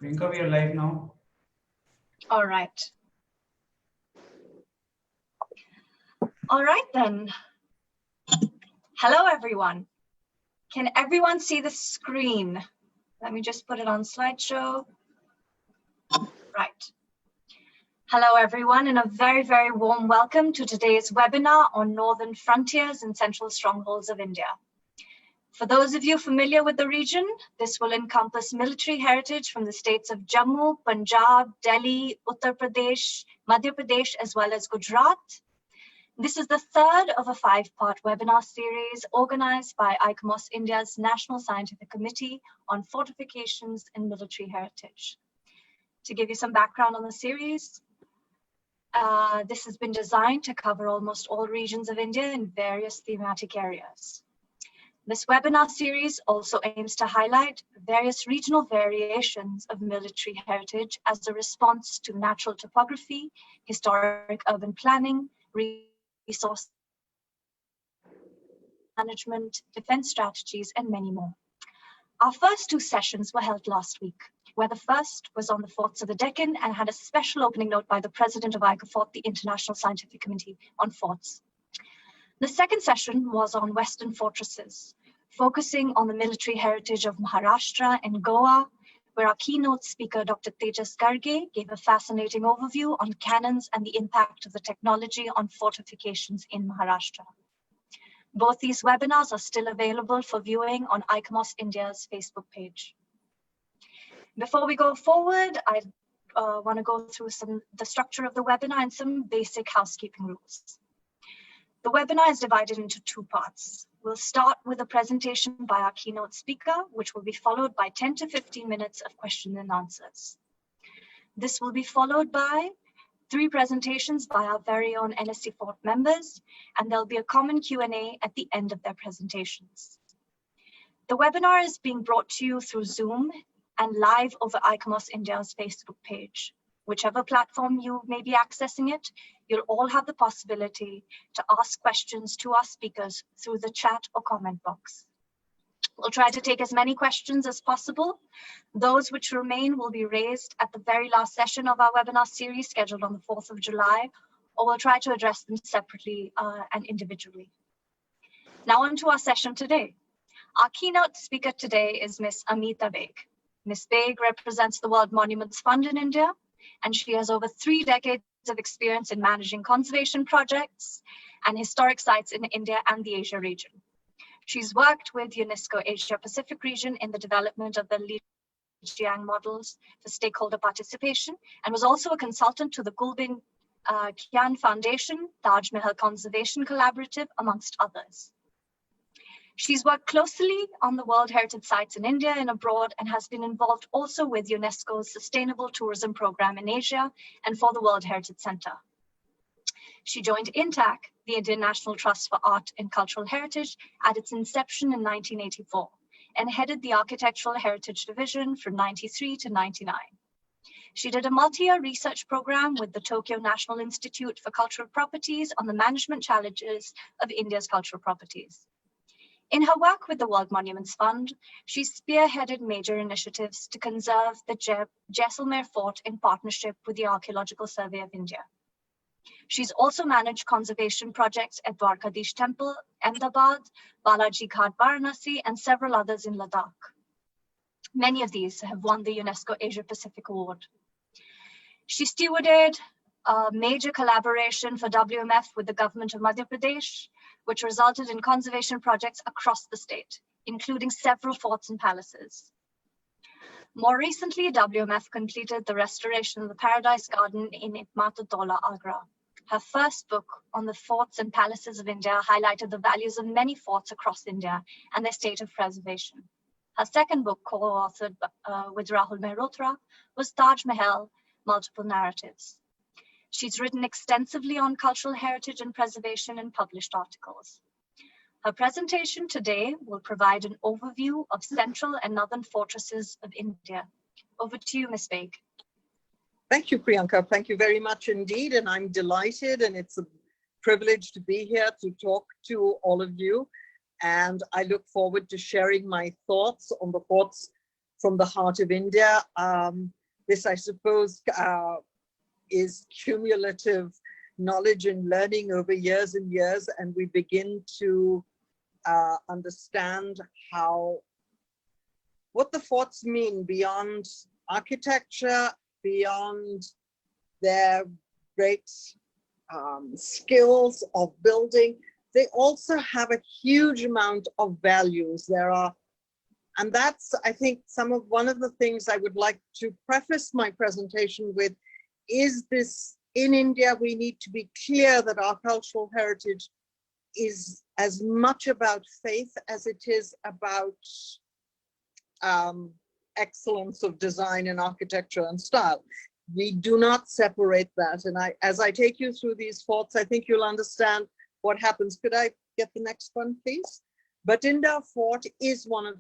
Priyanka, we are live now. All right. All right then. Hello, everyone. Can everyone see the screen? Let me just put it on slideshow. Right. Hello, everyone, and a very, very warm welcome to today's webinar on Northern Frontiers and Central Strongholds of India. For those of you familiar with the region, this will encompass military heritage from the states of Jammu, Punjab, Delhi, Uttar Pradesh, Madhya Pradesh, as well as Gujarat. This is the third of a 5-part webinar series organized by ICOFORT India's National Scientific Committee on Fortifications and Military Heritage. To give you some background on the series, this has been designed to cover almost all regions of India in various thematic areas. This webinar series also aims to highlight various regional variations of military heritage as a response to natural topography, historic urban planning, resource management, defense strategies, and many more. Our first 2 sessions were held last week, where the first was on the forts of the Deccan and had a special opening note by the president of ICOFORT, the International Scientific Committee on Forts. The second session was on Western fortresses, focusing on the military heritage of Maharashtra and Goa, where our keynote speaker, Dr. Tejas Garge, gave a fascinating overview on cannons and the impact of the technology on fortifications in Maharashtra. Both these webinars are still available for viewing on ICOFORT India's Facebook page. Before we go forward, I want to go through the structure of the webinar and some basic housekeeping rules. The webinar is divided into 2 parts. We'll start with a presentation by our keynote speaker, which will be followed by 10 to 15 minutes of questions and answers. This will be followed by 3 presentations by our very own NSC Fort members, and there'll be a common Q&A at the end of their presentations. The webinar is being brought to you through Zoom and live over ICOFORT India's Facebook page. Whichever platform you may be accessing it, you'll all have the possibility to ask questions to our speakers through the chat or comment box. We'll try to take as many questions as possible. Those which remain will be raised at the very last session of our webinar series scheduled on the 4th of July, or we'll try to address them separately and individually. Now on to our session today. Our keynote speaker today is Ms. Amita Baig. Ms. Baig represents the World Monuments Fund in India, and she has over 3 decades of experience in managing conservation projects and historic sites in India and the Asia region. She's worked with UNESCO Asia Pacific region in the development of the Lijiang models for stakeholder participation, and was also a consultant to the Gulbin Kyan Foundation, Taj Mahal Conservation Collaborative, amongst others. She's worked closely on the World Heritage Sites in India and abroad, and has been involved also with UNESCO's Sustainable Tourism Program in Asia and for the World Heritage Center. She joined INTAC, the Indian National Trust for Art and Cultural Heritage, at its inception in 1984, and headed the Architectural Heritage Division from 93 to 99. She did a multi-year research program with the Tokyo National Institute for Cultural Properties on the management challenges of India's cultural properties. In her work with the World Monuments Fund, she spearheaded major initiatives to conserve the Jaisalmer Fort in partnership with the Archaeological Survey of India. She's also managed conservation projects at Dwarkadish Temple, Ahmedabad, Balaji Ghat Varanasi, and several others in Ladakh. Many of these have won the UNESCO Asia Pacific Award. She stewarded a major collaboration for WMF with the government of Madhya Pradesh, which resulted in conservation projects across the state, including several forts and palaces. More recently, WMF completed the restoration of the Paradise Garden in Itmat-ud-Daula, Agra. Her first book on the forts and palaces of India highlighted the values of many forts across India and their state of preservation. Her second book, co-authored with Rahul Mehrotra, was Taj Mahal, Multiple Narratives. She's written extensively on cultural heritage and preservation and published articles. Her presentation today will provide an overview of central and northern fortresses of India. Over to you, Ms. Baig. Thank you, Priyanka. Thank you very much indeed. And I'm delighted, and it's a privilege to be here to talk to all of you. And I look forward to sharing my thoughts on the forts from the heart of India. This, I suppose, is cumulative knowledge and learning over years and years, and we begin to understand what the forts mean beyond architecture, beyond their great skills of building. They also have a huge amount of values. And that's, I think, one of the things I would like to preface my presentation with is this: in India, we need to be clear that our cultural heritage is as much about faith as it is about excellence of design and architecture and style. We do not separate that. And as I take you through these forts, I think you'll understand what happens. Could I get the next one, please? Bathinda Fort is one of,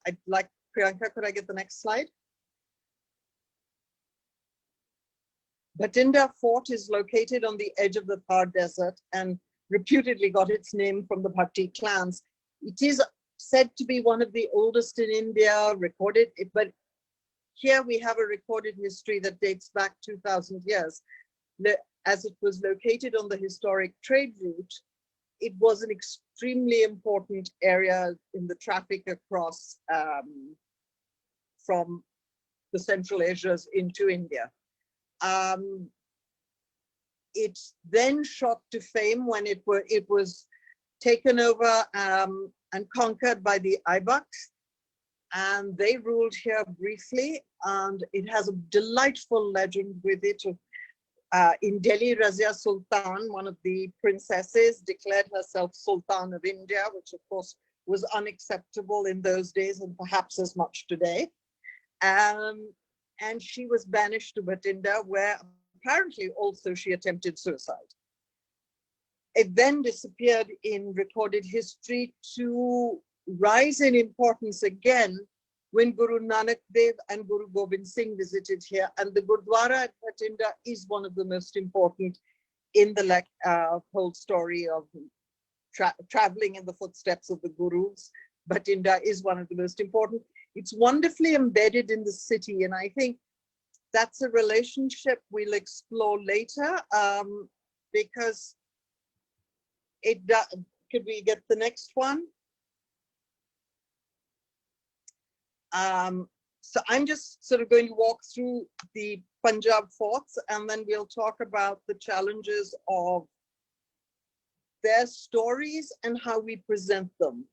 I'd like, Priyanka, could I get the next slide? Bathinda Fort is located on the edge of the Thar Desert and reputedly got its name from the Bhatti clans. It is said to be one of the oldest in India, recorded, but here we have a recorded history that dates back 2,000 years. As it was located on the historic trade route, it was an extremely important area in the traffic across from the Central Asias into India. It then shot to fame when it was taken over and conquered by the Aibaks, and they ruled here briefly. And it has a delightful legend with it. In Delhi, Razia Sultan, one of the princesses, declared herself Sultan of India, which of course was unacceptable in those days and perhaps as much today. And she was banished to Bathinda, where apparently also she attempted suicide. It then disappeared in recorded history to rise in importance again when Guru Nanak Dev and Guru Gobind Singh visited here. And the Gurdwara at Bathinda is one of the most important in the whole story of traveling in the footsteps of the Gurus. Bathinda is one of the most important. It's wonderfly embedded in the city, and I think that's a relationship we'll explore later, because it does. Could we get the next one? So I'm just sort of going to walk through the Punjab forts, and then we'll talk about the challenges of their stories and how we present them.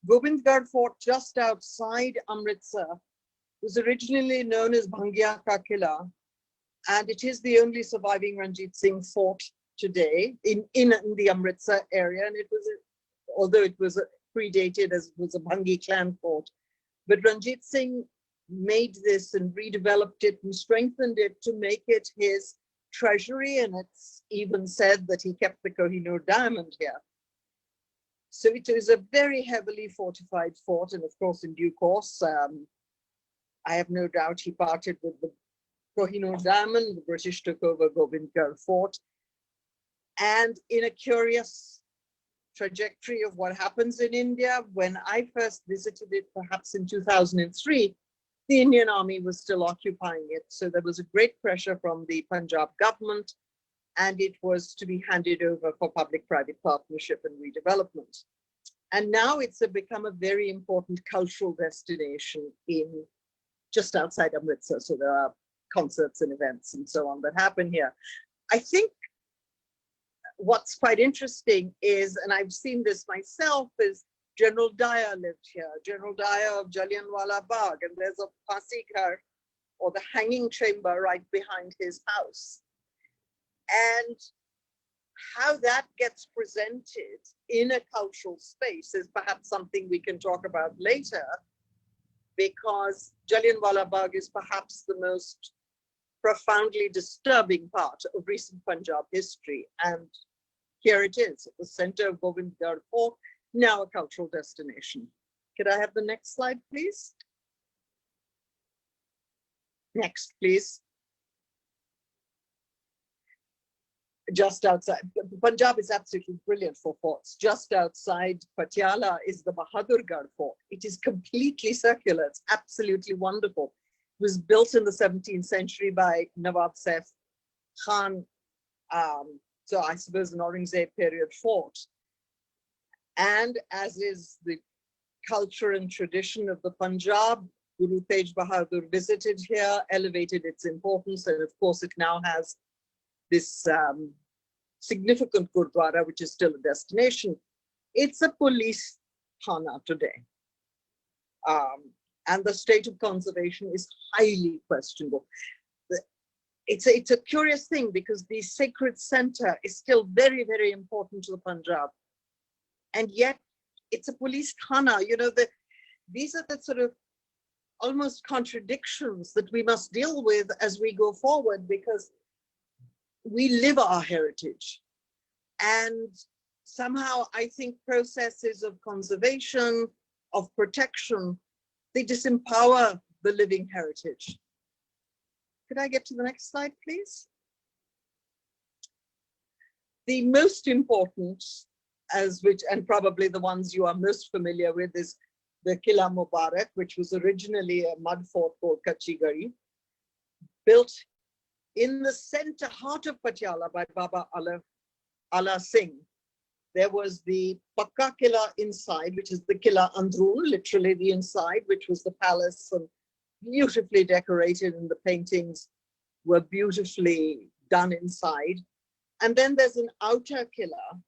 Gobindgarh Fort, just outside Amritsar, was originally known as Bhangiya Ka Kila, and it is the only surviving Ranjit Singh fort today in the Amritsar area. And it was, although it was predated as it was a Bhangi clan fort, but Ranjit Singh made this and redeveloped it and strengthened it to make it his treasury. And it's even said that he kept the Kohinoor diamond here. So it is a very heavily fortified fort. And of course, in due course, I have no doubt he parted with the Kohinoor diamond. The British took over Gobindgarh Fort. And in a curious trajectory of what happens in India, when I first visited it, perhaps in 2003, the Indian Army was still occupying it. So there was a great pressure from the Punjab government, and it was to be handed over for public-private partnership and redevelopment. And now it's become a very important cultural destination just outside Amritsar. So there are concerts and events and so on that happen here. I think what's quite interesting is, and I've seen this myself, is General Dyer lived here, General Dyer of Jallianwala Bagh, and there's a Phansi Ghar, or the hanging chamber, right behind his house. And how that gets presented in a cultural space is perhaps something we can talk about later, because Jallianwala Bagh is perhaps the most profoundly disturbing part of recent Punjab history. And here it is, at the center of Gobindgarh Fort, now a cultural destination. Could I have the next slide, please? Next, please. just outside. Punjab is absolutely brilliant for forts. Just outside Patiala is the Bahadurgarh Fort. It is completely circular. It's absolutely wonderful. It was built in the 17th century by Nawab Saif Khan. So I suppose an Aurangzeb period fort. And as is the culture and tradition of the Punjab, Guru Tej Bahadur visited here, elevated its importance, and of course it now has this significant Gurdwara, which is still a destination. It's a police thana today. And the state of conservation is highly questionable. It's a curious thing because the sacred center is still very, very important to the Punjab. And yet it's a police thana. You know, these are the sort of almost contradictions that we must deal with as we go forward, because we live our heritage. And somehow I think processes of conservation, of protection, they disempower the living heritage. Could I get to the next slide, please? The most important, and probably the ones you are most familiar with, is the Kila Mubarak, which was originally a mud fort called Kachi Gari, built in the center heart of Patiala by Baba Ala Singh. There was the Pakka Kila inside, which is the Kila Andrun, literally the inside, which was the palace, and beautifully decorated, and the paintings were beautifully done inside. And then there's an outer Kila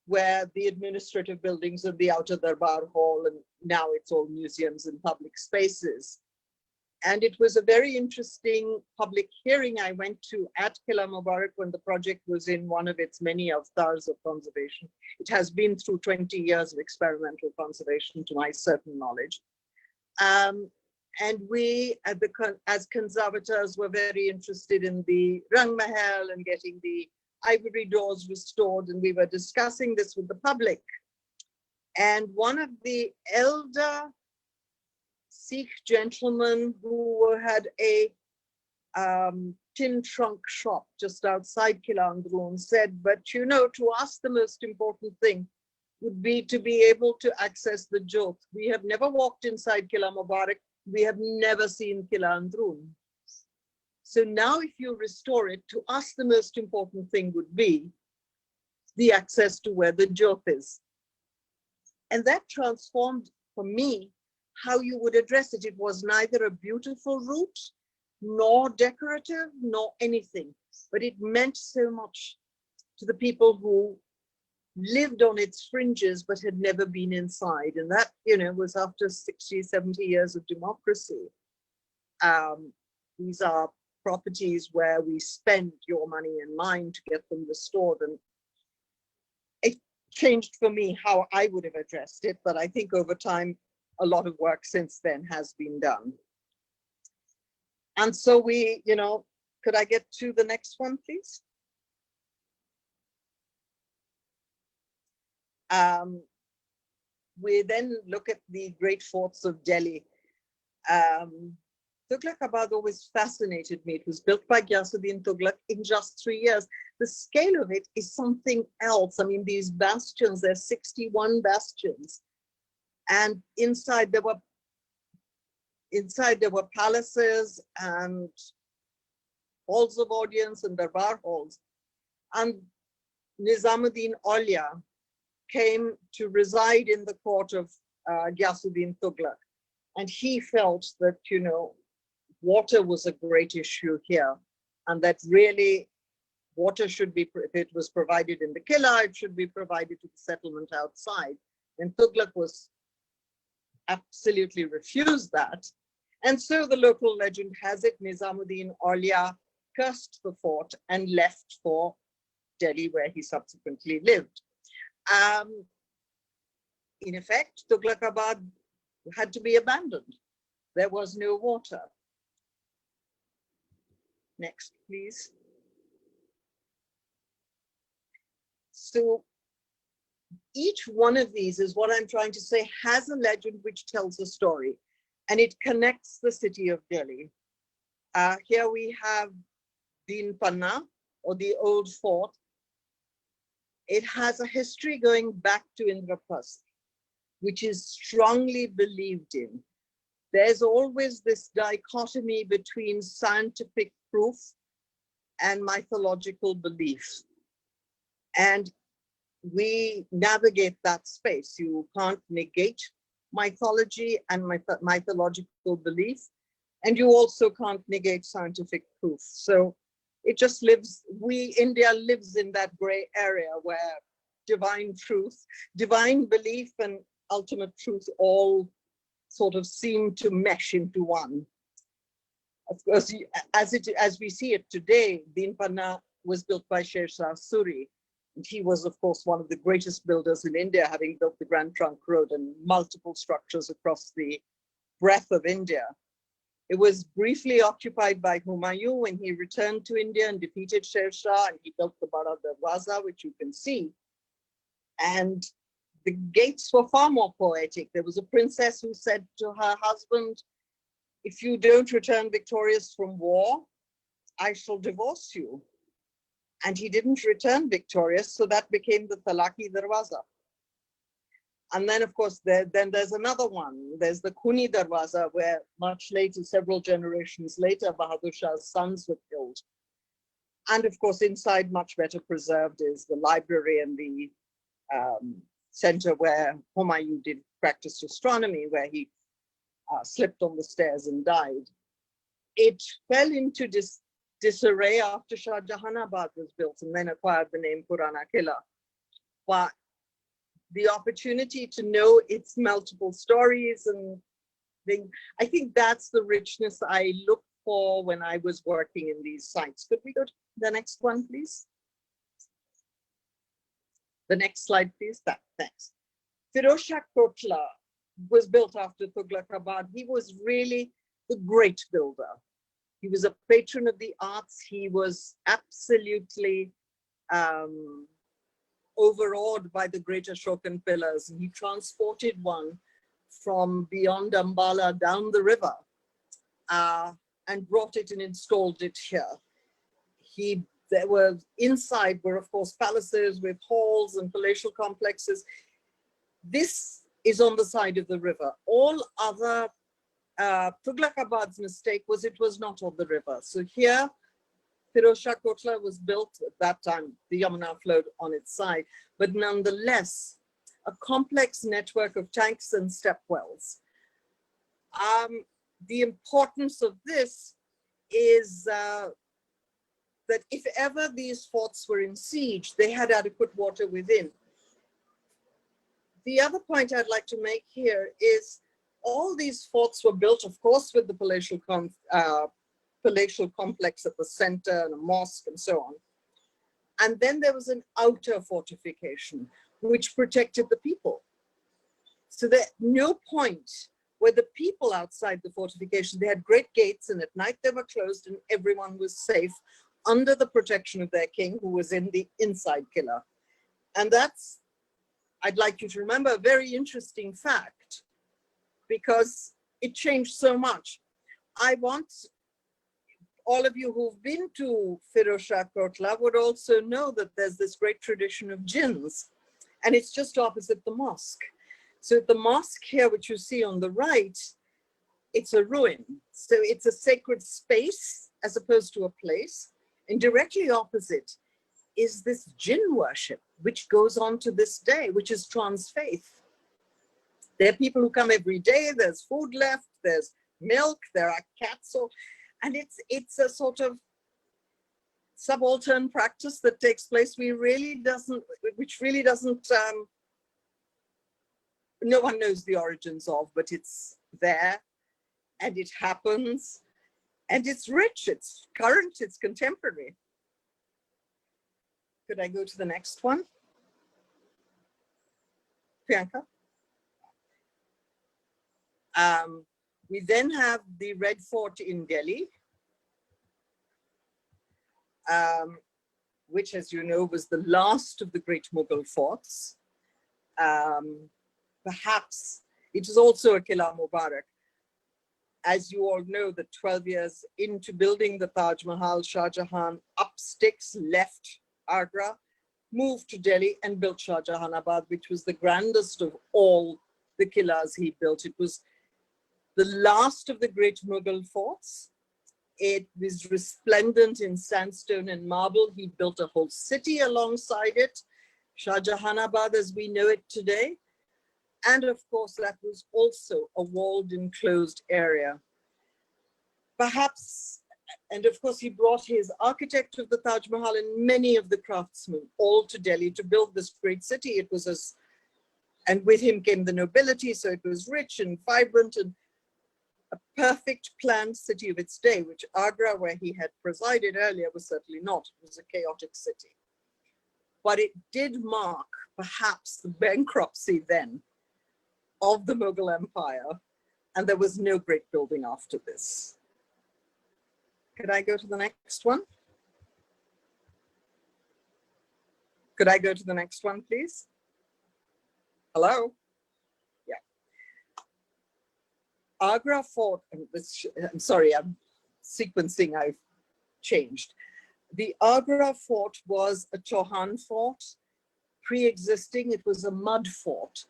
where the administrative buildings of the outer Darbar Hall, and now it's all museums and public spaces. And it was a very interesting public hearing I went to at Kila Mubarak when the project was in one of its many avatars of conservation. It has been through 20 years of experimental conservation, to my certain knowledge. And we, as conservators, were very interested in the Rang Mahal and getting the ivory doors restored, and we were discussing this with the public. And one of the elder Sikh gentlemen who had a tin trunk shop just outside Kila Andrun said, but you know, to us the most important thing would be to be able to access the Jot. We have never walked inside Kila Mubarak. We have never seen Kila Andrun. So now if you restore it, to us the most important thing would be the access to where the Jot is. And that transformed for me how you would address it. It was neither a beautiful route, nor decorative, nor anything, but it meant so much to the people who lived on its fringes but had never been inside. And that, you know, was after 60, 70 years of democracy. These are properties where we spend your money and mine to get them restored. And it changed for me how I would have addressed it, but I think over time, a lot of work since then has been done. And so we, you know, could I get to the next one, please? We then look at the great forts of Delhi. Tughlaqabad always fascinated me. It was built by Ghiyasuddin Tughlaq in just 3 years. The scale of it is something else. I mean, these bastions, there's 61 bastions. And inside there were palaces and halls of audience and darbar halls. And Nizamuddin Aulia came to reside in the court of Ghiyasuddin Tughlaq. And he felt that, you know, water was a great issue here, and that really water should be, if it was provided in the Killa, it should be provided to the settlement outside. And Tughlaq was absolutely refused that. And so the local legend has it, Nizamuddin Aulia cursed the fort and left for Delhi, where he subsequently lived. In effect, Tughlaqabad had to be abandoned. There was no water. Next, please. So each one of these is what I'm trying to say, has a legend which tells a story, and it connects the city of Delhi. Here we have Din Panna, or the old fort. It has a history going back to Indraprasth, which is strongly believed in. There's always this dichotomy between scientific proof and mythological belief. And we navigate that space. You can't negate mythology and mythological belief, and you also can't negate scientific proof. So it just lives, India lives in that gray area where divine truth, divine belief and ultimate truth all sort of seem to mesh into one. Of course, as we see it today, Dinpanna was built by Sher Shah Suri. He was, of course, one of the greatest builders in India, having built the Grand Trunk Road and multiple structures across the breadth of India. It was briefly occupied by Humayun when he returned to India and defeated Sher Shah, and he built the Bada Darwaza, which you can see. And the gates were far more poetic. There was a princess who said to her husband, "If you don't return victorious from war, I shall divorce you." And he didn't return victorious, so that became the Talaki Darwaza. And then, of course, then there's another one. There's the Khuni Darwaza, where much later, several generations later, Bahadur Shah's sons were killed. And of course, inside, much better preserved, is the library and the center where Humayun did practice astronomy, where he slipped on the stairs and died. It fell into disarray after Shah Jahanabad was built and then acquired the name Purana Killa. But the opportunity to know its multiple stories and things, I think that's the richness I look for when I was working in these sites. Could we go to the next one, please? The next slide, please. Thanks. Firoz Shah Kotla was built after Tughlaqabad. He was really the great builder. He was a patron of the arts. He was absolutely overawed by the great Ashokan pillars. And he transported one from beyond Ambala down the river and brought it and installed it here. There were inside were, of course, palaces with halls and palatial complexes. This is on the side of the river. All other, Tughlaqabad's mistake was it was not on the river. So here, Firoz Shah Kotla was built at that time. The Yamuna flowed on its side, but nonetheless, a complex network of tanks and stepwells. The importance of this is that if ever these forts were in siege, they had adequate water within. The other point I'd like to make here is all these forts were built, of course, with the palatial complex at the center and a mosque and so on. And then there was an outer fortification, which protected the people. So at no point were the people outside the fortification. They had great gates, and at night they were closed and everyone was safe under the protection of their king, who was in the inside Killa. And that's, I'd like you to remember, a very interesting fact, because it changed so much. I want all of you who've been to Firoz Shah Kotla would also know that there's this great tradition of jinns, and it's just opposite the mosque. So the mosque here, which you see on the right, it's a ruin. So it's a sacred space as opposed to a place. And directly opposite is this jinn worship, which goes on to this day, which is trans faith. There are people who come every day, there's food left, there's milk, there are cats, and it's a sort of subaltern practice that takes place, which really doesn't, no one knows the origins of, but it's there and it happens. And it's rich, it's current, it's contemporary. Could I go to the next one? Priyanka? We then have the Red Fort in Delhi, which, as you know, was the last of the great Mughal forts. Perhaps it is also a Qila Mubarak. As you all know, that 12 years into building the Taj Mahal, Shah Jahan up sticks, left Agra, moved to Delhi and built Shah Jahanabad, which was the grandest of all the killas he built. It was the last of the great Mughal forts. It was resplendent in sandstone and marble. He built a whole city alongside it, Shah Jahanabad as we know it today. And of course, that was also a walled enclosed area. Perhaps, and of course, he brought his architect of the Taj Mahal and many of the craftsmen all to Delhi to build this great city. It was and with him came the nobility, so it was rich and vibrant and a perfect planned city of its day, which Agra, where he had presided earlier, was certainly not. It was a chaotic city. But it did mark perhaps the bankruptcy then of the Mughal Empire, and there was no great building after this. Could I go to the next one? Could I go to the next one, please? Hello? Yeah. Agra Fort, I'm sorry, I'm sequencing, I've changed. The Agra Fort was a Chauhan fort, pre-existing. It was a mud fort.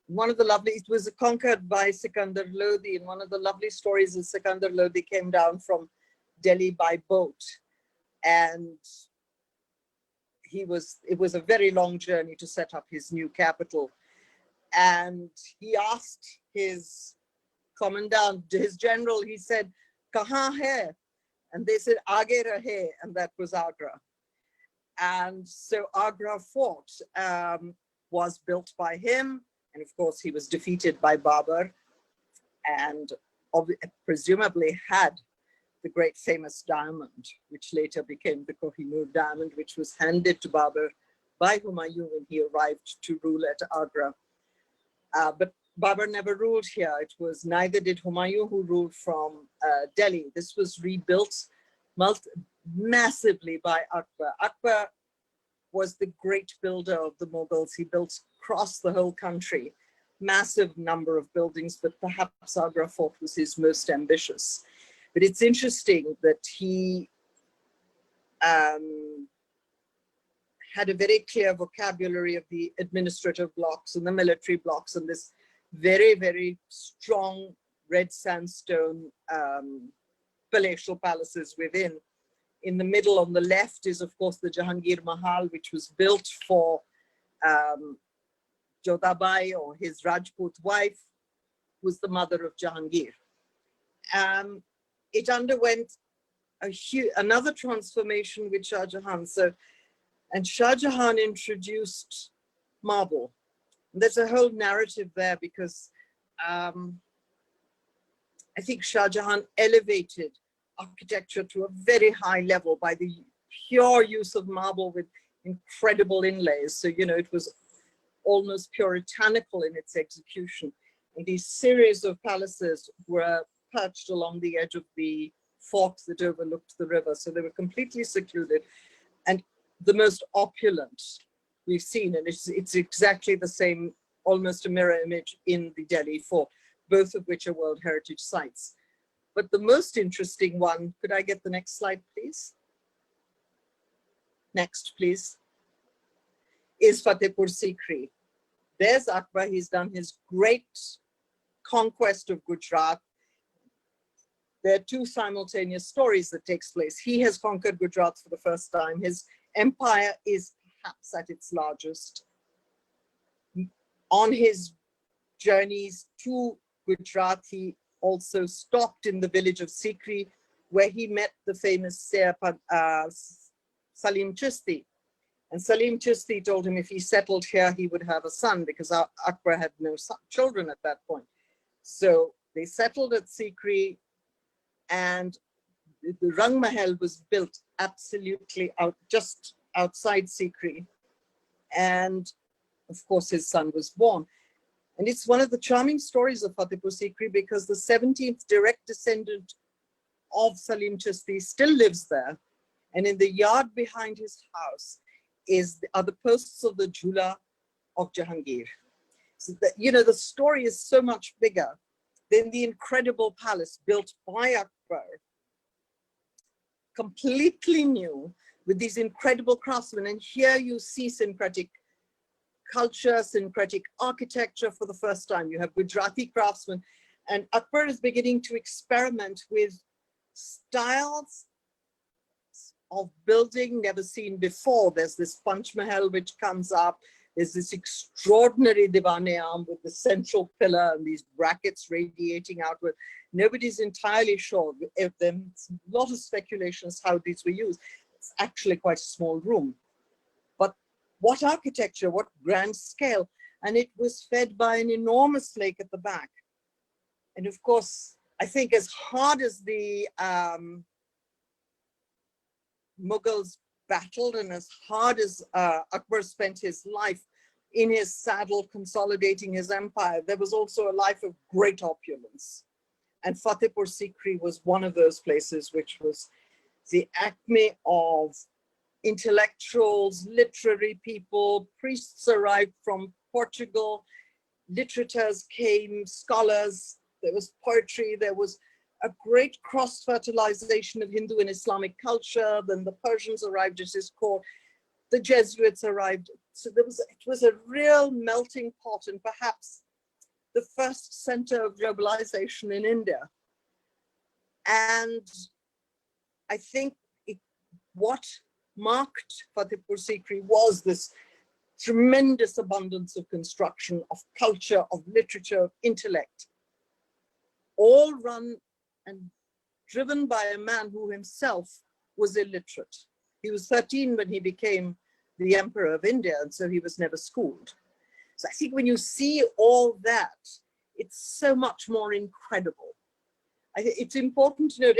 One of the lovely, it was conquered by Sikandar Lodi, and one of the lovely stories is Sikandar Lodi came down from Delhi by boat, and it was a very long journey to set up his new capital. And he asked his commandant, his general, he said, "Kahan hai?" And they said, "Aage rahe," and that was Agra. And so Agra Fort was built by him. And of course, he was defeated by Babur and presumably had the great famous diamond, which later became the Kohinoor diamond, which was handed to Babur by Humayun when he arrived to rule at Agra. But Babur never ruled here. It was neither did Humayun, who ruled from Delhi. This was rebuilt massively by Akbar. Akbar was the great builder of the Mughals. He built across the whole country, massive number of buildings, but perhaps Agra Fort was his most ambitious. But it's interesting that he had a very clear vocabulary of the administrative blocks and the military blocks and this very, very strong red sandstone palatial palaces within. In the middle on the left is, of course, the Jahangir Mahal, which was built for Jodhabai, or his Rajput wife, who was the mother of Jahangir. It underwent another transformation with Shah Jahan. And Shah Jahan introduced marble. There's a whole narrative there because I think Shah Jahan elevated architecture to a very high level by the pure use of marble with incredible inlays. So, you know, it was almost puritanical in its execution. And these series of palaces were perched along the edge of the fort that overlooked the river. So they were completely secluded and the most opulent we've seen. And it's exactly the same, almost a mirror image in the Delhi fort, both of which are World Heritage Sites. But the most interesting one, could I get the next slide, please? Next, please, is Fatehpur Sikri. There's Akbar. He's done his great conquest of Gujarat. There are two simultaneous stories that takes place. He has conquered Gujarat for the first time. His empire is perhaps at its largest. On his journeys to Gujarat, he also stopped in the village of Sikri, where he met the famous Salim Chishti. And Salim Chishti told him if he settled here, he would have a son, because Akbar had no children at that point. So they settled at Sikri, and the Rang Mahal was built absolutely just outside Sikri. And of course, his son was born. And it's one of the charming stories of Fatehpur Sikri because the 17th direct descendant of Salim Chishti still lives there. And in the yard behind his house are the posts of the Jhula of Jahangir. So that, you know, the story is so much bigger than the incredible palace built by Akbar completely new with these incredible craftsmen. And here you see syncretic culture, syncretic architecture for the first time. You have Gujarati craftsmen, and Akbar is beginning to experiment with styles of building never seen before. There's this Panch Mahal which comes up. There's this extraordinary Divan-e-Aam with the central pillar and these brackets radiating outward. Nobody's entirely sure. There's a lot of speculations how these were used. It's actually quite a small room. But what architecture, what grand scale. And it was fed by an enormous lake at the back. And of course, I think as hard as the Mughals battled and as hard as Akbar spent his life in his saddle consolidating his empire, there was also a life of great opulence. And Fatehpur Sikri was one of those places which was the acme of intellectuals, literary people, priests arrived from Portugal, literateurs came, scholars, there was poetry, there was a great cross-fertilization of Hindu and Islamic culture. Then the Persians arrived at his court, the Jesuits arrived. So it was a real melting pot and perhaps the first center of globalization in India. And I think what marked Fatehpur Sikri was this tremendous abundance of construction, of culture, of literature, of intellect, all run and driven by a man who himself was illiterate. He was 13 when he became the Emperor of India, and so he was never schooled. So I think when you see all that, it's so much more incredible. I think it's important to note,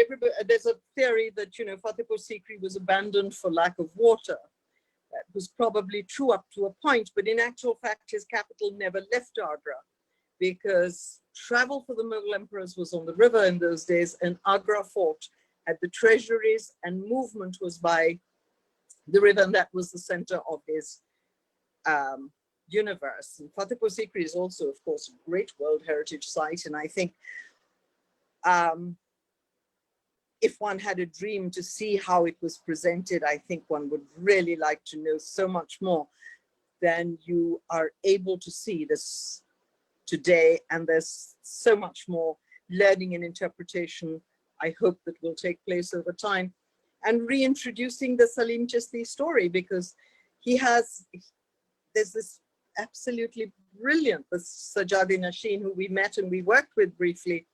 there's a theory that, you know, Fatehpur Sikri was abandoned for lack of water. That was probably true up to a point, but in actual fact, his capital never left Agra, because travel for the Mughal emperors was on the river in those days, and Agra fort had the treasuries, and movement was by the river, and that was the center of his universe. And Fatehpur Sikri is also, of course, a great World Heritage Site, and I think if one had a dream to see how it was presented, I think one would really like to know so much more than you are able to see this today. And there's so much more learning and interpretation, I hope, that will take place over time. And reintroducing the Salim Chishti story, because there's this absolutely brilliant, the Sajjadi Nashin, who we met and we worked with briefly,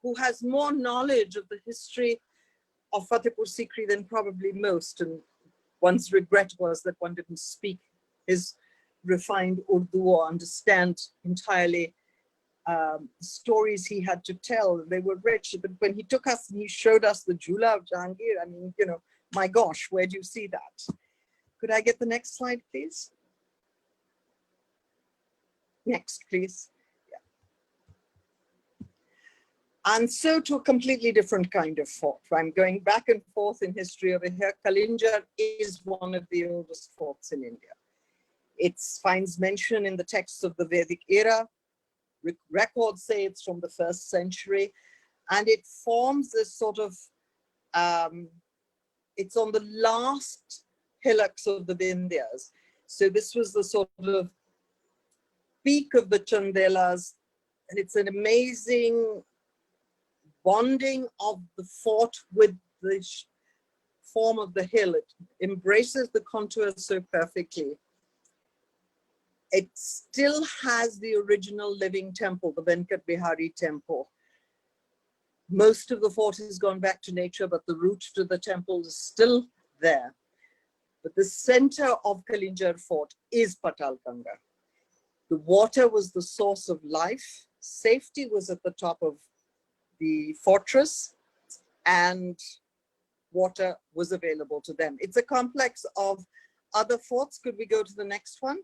who has more knowledge of the history of Fatehpur Sikri than probably most. And one's regret was that one didn't speak his refined Urdu or understand entirely stories he had to tell. They were rich, but when he took us and he showed us the Jhula of Jahangir, I mean, you know, my gosh, where do you see that? Could I get the next slide, please? Next, please. And so to a completely different kind of fort. I'm going back and forth in history over here. Kalinjar is one of the oldest forts in India. It finds mention in the texts of the Vedic era. Records say it's from the 1st century. And it forms this sort of, it's on the last hillocks of the Vindhyas. So this was the sort of peak of the Chandelas. And it's an amazing bonding of the fort with the form of the hill. It embraces the contours so perfectly. It still has the original living temple, the Venkat Bihari temple. Most of the fort has gone back to nature, but the route to the temple is still there. But the center of Kalinjar fort is Patalganga. The water was the source of life. Safety was at the top of the fortress, and water was available to them. It's a complex of other forts. Could we go to the next one?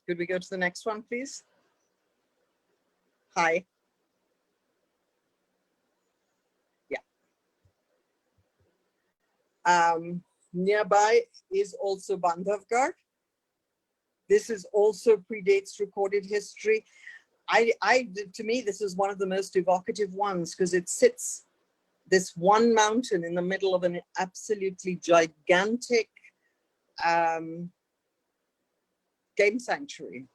Could we go to the next one, please? Hi. Yeah. Nearby is also Bandhavgarh. This is also predates recorded history. to me, this is one of the most evocative ones because it sits this one mountain in the middle of an absolutely gigantic game sanctuary.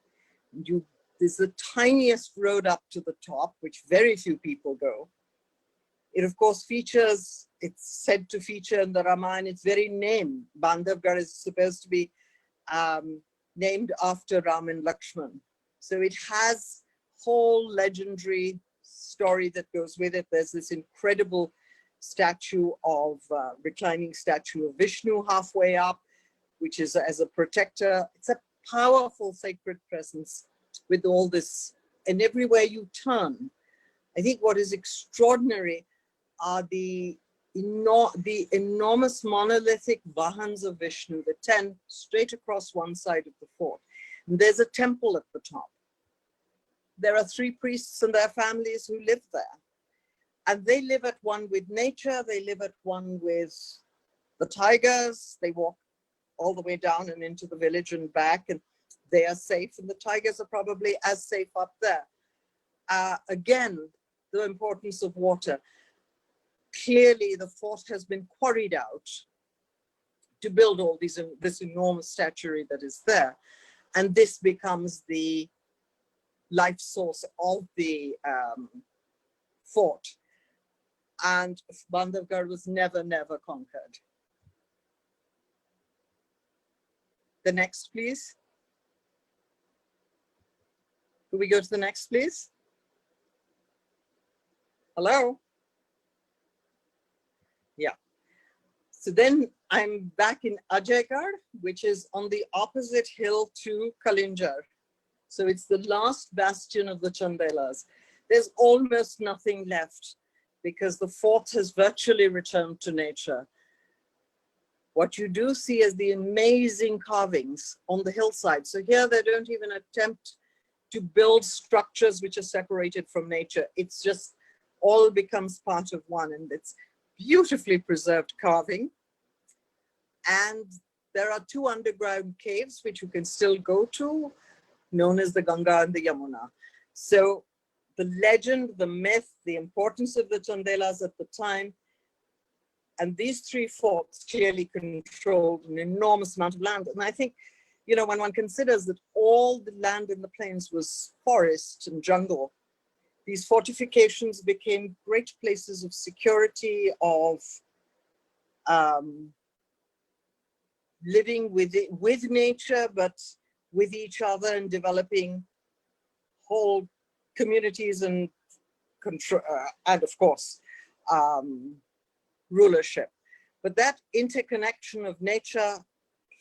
There's the tiniest road up to the top, which very few people go. It of course features, it's said to feature in the Ramayana, its very name, Bandhavgarh, is supposed to be named after Ram and Lakshman. So it has whole legendary story that goes with it. There's this incredible statue of, reclining statue of Vishnu halfway up, which is as a protector. It's a powerful sacred presence with all this, and everywhere you turn. I think what is extraordinary are the enormous monolithic Vahans of Vishnu, the 10 straight across one side of the fort. And there's a temple at the top. There are 3 priests and their families who live there. And they live at one with nature, they live at one with the tigers, they walk all the way down and into the village and back, and they are safe, and the tigers are probably as safe up there. Again, the importance of water. Clearly, the fort has been quarried out to build all this enormous statuary that is there. And this becomes the life source of the fort. And Bandhavgarh was never conquered. The next, please. Could we go to the next, please? Hello? Yeah. So then I'm back in Ajaygarh, which is on the opposite hill to Kalinjar. So it's the last bastion of the Chandelas. There's almost nothing left because the fort has virtually returned to nature. What you do see is the amazing carvings on the hillside. So here they don't even attempt to build structures which are separated from nature. It's just all becomes part of one, and it's beautifully preserved carving. And there are 2 underground caves which you can still go to, known as the Ganga and the Yamuna. So the legend, the myth, the importance of the Chandelas at the time, and these 3 forts clearly controlled an enormous amount of land. And I think, you know, when one considers that all the land in the plains was forest and jungle, these fortifications became great places of security, of living with nature, but with each other, and developing whole communities and control, and of course, rulership. But that interconnection of nature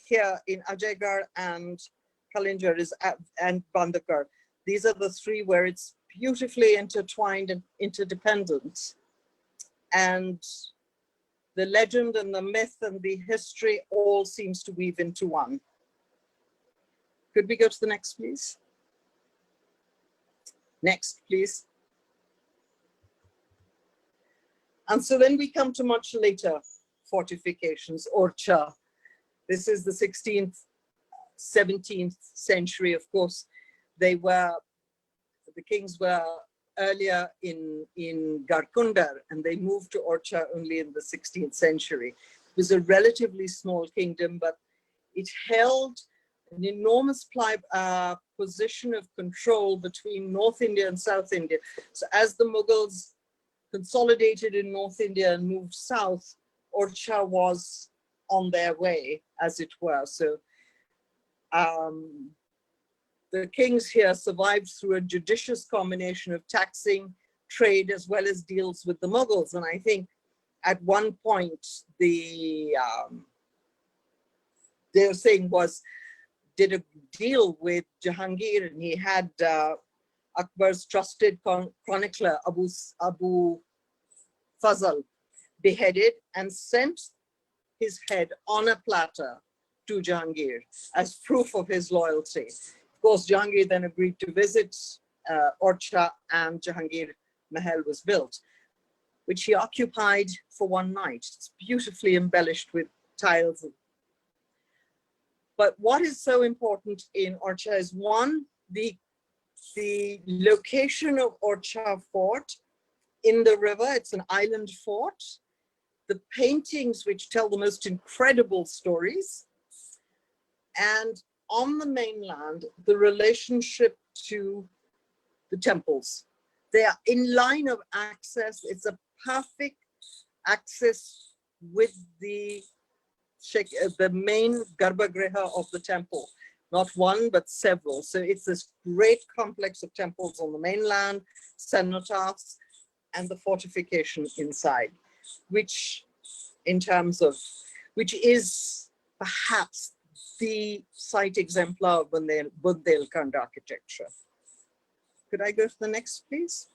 here in Ajaygarh and Kalinjar and Bandhavgarh, these are the 3 where it's beautifully intertwined and interdependent. And the legend and the myth and the history all seems to weave into one. Could we go to the next, please? Next, please. And so then we come to much later fortifications, Orcha. This is the 16th, 17th century. Of course, the kings were earlier in Garkundar, and they moved to Orcha only in the 16th century. It was a relatively small kingdom, but it held an enormous position of control between North India and South India. So as the Mughals consolidated in North India and moved south, Orcha was on their way, as it were. So the kings here survived through a judicious combination of taxing, trade, as well as deals with the Mughals. And I think at one point, their saying was, did a deal with Jahangir, and he had Akbar's trusted chronicler, Abu Fazl, beheaded and sent his head on a platter to Jahangir as proof of his loyalty. Of course, Jahangir then agreed to visit Orcha, and Jahangir Mahal was built, which he occupied for one night. It's beautifully embellished with tiles. But what is so important in Orcha is, one, the the location of Orcha Fort in the river. It's an island fort. The paintings which tell the most incredible stories. And on the mainland, the relationship to the temples. They are in line of access. It's a perfect access with the main Garbhagriha of the temple. Not one, but several. So it's this great complex of temples on the mainland, cenotaphs, and the fortification inside, which is perhaps the site exemplar of Bundelkhand architecture. Could I go to the next, please?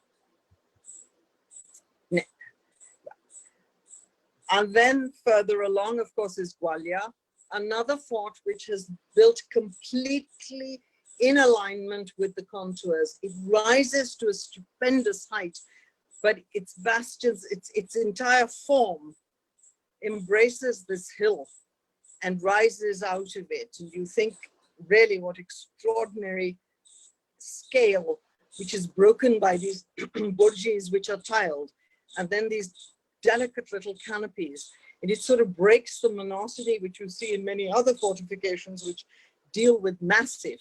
And then further along, of course, is Gwalior, another fort which is built completely in alignment with the contours. It rises to a stupendous height, but its bastions, its entire form embraces this hill and rises out of it. And you think really what extraordinary scale, which is broken by these burjis which are tiled, and then these delicate little canopies. And it sort of breaks the monotony which you see in many other fortifications which deal with massive.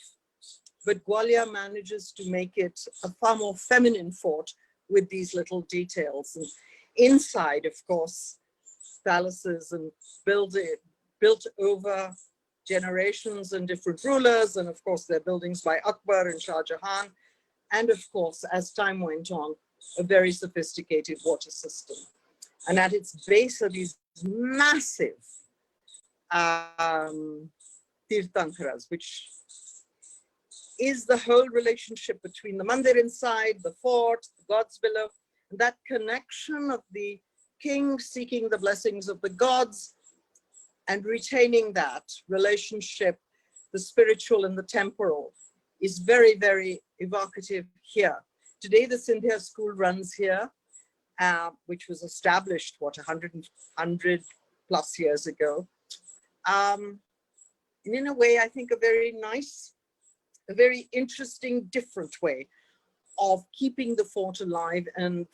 But Gwalior manages to make it a far more feminine fort with these little details. And inside, of course, palaces and built over generations and different rulers. And of course, there are buildings by Akbar and Shah Jahan. And of course, as time went on, a very sophisticated water system. And at its base are these massive tirthankharas, which is the whole relationship between the mandir inside, the fort, the gods below, and that connection of the king seeking the blessings of the gods and retaining that relationship, the spiritual and the temporal, is very, very evocative here. Today, the Sindhya school runs here, which was established, what, 100 plus years ago. And in a way, I think a very nice, a very interesting, different way of keeping the fort alive and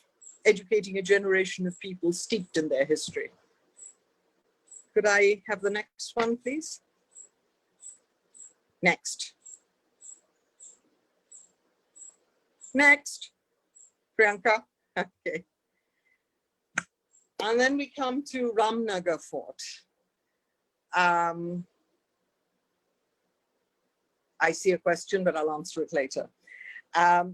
educating a generation of people steeped in their history. Could I have the next one, please? Next. Next. Priyanka. Okay. And then we come to Ramnagar Fort. I see a question, but I'll answer it later. I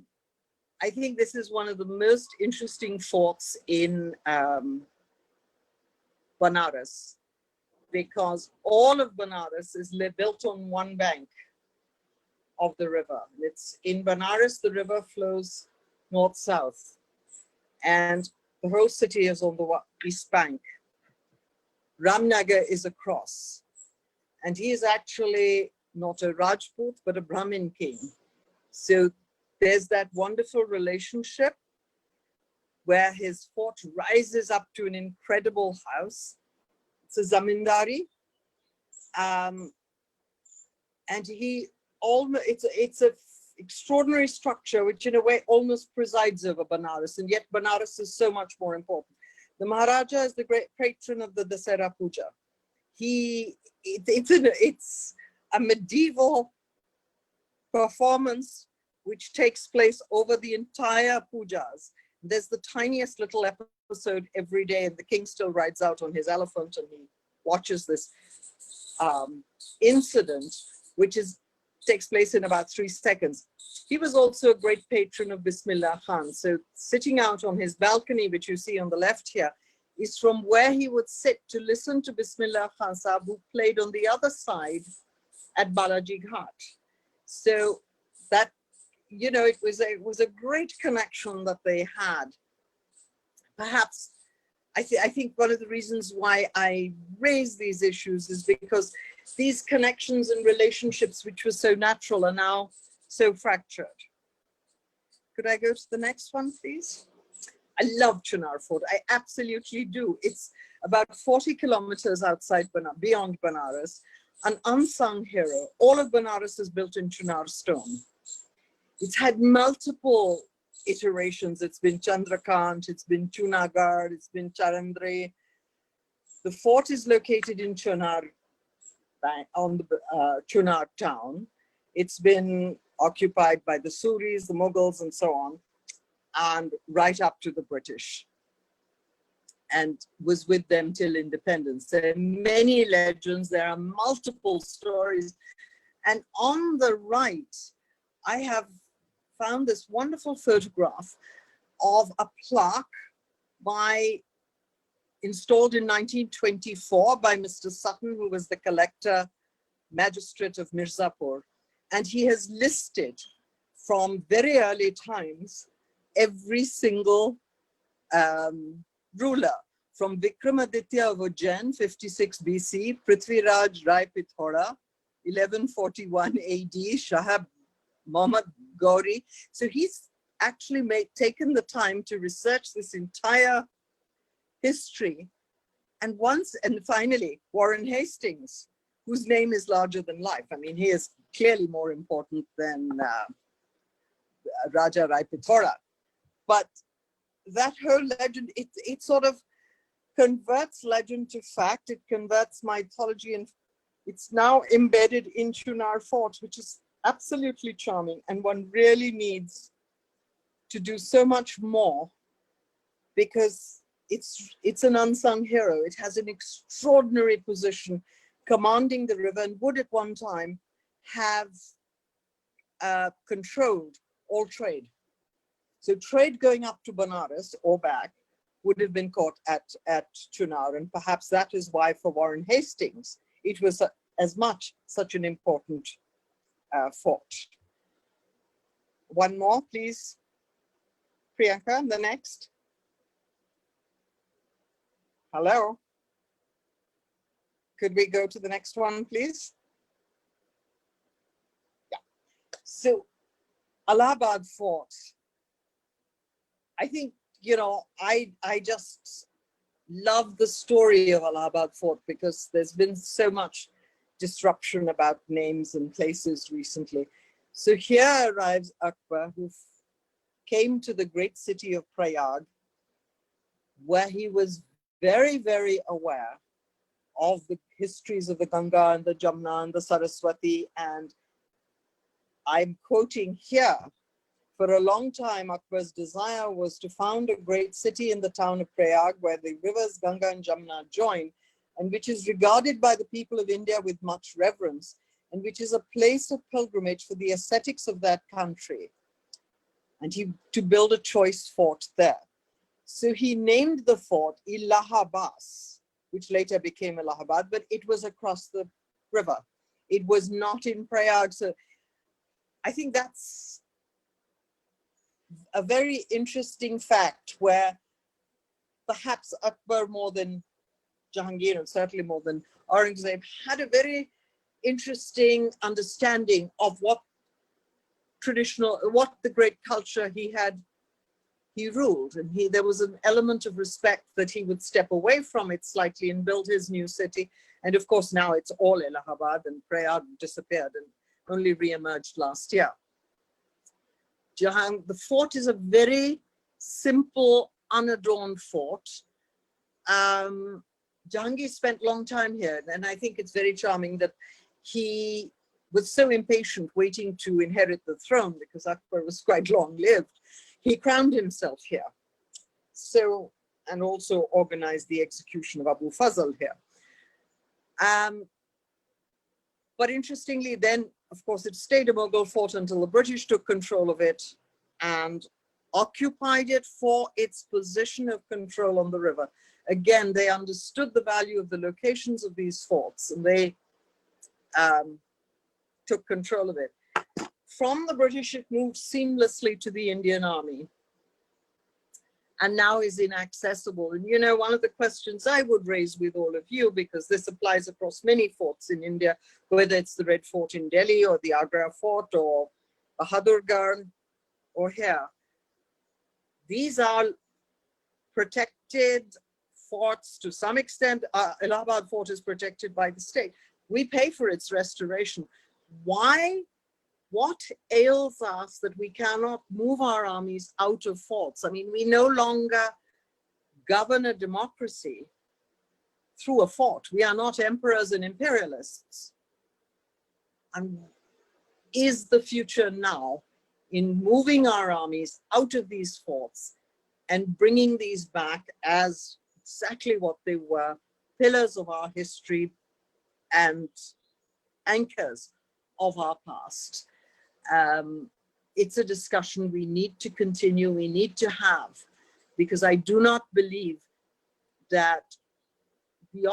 think this is one of the most interesting forts in Banaras, because all of Banaras is built on one bank of the river. It's in Banaras, the river flows north-south, and the whole city is on the east bank. Ramnagar is across, and he is actually not a Rajput, but a Brahmin king. So there's that wonderful relationship where his fort rises up to an incredible house. It's a zamindari, and it's an extraordinary structure which in a way almost presides over Banaras, and yet Banaras is so much more important. The Maharaja is the great patron of the Dasera Puja. It's a medieval performance which takes place over the entire pujas. There's the tiniest little episode every day, and the king still rides out on his elephant and he watches this incident, which takes place in about 3 seconds. He was also a great patron of Bismillah Khan. So sitting out on his balcony, which you see on the left here, is from where he would sit to listen to Bismillah Khan Sahib, who played on the other side at Balaji Ghat. So that, you know, it was a great connection that they had. Perhaps, I think one of the reasons why I raise these issues is because these connections and relationships, which were so natural, are now so fractured. Could I go to the next one, please? I love Chunar Fort. I absolutely do. It's about 40 kilometers outside, beyond Banaras, an unsung hero. All of Banaras is built in Chunar stone. It's had multiple iterations. It's been Chandrakant, it's been Chunagarh, it's been Charandre. The fort is located in Chunar, on the Chunar town. It's been occupied by the Suris, the Mughals, and so on, and right up to the British, and was with them till independence. There are many legends, there are multiple stories. And on the right, I have found this wonderful photograph of a plaque installed in 1924 by Mr. Sutton, who was the collector magistrate of Mirzapur. And he has listed from very early times every single ruler, from Vikramaditya of Ujjain, 56 BC, Prithviraj Rai Pithoda, 1141 AD, Shahab Muhammad Gauri. So he's actually taken the time to research this entire history. And finally, Warren Hastings, whose name is larger than life. I mean, he is clearly more important than Raja Rai Pithoda. But that whole legend, it sort of converts legend to fact. It converts mythology, and it's now embedded in Chunar Fort, which is absolutely charming. And one really needs to do so much more, because it's an unsung hero. It has an extraordinary position commanding the river, and would at one time have controlled all trade. So trade going up to Banaras or back would have been caught at Chunar, and perhaps that is why for Warren Hastings it was as much such an important fort. One more, please. Priyanka, the next. Hello. Could we go to the next one, please? Yeah. So, Allahabad Fort. I think, you know, I just love the story of Allahabad Fort, because there's been so much disruption about names and places recently. So here arrives Akbar, who came to the great city of Prayag, where he was very, very aware of the histories of the Ganga and the Jamna and the Saraswati. And I'm quoting here, for a long time, Akbar's desire was to found a great city in the town of Prayag, where the rivers Ganga and Jamna join, and which is regarded by the people of India with much reverence, and which is a place of pilgrimage for the ascetics of that country. And to build a choice fort there. So he named the fort Allahabad, which later became Allahabad, but it was across the river. It was not in Prayag. So I think that's a very interesting fact, where perhaps Akbar, more than Jahangir, and certainly more than Aurangzeb, had a very interesting understanding of what the great culture he ruled. And there was an element of respect that he would step away from it slightly and build his new city. And of course, now it's all Allahabad, and Prayag disappeared and only re-emerged last year. The fort is a very simple, unadorned fort. Jahangir spent a long time here, and I think it's very charming that he was so impatient waiting to inherit the throne, because Akbar was quite long-lived. He crowned himself here. So, and also organized the execution of Abu Fazl here. But interestingly, then, of course, it stayed a Mughal fort until the British took control of it and occupied it for its position of control on the river. Again, they understood the value of the locations of these forts, and they took control of it. From the British, it moved seamlessly to the Indian Army, and now is inaccessible. And you know, one of the questions I would raise with all of you, because this applies across many forts in India, whether it's the Red Fort in Delhi or the Agra Fort or Bahadurgarh or here, these are protected forts to some extent. Allahabad Fort is protected by the state. We pay for its restoration. Why what ails us that we cannot move our armies out of forts? I mean, we no longer govern a democracy through a fort. We are not emperors and imperialists. And is the future now in moving our armies out of these forts and bringing these back as exactly what they were, pillars of our history and anchors of our past? It's a discussion we need to continue, we need to have, because I do not believe that the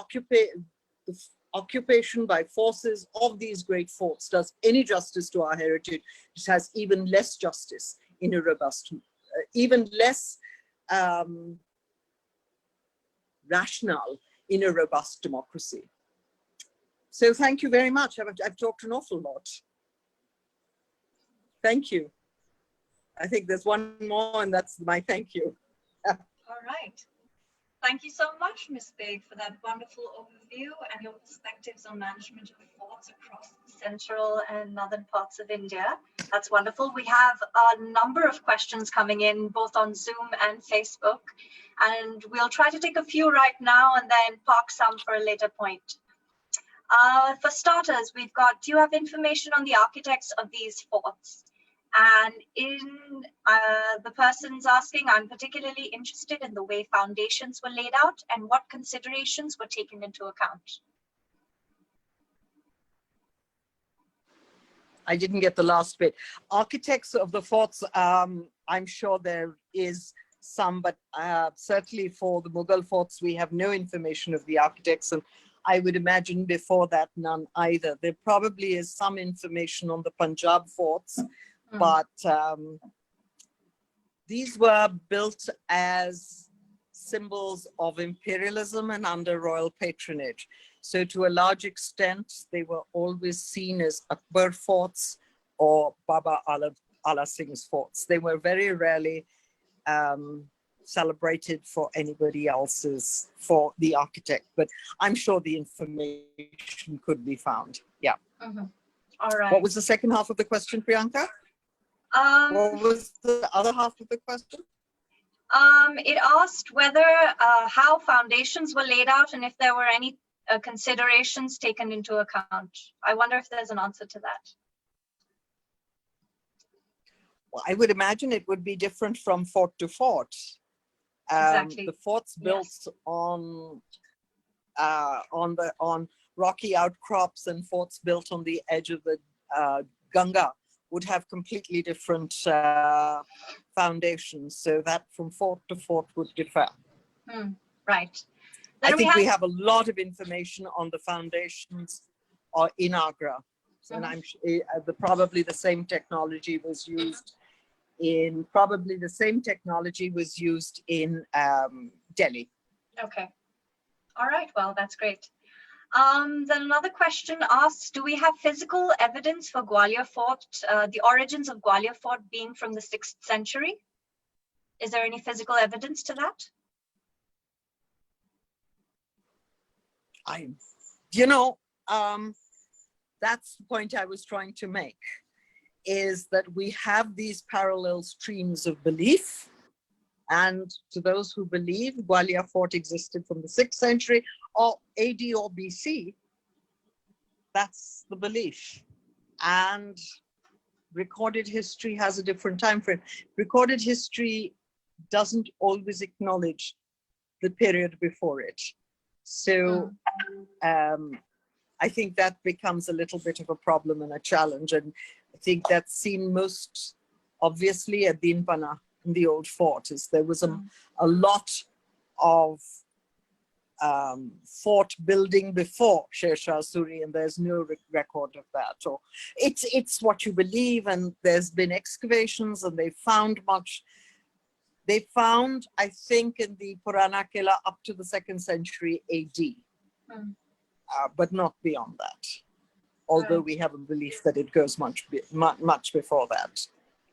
occupation by forces of these great forts does any justice to our heritage. It has even less justice in a robust, even less rationale in a robust democracy. So thank you very much. I've talked an awful lot. Thank you. I think there's one more, and that's my thank you. All right. Thank you so much, Ms. Baig, for that wonderful overview and your perspectives on management of forts across central and northern parts of India. That's wonderful. We have a number of questions coming in, both on Zoom and Facebook, and we'll try to take a few right now and then park some for a later point. For starters, we've got, do you have information on the architects of these forts? And the person's asking, I'm particularly interested in the way foundations were laid out and what considerations were taken into account. I didn't get the last bit. Architects of the forts, I'm sure there is some, but certainly for the Mughal forts, we have no information of the architects, and I would imagine before that, none either. There probably is some information on the Punjab forts, but these were built as symbols of imperialism and under royal patronage. So to a large extent, they were always seen as Akbar forts or Baba Ala Singh's forts. They were very rarely celebrated for anybody else's, for the architect, but I'm sure the information could be found. Yeah. All right. What was the second half of the question, Priyanka? What was the other half of the question? It asked whether how foundations were laid out and if there were any considerations taken into account. I wonder if there's an answer to that. Well, I would imagine it would be different from fort to fort. Exactly. The forts built on rocky outcrops and forts built on the edge of the Ganga would have completely different foundations, so that from fort to fort would differ. Right. Then I think we have a lot of information on the foundations in Agra, and I'm probably the same technology was used in Delhi. Okay. All right. Well, that's great. Then another question asks, do we have physical evidence for Gwalior Fort, the origins of Gwalior Fort being from the 6th century? Is there any physical evidence to that? That's the point I was trying to make, is that we have these parallel streams of belief. And to those who believe Gwalior Fort existed from the 6th century or AD or BC, that's the belief. And recorded history has a different time frame. Recorded history doesn't always acknowledge the period before it. So I think that becomes a little bit of a problem and a challenge. And I think that's seen most obviously at Dinpana, in the old fort. There was a lot of fort building before Sher Shah Suri, and there's no record of that. So it's what you believe, and there's been excavations, and they found much. They found, I think, in the Purana Kila up to the 2nd century AD, but not beyond that. Although we have a belief that it goes much before that.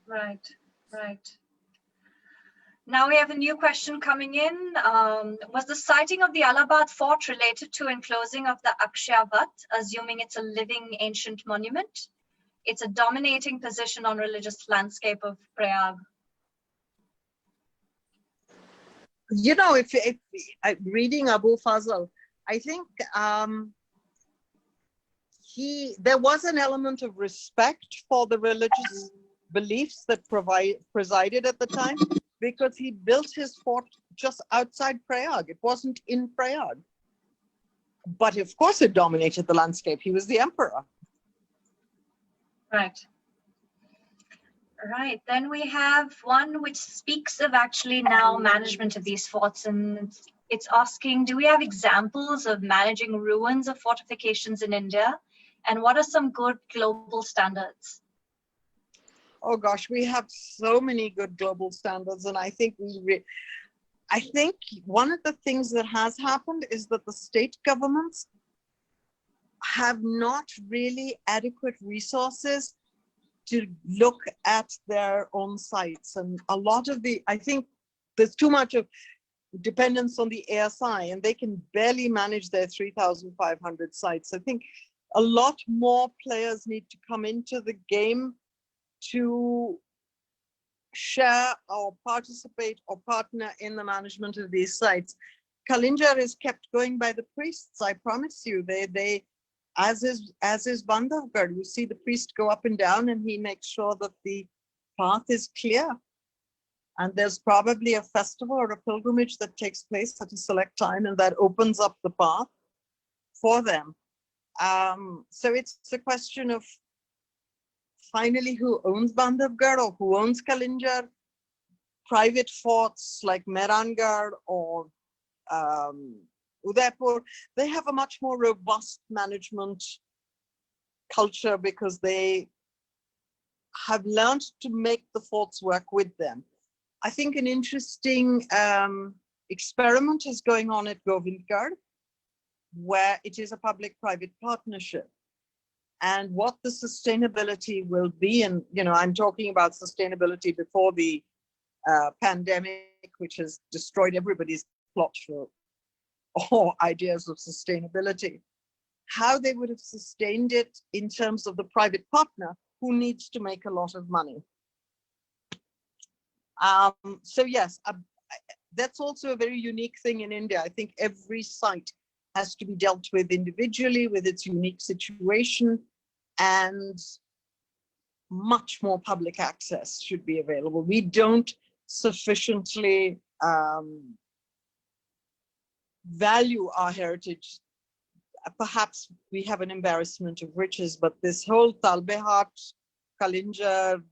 Right, right. Now we have a new question coming in. Was the sighting of the Allahabad fort related to enclosing of the Akshavat, assuming it's a living ancient monument? It's a dominating position on religious landscape of Prayag. You know, if reading Abu Fazl, I think there was an element of respect for the religious beliefs that presided at the time, because he built his fort just outside Prayag. It wasn't in Prayag. But of course it dominated the landscape. He was the emperor. Right. Right. Then we have one which speaks of actually now management of these forts, and it's asking, do we have examples of managing ruins of fortifications in India? And what are some good global standards? Oh gosh, we have so many good global standards, and I think I think one of the things that has happened is that the state governments have not really adequate resources to look at their own sites. And a lot of I think there's too much of dependence on the ASI, and they can barely manage their 3,500 sites. I think a lot more players need to come into the game to share or participate or partner in the management of these sites. Kalinjar is kept going by the priests, I promise you. They as is Bandhavgarh. You see the priest go up and down, and he makes sure that the path is clear. And there's probably a festival or a pilgrimage that takes place at a select time, and that opens up the path for them. So it's a question of finally who owns Bandhavgarh or who owns Kalinjar. Private forts like Mehrangarh or Udaipur, they have a much more robust management culture because they have learned to make the forts work with them. I think an interesting experiment is going on at Govindgarh, where it is a public-private partnership. And what the sustainability will be, and I'm talking about sustainability before the pandemic, which has destroyed everybody's plot for or ideas of sustainability, how they would have sustained it in terms of the private partner who needs to make a lot of money. So yes, that's also a very unique thing in India. I think every site has to be dealt with individually with its unique situation, and much more public access should be available. We don't sufficiently value our heritage. Perhaps we have an embarrassment of riches, but this whole Talbehat, Kalinjar,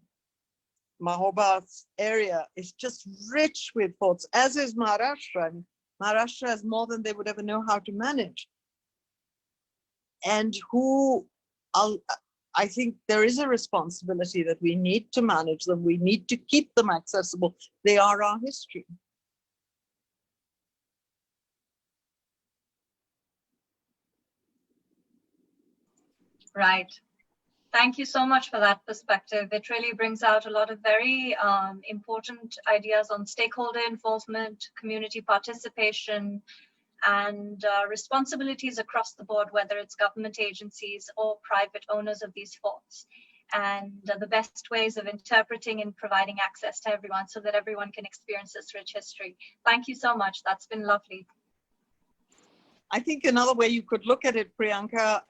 Mahoba area is just rich with forts, as is Maharashtra. And Maharashtra has more than they would ever know how to manage. And I think there is a responsibility that we need to manage them. We need to keep them accessible. They are our history. Right. Thank you so much for that perspective. It really brings out a lot of very important ideas on stakeholder involvement, community participation, and responsibilities across the board, whether it's government agencies or private owners of these forts, and the best ways of interpreting and providing access to everyone so that everyone can experience this rich history. Thank you so much. That's been lovely. I think another way you could look at it, Priyanka,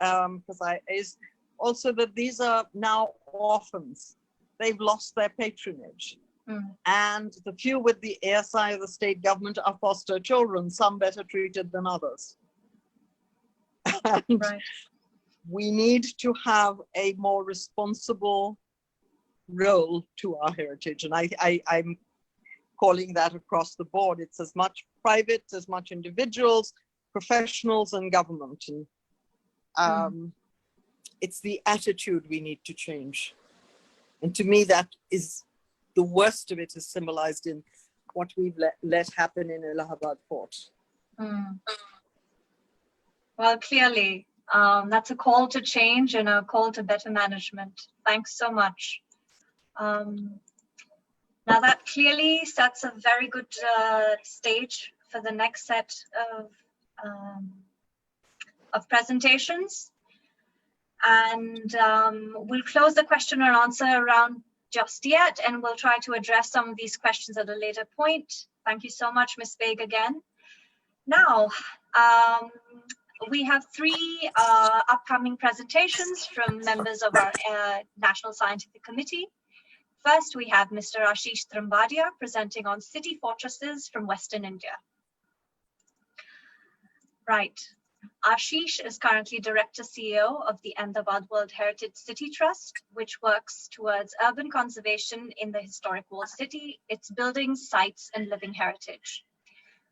is also that these are now orphans. They've lost their patronage. And the few with the ASI of the state government are foster children, some better treated than others. And right. We need to have a more responsible role to our heritage. And I'm calling that across the board. It's as much private, as much individuals, professionals, and government. And it's the attitude we need to change. And to me, that is the worst of it is symbolized in what we've let happen in Allahabad Fort. Well, clearly, that's a call to change and a call to better management. Thanks so much. Now that clearly sets a very good stage for the next set of presentations. And we'll close the question and answer round just yet, and we'll try to address some of these questions at a later point. Thank you so much, Ms. Baig, again. Now, we have three upcoming presentations from members of our National Scientific Committee. First, we have Mr. Ashish Trambadia presenting on city fortresses from Western India. Right. Ashish is currently Director CEO of the Ahmedabad World Heritage City Trust, which works towards urban conservation in the historic walled city, its buildings, sites, and living heritage.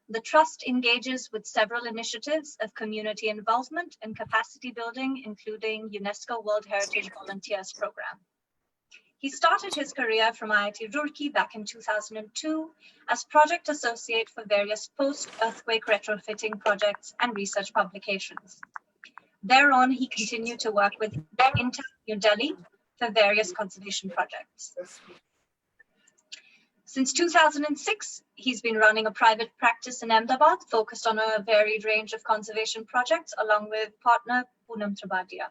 The trust engages with several initiatives of community involvement and capacity building, including UNESCO World Heritage Volunteers Program. He started his career from IIT Roorkee back in 2002 as project associate for various post-earthquake retrofitting projects and research publications. Thereon, he continued to work with Intel New Delhi for various conservation projects. Since 2006, he's been running a private practice in Ahmedabad focused on a varied range of conservation projects along with partner Poonam Tripadia.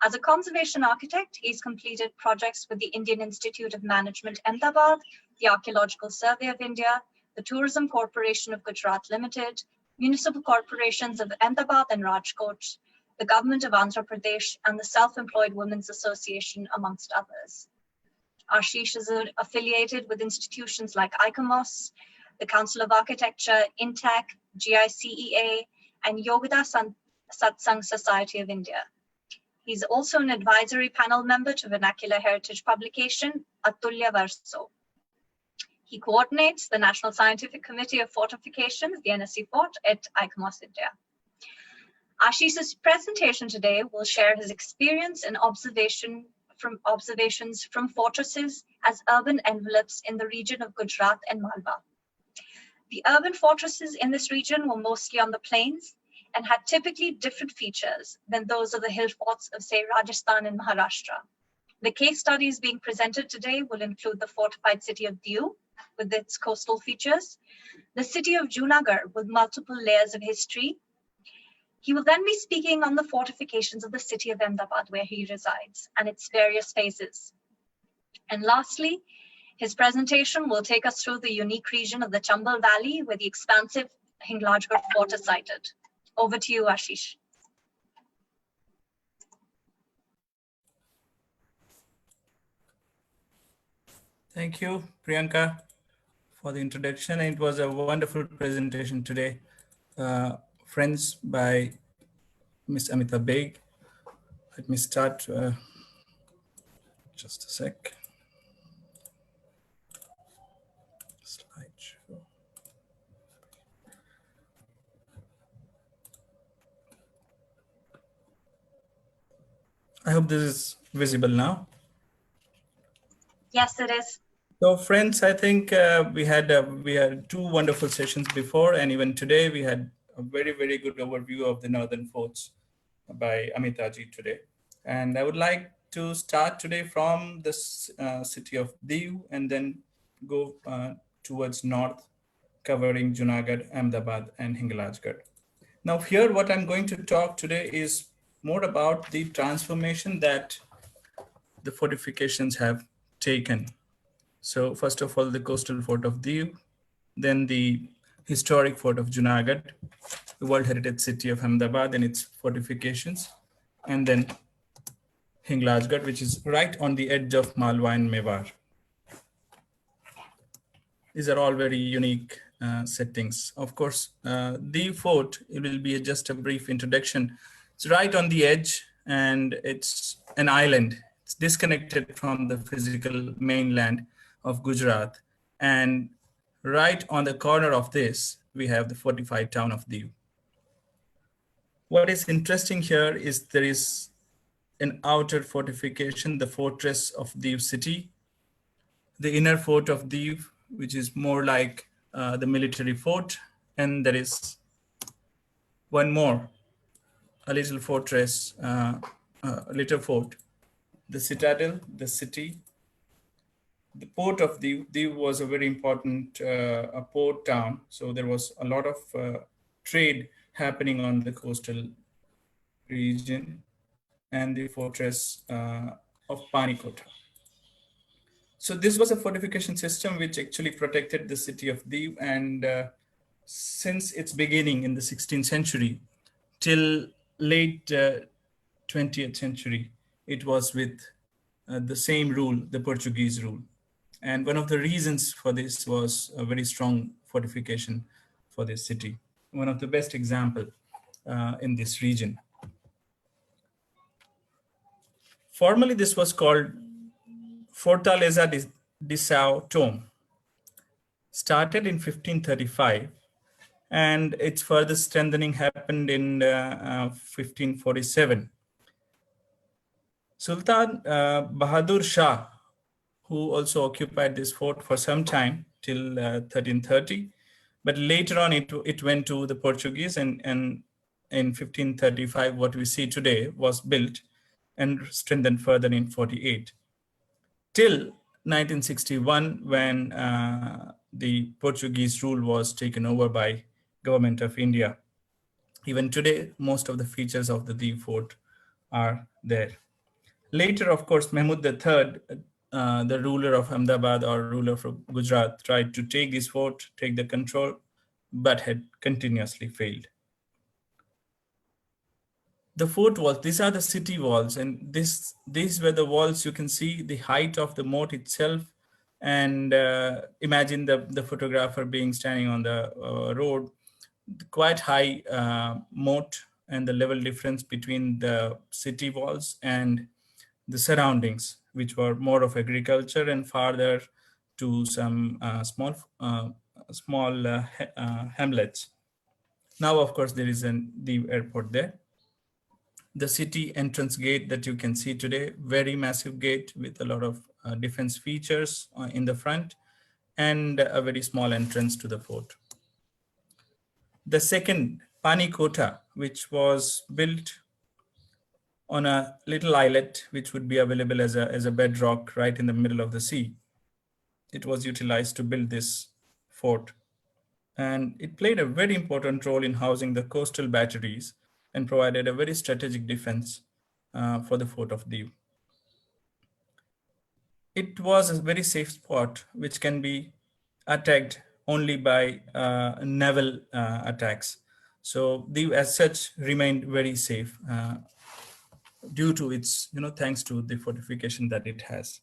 As a conservation architect, he's completed projects with the Indian Institute of Management Ahmedabad, the Archaeological Survey of India, the Tourism Corporation of Gujarat Limited, municipal corporations of Ahmedabad and Rajkot, the government of Andhra Pradesh, and the Self-Employed Women's Association, amongst others. Ashish is affiliated with institutions like ICOMOS, the Council of Architecture, INTAC, GICEA, and Yogada Satsang Society of India. He's also an advisory panel member to vernacular heritage publication, Atulya Varso. He coordinates the National Scientific Committee of Fortifications, the NSC Fort, at ICOMOS India. Ashish's presentation today will share his experience and observations from fortresses as urban envelopes in the region of Gujarat and Malwa. The urban fortresses in this region were mostly on the plains and had typically different features than those of the hill forts of, say, Rajasthan and Maharashtra. The case studies being presented today will include the fortified city of Diu with its coastal features, the city of Junagadh with multiple layers of history. He will then be speaking on the fortifications of the city of Ahmedabad, where he resides, and its various phases. And lastly, his presentation will take us through the unique region of the Chambal Valley, where the expansive Hinglajgarh Fort is sited. Over to you, Ashish. Thank you, Priyanka, for the introduction. It was a wonderful presentation today. Friends, by Ms. Amita Baig. Let me start, just a sec. Slideshow. I hope this is visible now. Yes, it is. So friends, I think we had two wonderful sessions before, and even today we had a very, very good overview of the northern forts by Amita ji today. And I would like to start today from the city of Diu and then go towards north, covering Junagadh, Ahmedabad, and Hinglajgarh. Now here, what I'm going to talk today is more about the transformation that the fortifications have taken. So first of all, the coastal fort of Diu, then the historic fort of Junagadh, the World Heritage City of Ahmedabad and its fortifications, and then Hinglajgarh, which is right on the edge of Malwa and Mewar. These are all very unique settings. Of course, the fort, it will be just a brief introduction. It's right on the edge and it's an island. It's disconnected from the physical mainland of Gujarat. And right on the corner of this, we have the fortified town of Diu. What is interesting here is there is an outer fortification, the fortress of Diu city, the inner fort of Diu, which is more like the military fort. And there is one more, a little fortress, a little fort, the citadel, the city. The port of Diu was a very important port town. So there was a lot of trade happening on the coastal region. and the fortress of Panikota. So this was a fortification system which actually protected the city of Diu, and since its beginning in the 16th century till late 20th century, it was with the same rule, the Portuguese rule. And one of the reasons for this was a very strong fortification for this city. One of the best example in this region. Formerly, this was called Fortaleza de São Tom. Started in 1535, and its further strengthening happened in 1547. Sultan Bahadur Shah, who also occupied this fort for some time till 1330, but later on it went to the Portuguese, and in 1535 what we see today was built and strengthened further in 48 till 1961, when the Portuguese rule was taken over by Government of India. Even today, most of the features of the Diu fort are there. Later, of course, Mahmud III, the ruler of Ahmedabad or ruler of Gujarat, tried to take this fort, take the control, but had continuously failed. The fort walls, these are the city walls, and these were the walls. You can see the height of the moat itself, and imagine the photographer being standing on the road, quite high moat, and the level difference between the city walls and the surroundings, which were more of agriculture, and farther to some small hamlets. Now, of course, there is the airport there. The city entrance gate that you can see today, very massive gate with a lot of defense features in the front, and a very small entrance to the fort. The second, Panikota, which was built on a little islet, which would be available as a bedrock right in the middle of the sea. It was utilized to build this fort. And it played a very important role in housing the coastal batteries and provided a very strategic defense for the fort of Diu. It was a very safe spot, which can be attacked only by naval attacks. So Diu as such remained very safe due to its, thanks to the fortification that it has.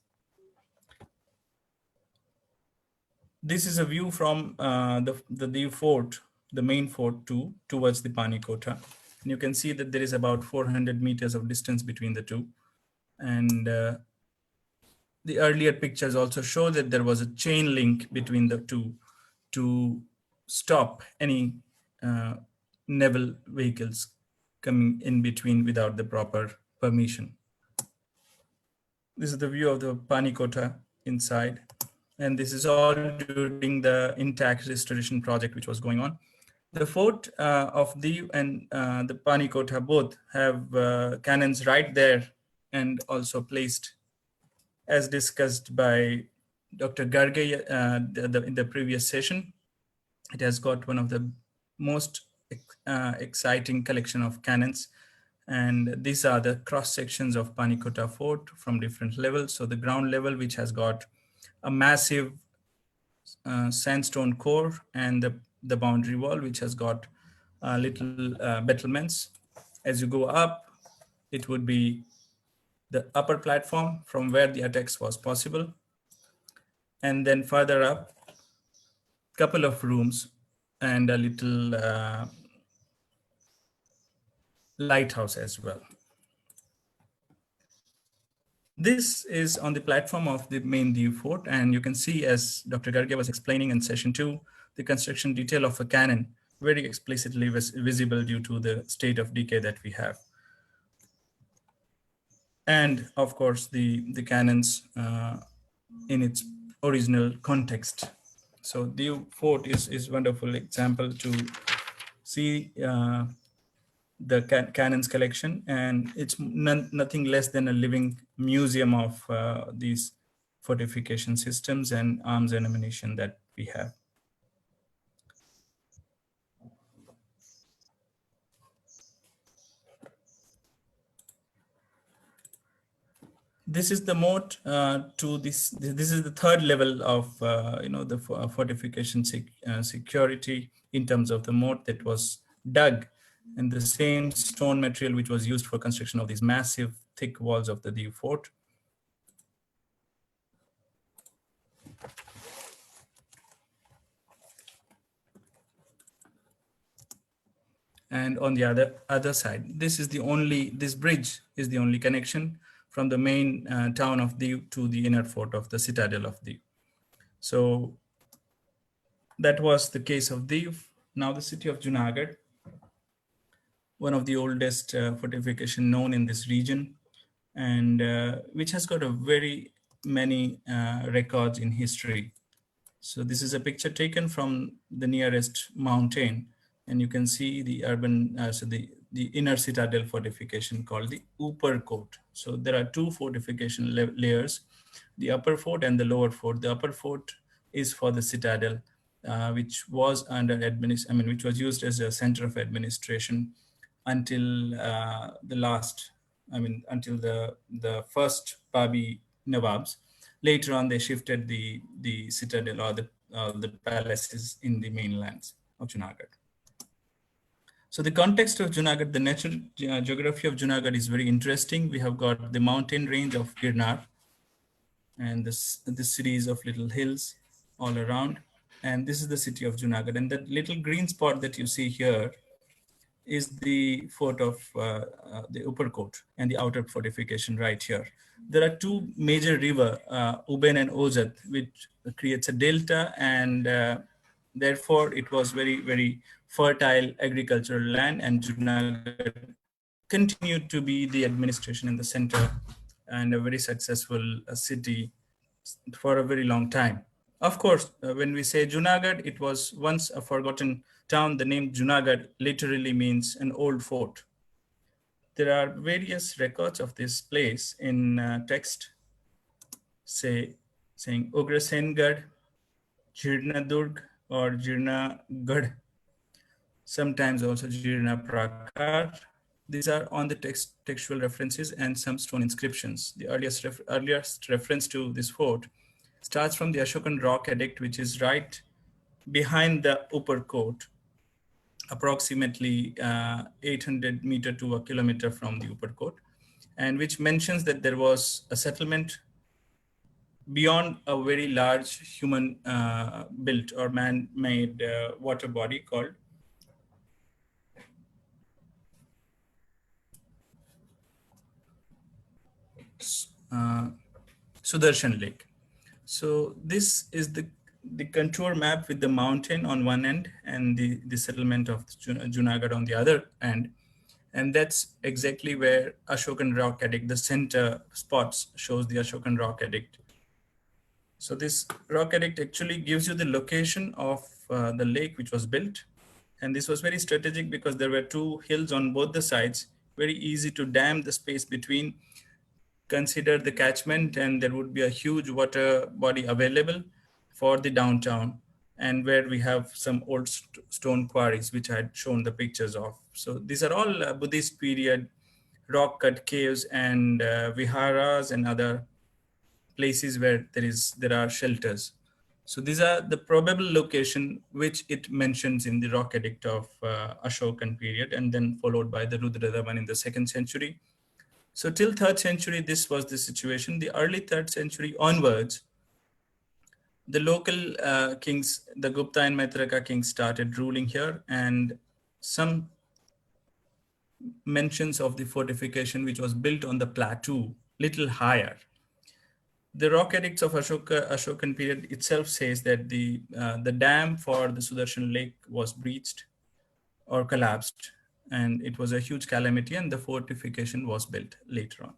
This is a view from the Diu fort, the main fort towards the Panikota. And you can see that there is about 400 meters of distance between the two. And the earlier pictures also show that there was a chain link between the two to stop any naval vehicles coming in between without the proper permission. This is the view of the Panikota inside. And this is all during the intact restoration project which was going on. The fort of Diu and the Panikota both have cannons right there, and also placed, as discussed by Dr. Garge in the previous session. It has got one of the most exciting collection of cannons. And these are the cross sections of Panikota Fort from different levels. So the ground level, which has got a massive sandstone core, and the boundary wall, which has got little battlements. As you go up, it would be the upper platform from where the attacks was possible. And then further up, couple of rooms and a little lighthouse as well. This is on the platform of the main Diu fort, and you can see, as Dr. Garge was explaining in session 2, the construction detail of a cannon very explicitly visible due to the state of decay that we have. And of course, the cannons in its original context. So Diu fort is wonderful example to see the cannons collection, and it's nothing less than a living museum of these fortification systems and arms and ammunition that we have. This is the moat to this. This is the third level of the fortification security in terms of the moat that was dug, and the same stone material which was used for construction of these massive thick walls of the fort. And on the other side, this bridge is the only connection from the main town of Diu to the inner fort of the citadel of Diu. So that was the case of Diu. Now the city of Junagadh, one of the oldest fortification known in this region, and which has got a very many records in history. So this is a picture taken from the nearest mountain, and you can see the urban, the inner citadel fortification called the upper court. So there are two fortification layers, the upper fort and the lower fort. The upper fort is for the citadel, which was under which was used as a center of administration until until the first Babi Nawabs. Later on, they shifted the citadel or the palaces in the mainlands of Junagadh. So the context of Junagadh, the natural geography of Junagadh is very interesting. We have got the mountain range of Girnar and this series of little hills all around. And this is the city of Junagadh. And that little green spot that you see here is the fort of the upper court and the outer fortification right here. There are two major rivers, Uben and Ojat, which creates a delta, and therefore it was very, very fertile agricultural land, and Junagadh continued to be the administration in the center and a very successful city for a very long time. Of course, when we say Junagadh, it was once a forgotten town. The name Junagadh literally means an old fort. There are various records of this place in text, saying Ugrasengad, Jirnadurg, or Jirnagadh, sometimes also Jirna Prakar. These are on the textual references and some stone inscriptions. The earliest reference to this fort starts from the Ashokan rock edict, which is right behind the upper court, approximately 800 meters to a kilometer from the upper court, and which mentions that there was a settlement beyond a very large human built or man-made water body called Sudarshan Lake. So this is the contour map with the mountain on one end and the settlement of Junagadh on the other end. And that's exactly where Ashokan Rock Edict, the center spots shows the Ashokan Rock Edict. So this rock edict actually gives you the location of the lake which was built. And this was very strategic because there were two hills on both the sides, very easy to dam the space between, consider the catchment, and there would be a huge water body available for the downtown, and where we have some old stone quarries, which I had shown the pictures of. So these are all Buddhist period rock cut caves and viharas and other places where there are shelters. So these are the probable location which it mentions in the rock edict of Ashokan period, and then followed by the Rudradaman in the 2nd century. So till 3rd century, this was the situation. The early 3rd century onwards, the local kings, the Gupta and Maitraka kings, started ruling here, and some mentions of the fortification which was built on the plateau, little higher. The rock edicts of Ashokan period itself says that the dam for the Sudarshan Lake was breached or collapsed, and it was a huge calamity, and the fortification was built later on.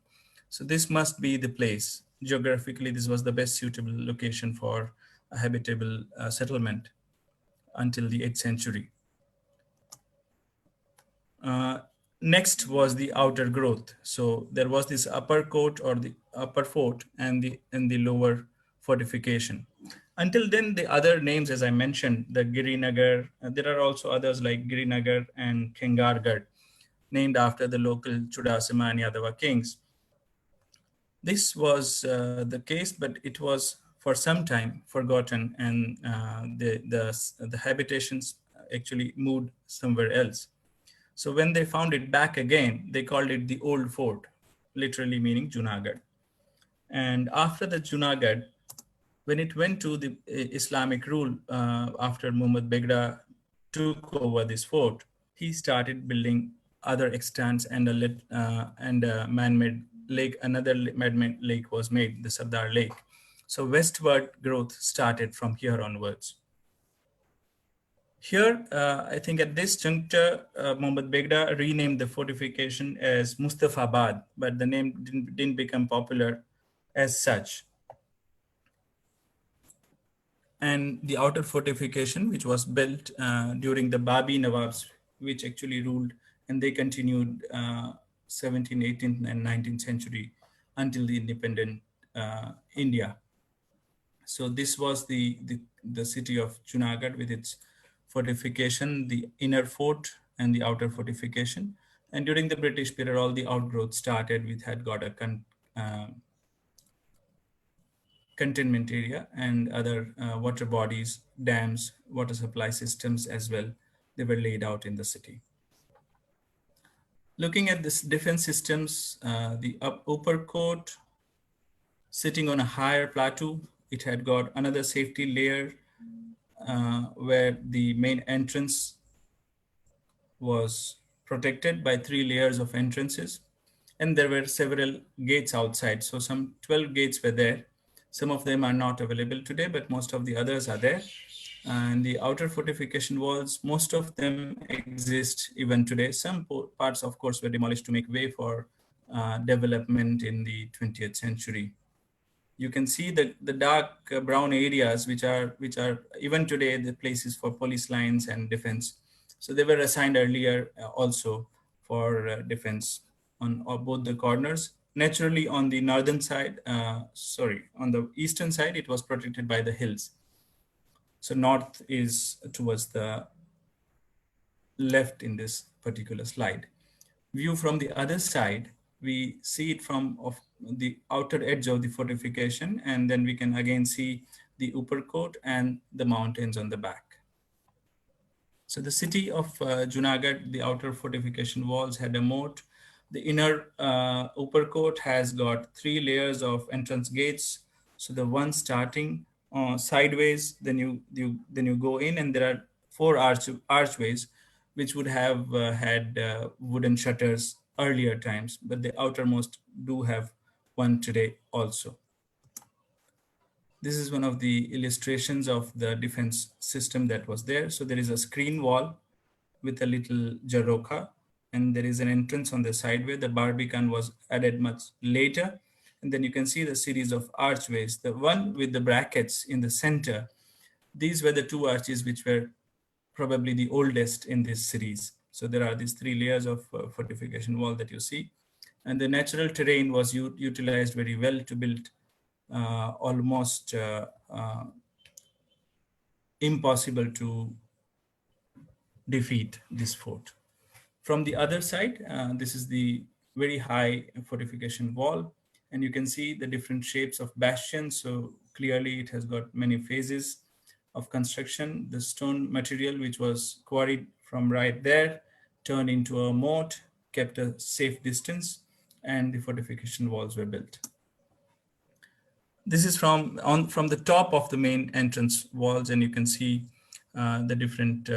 So this must be the place. Geographically, this was the best suitable location for a habitable settlement until the 8th century. Next was the outer growth. So there was this upper court or the upper fort and the lower fortification. Until then, the other names, as I mentioned, the Girinagar, there are also others like Girinagar and Kengargarh, named after the local Chudasimani Yadava kings. This was the case, but it was for some time forgotten, and the habitations actually moved somewhere else. So when they found it back again, they called it the Old Fort, literally meaning Junagadh. And after the Junagadh, when it went to the Islamic rule after Muhammad Begda took over this fort, he started building other extents, and a man-made lake. Another man-made lake was made, the Sardar Lake. So westward growth started from here onwards. Here, I think at this juncture, Muhammad Begda renamed the fortification as Mustafabad, but the name didn't become popular as such. And the outer fortification, which was built during the Babi Nawabs, which actually ruled, and they continued 17th, 18th, and 19th century until the independent India. So this was the city of Junagadh with its fortification, the inner fort and the outer fortification. And during the British period, all the outgrowth started with had got a containment area and other water bodies, dams, water supply systems as well. They were laid out in the city. Looking at this defense systems, the upper court sitting on a higher plateau, it had got another safety layer where the main entrance was protected by 3 layers of entrances. And there were several gates outside. So some 12 gates were there. Some of them are not available today, but most of the others are there. And the outer fortification walls, most of them exist even today. Some parts, of course, were demolished to make way for development in the 20th century. You can see the dark brown areas, which are even today the places for police lines and defense. So they were assigned earlier also for defense on both the corners. Naturally, on the northern side, on the eastern side, it was protected by the hills. So north is towards the left in this particular slide. View from the other side, we see it from the outer edge of the fortification, and then we can again see the upper court and the mountains on the back. So the city of Junagadh, the outer fortification walls had a moat. The inner upper court has got 3 layers of entrance gates. So the one starting sideways, then you go in, and there are 4 archways, which would have had wooden shutters earlier times, but the outermost do have one today also. This is one of the illustrations of the defense system that was there. So there is a screen wall with a little jarokha, and there is an entrance on the side where the Barbican was added much later. And then you can see the series of archways. The one with the brackets in the center, these were the 2 arches which were probably the oldest in this series. So there are these 3 layers of fortification wall that you see. And the natural terrain was utilized very well to build almost impossible to defeat this fort. From the other side, this is the very high fortification wall, and you can see the different shapes of bastions. So clearly it has got many phases of construction. The stone material, which was quarried from right there, turned into a moat, kept a safe distance, and the fortification walls were built. This is from the top of the main entrance walls, and you can see the different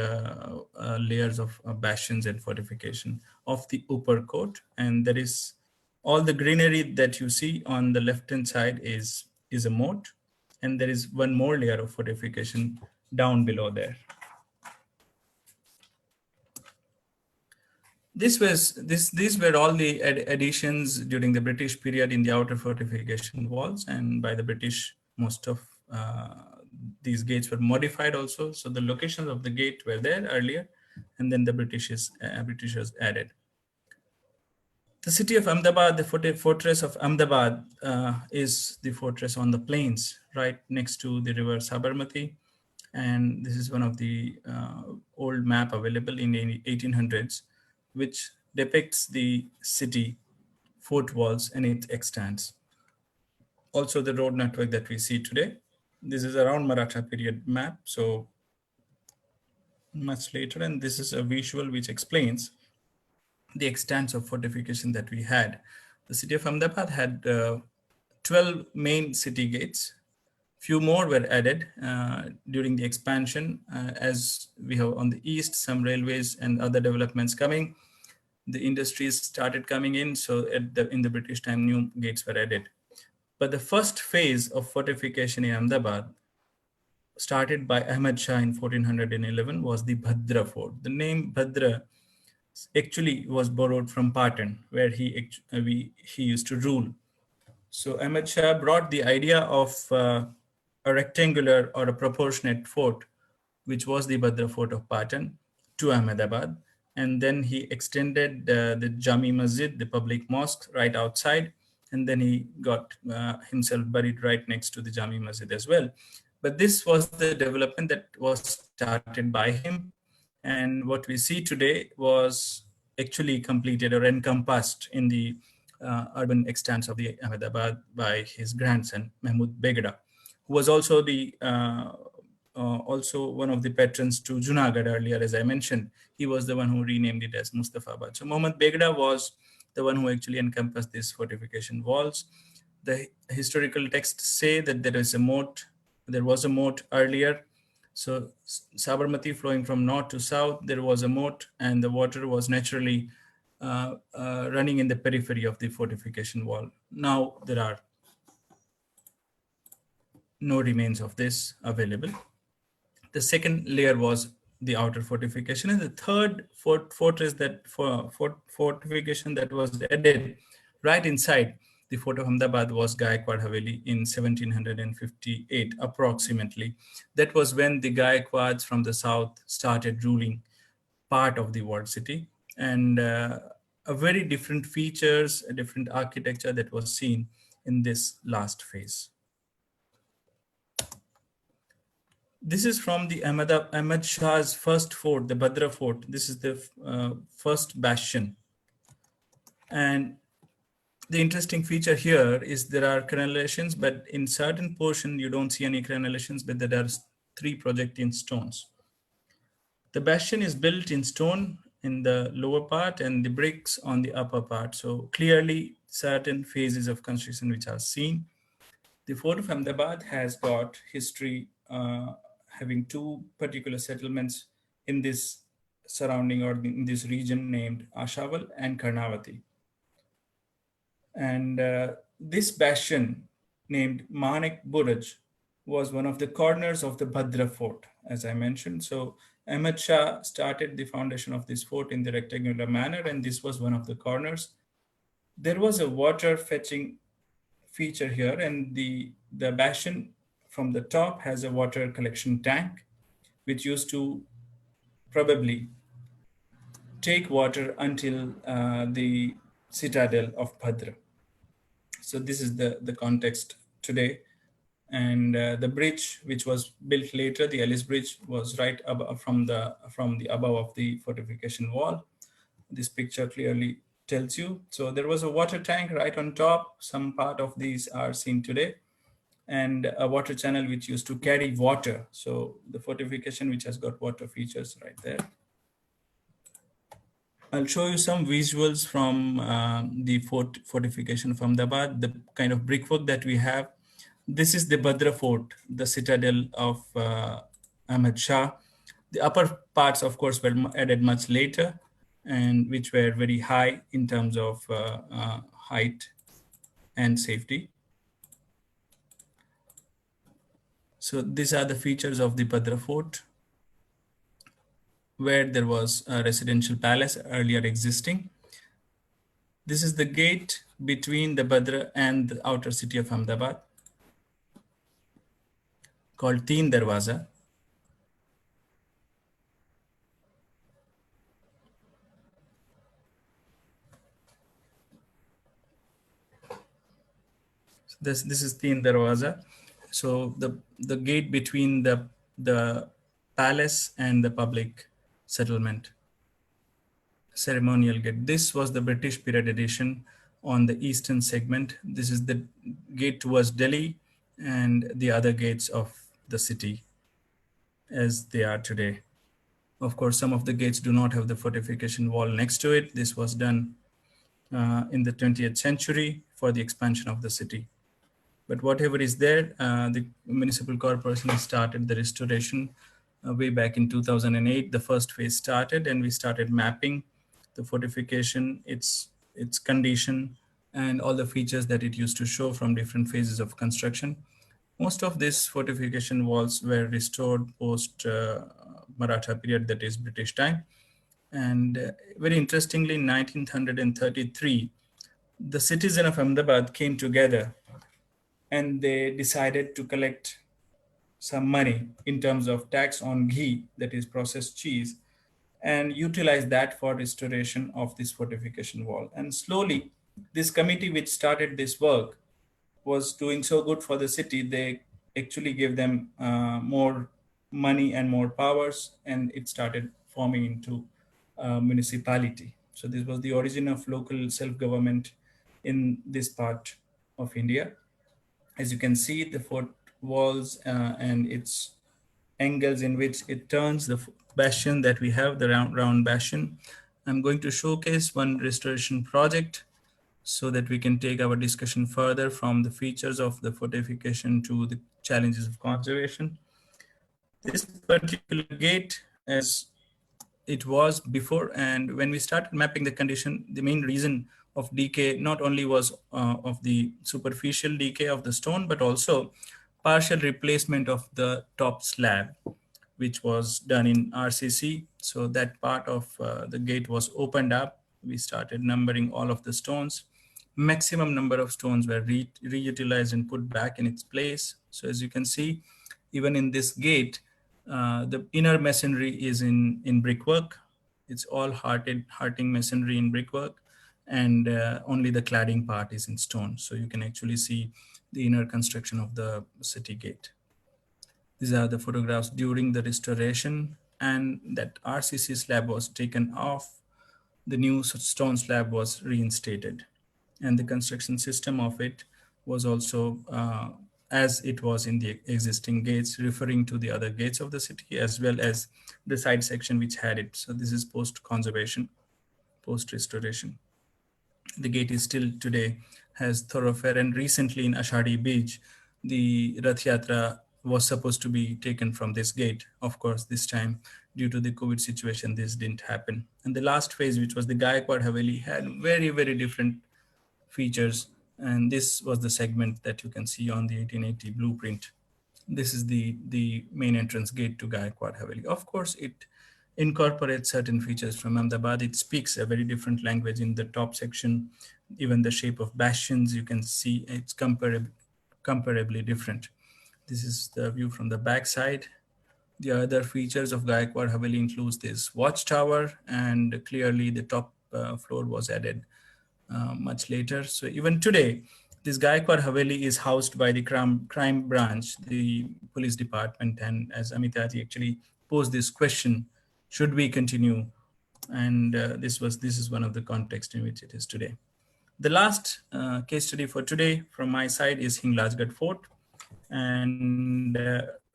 layers of bastions and fortification of the upper court. And there is all the greenery that you see on the left-hand side is a moat, and there is one more layer of fortification down below there. These were all the additions during the British period in the outer fortification walls, and by the British, most of these gates were modified also. So the locations of the gate were there earlier, and then the Britishers added. The city of Ahmedabad, the fortress of Ahmedabad, is the fortress on the plains right next to the river Sabarmati. And this is one of the old map available in the 1800s, which depicts the city, fort walls, and its extents. also the road network that we see today. This is around Maratha period map, so much later, and this is a visual which explains the extent of fortification that we had. The city of Ahmedabad had 12 main city gates. Few more were added during the expansion as we have on the east some railways and other developments coming. The industries started coming in, so in the British time new gates were added. But the first phase of fortification in Ahmedabad, started by Ahmad Shah in 1411, was the Bhadra fort. The name Bhadra actually was borrowed from Patan, where he used to rule. So Ahmad Shah brought the idea of a rectangular or a proportionate fort, which was the Bhadra fort of Patan, to Ahmedabad. And then he extended the Jami Masjid, the public mosque, right outside. And then he got himself buried right next to the Jami Masjid as well. But this was the development that was started by him. And what we see today was actually completed or encompassed in the urban extents of the Ahmedabad by his grandson, Mahmud Begada, who was also also one of the patrons to Junagadh earlier, as I mentioned. He was the one who renamed it as Mustafabad. So Muhammad Begada was the one who actually encompassed these fortification walls. The historical texts say that there was a moat earlier. So Sabarmati flowing from north to south, there was a moat, and the water was naturally running in the periphery of the fortification wall. Now there are no remains of this available. The second layer was the outer fortification, and the third fortification that was added right inside the fort of Ahmedabad was Gaikwad Haveli in 1758 approximately. That was when the Gaikwads from the south started ruling part of the walled city, and a very different features, a different architecture that was seen in this last phase. This is from the Ahmad Shah's first fort, the Bhadra fort. This is the first bastion. And the interesting feature here is there are crenellations, but in certain portion you don't see any crenellations, but there are 3 projecting stones. The bastion is built in stone in the lower part and the bricks on the upper part. So clearly certain phases of construction which are seen. The fort of Ahmedabad has got history having 2 particular settlements in this surrounding or in this region named Ashaval and Karnavati. And this bastion named Manik Buraj was one of the corners of the Bhadra fort, as I mentioned. So Ahmad Shah started the foundation of this fort in the rectangular manner, and this was one of the corners. There was a water fetching feature here, and the bastion from the top has a water collection tank, which used to probably take water until the citadel of Bhadra. So this is the context today. And the bridge, which was built later, the Ellis Bridge, was right above, from the above of the fortification wall. This picture clearly tells you. So there was a water tank right on top. Some part of these are seen today, and a water channel which used to carry water. So the fortification which has got water features right there. I'll show you some visuals from the fortification of Ahmedabad, the kind of brickwork that we have. This is the Bhadra fort, the citadel of Ahmad Shah. The upper parts, of course, were added much later, and which were very high in terms of height and safety. So these are the features of the Bhadra fort, where there was a residential palace earlier existing. This is the gate between the Bhadra and the outer city of Ahmedabad, called Teen Darwaza. So this is Teen Darwaza. So the gate between the palace and the public settlement, ceremonial gate. This was the British period edition on the eastern segment. This is the gate towards Delhi and the other gates of the city as they are today. Of course, some of the gates do not have the fortification wall next to it. This was done in the 20th century for the expansion of the city. But whatever is there, the municipal corporation started the restoration way back in 2008. The first phase started and we started mapping the fortification, its condition, and all the features that it used to show from different phases of construction. Most of these fortification walls were restored post Maratha period, that is British time. And very interestingly, in 1933, the citizen of Ahmedabad came together and they decided to collect some money in terms of tax on ghee, that is processed cheese, and utilize that for restoration of this fortification wall. And slowly, this committee which started this work was doing so good for the city, they actually gave them more money and more powers, and it started forming into municipality. So this was the origin of local self-government in this part of India. As you can see, the fort walls and its angles in which it turns, the bastion that we have, the round bastion. I'm going to showcase one restoration project so that we can take our discussion further from the features of the fortification to the challenges of conservation. This particular gate, as it was before, and when we started mapping the condition, the main reason of decay not only was of the superficial decay of the stone, but also partial replacement of the top slab, which was done in RCC. So that part of the gate was opened up. We started numbering all of the stones. Maximum number of stones were reutilized and put back in its place. So as you can see, even in this gate, the inner masonry is in brickwork. It's all hearting masonry in brickwork, and only the cladding part is in stone. So you can actually see the inner construction of the city gate. These are the photographs during the restoration, and that RCC slab was taken off. The new stone slab was reinstated, and the construction system of it was also as it was in the existing gates, referring to the other gates of the city, as well as the side section which had it. So this is post-conservation, post-restoration. The gate is still today has thoroughfare, and recently in Ashadi Beach, the Rath Yatra was supposed to be taken from this gate. Of course, this time, due to the COVID situation, this didn't happen. And the last phase, which was the Gaikwad Haveli, had very, very different features. And this was the segment that you can see on the 1880 blueprint. This is the main entrance gate to Gaikwad Haveli. Of course, it incorporates certain features from Ahmedabad. It speaks a very different language in the top section. Even the shape of bastions, you can see it's comparably different. This is the view from the back side. The other features of Gaikwad Haveli includes this watchtower, and clearly the top floor was added much later. So even today, this Gaikwad Haveli is housed by the crime branch, the police department. And as Amita actually posed this question, should we continue? And this is one of the contexts in which it is today. The last case study for today from my side is Hinglajgarh Fort. And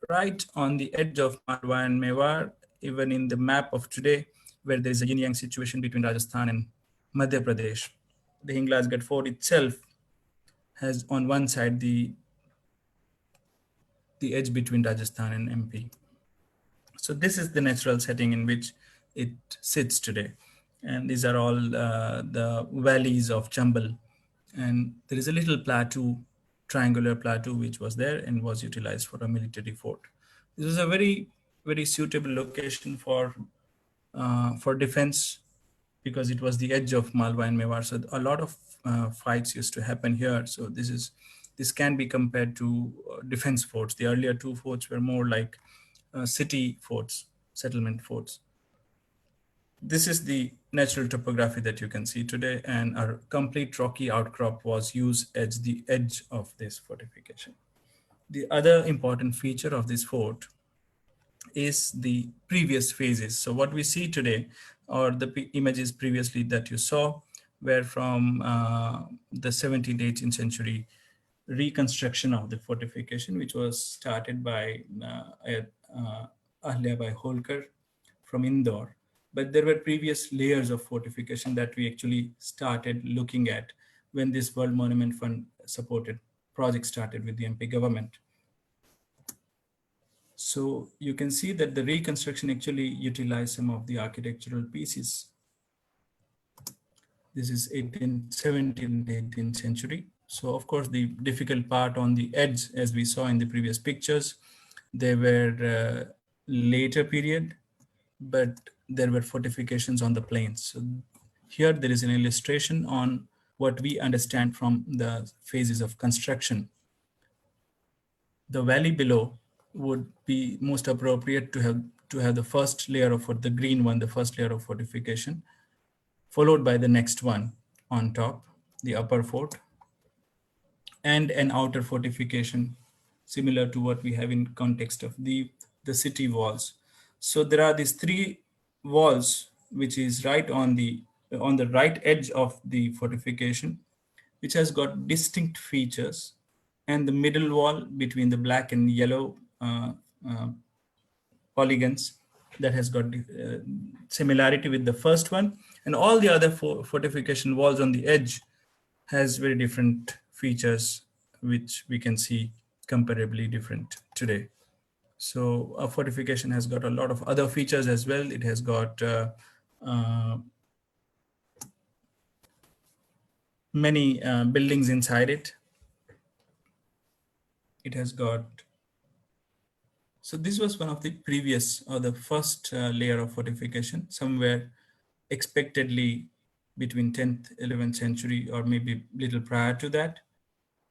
right on the edge of Malwa and Mewar, even in the map of today, where there is a yin-yang situation between Rajasthan and Madhya Pradesh, the Hinglajgarh Fort itself has on one side the edge between Rajasthan and MP. So this is the natural setting in which it sits today. And these are all the valleys of Chambal. And there is a little plateau, triangular plateau, which was there and was utilized for a military fort. This was a very, very suitable location for defense, because it was the edge of Malwa and Mewar. So a lot of fights used to happen here. So this can be compared to defense forts. The earlier two forts were more like city forts, settlement forts. This is the natural topography that you can see today, and our complete rocky outcrop was used as the edge of this fortification. The other important feature of this fort is the previous phases. So what we see today, or the images previously that you saw, where from the 17th, 18th century reconstruction of the fortification, which was started by Ahlia Bai Holkar from Indore. But there were previous layers of fortification that we actually started looking at when this World Monument Fund supported project started with the MP government. So you can see that the reconstruction actually utilized some of the architectural pieces. This is 17th, 18th century. So of course, the difficult part on the edge, as we saw in the previous pictures, they were later period, but there were fortifications on the plains. So here there is an illustration on what we understand from the phases of construction. The valley below would be most appropriate to have the first layer of the green one, the first layer of fortification, followed by the next one on top, the upper fort, and an outer fortification similar to what we have in context of the city walls. So there are these three walls, which is right on the right edge of the fortification, which has got distinct features, and the middle wall between the black and yellow uh, polygons that has got similarity with the first one, and all the other fortification walls on the edge has very different features, which we can see comparably different today. So a fortification has got a lot of other features as well. It has got many buildings inside it. It has got, so this was one of the previous or the first layer of fortification, somewhere expectedly between 10th, 11th century, or maybe little prior to that,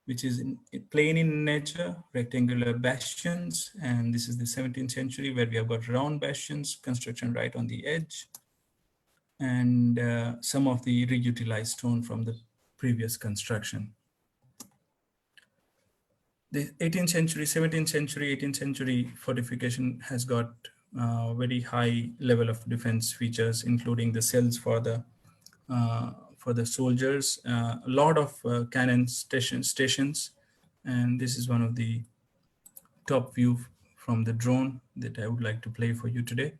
which is plain in nature, rectangular bastions. And this is the 17th century, where we have got round bastions, construction right on the edge, and some of the reutilized stone from the previous construction. The 18th century, 17th century, 18th century fortification has got very high level of defense features, including the cells for the soldiers, a lot of cannon stations, and this is one of the top view from the drone that I would like to play for you today.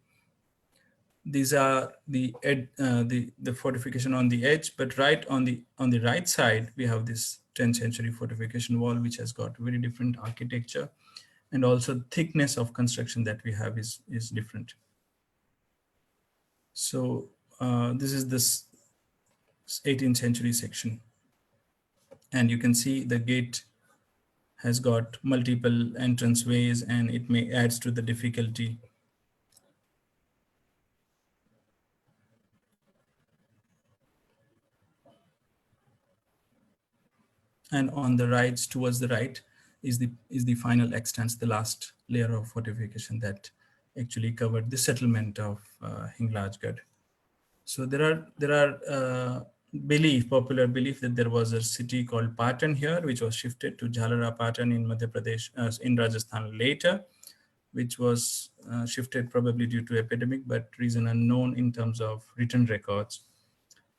These are the fortification on the edge, but right on the right side we have this 10th century fortification wall, which has got very different architecture, and also thickness of construction that we have is different. So this is this 18th century section, and you can see the gate has got multiple entrance ways, and it may adds to the difficulty. And on the right, towards the right, is the final extent, the last layer of fortification that actually covered the settlement of Hinglajgarh. So there are popular belief that there was a city called Patan here, which was shifted to Jhalara Patan in Madhya Pradesh, in Rajasthan later, which was shifted probably due to epidemic, but reason unknown in terms of written records.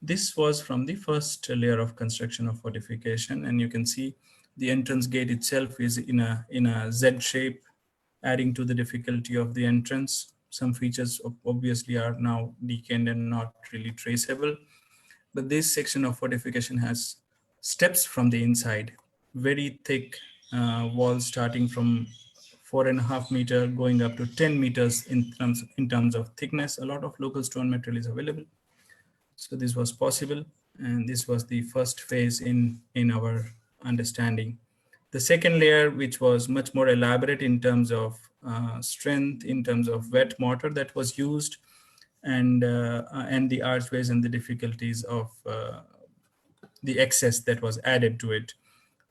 This was from the first layer of construction of fortification, and you can see the entrance gate itself is in a Z shape, adding to the difficulty of the entrance. Some features obviously are now decayed and not really traceable, but this section of fortification has steps from the inside, very thick walls starting from 4.5 meters going up to 10 meters in terms of thickness. A lot of local stone material is available. So this was possible, and this was the first phase in our understanding. The second layer, which was much more elaborate in terms of strength, in terms of wet mortar that was used, and the archways and the difficulties of the excess that was added to it.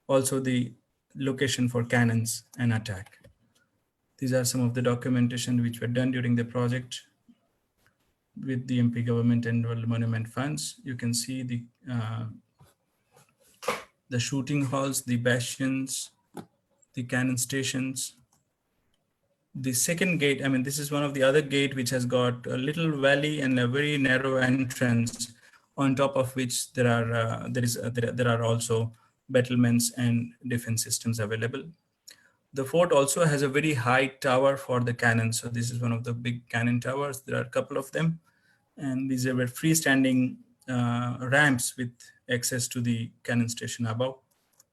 Also the location for cannons and attack. These are some of the documentation which were done during the project with the MP government and World Monument Funds. You can see the shooting halls, the bastions, the cannon stations. The second gate, I mean, this is one of the other gate which has got a little valley and a very narrow entrance on top of which there are also battlements and defense systems available. The fort also has a very high tower for the cannon. So this is one of the big cannon towers. There are a couple of them, and these are freestanding ramps with access to the cannon station above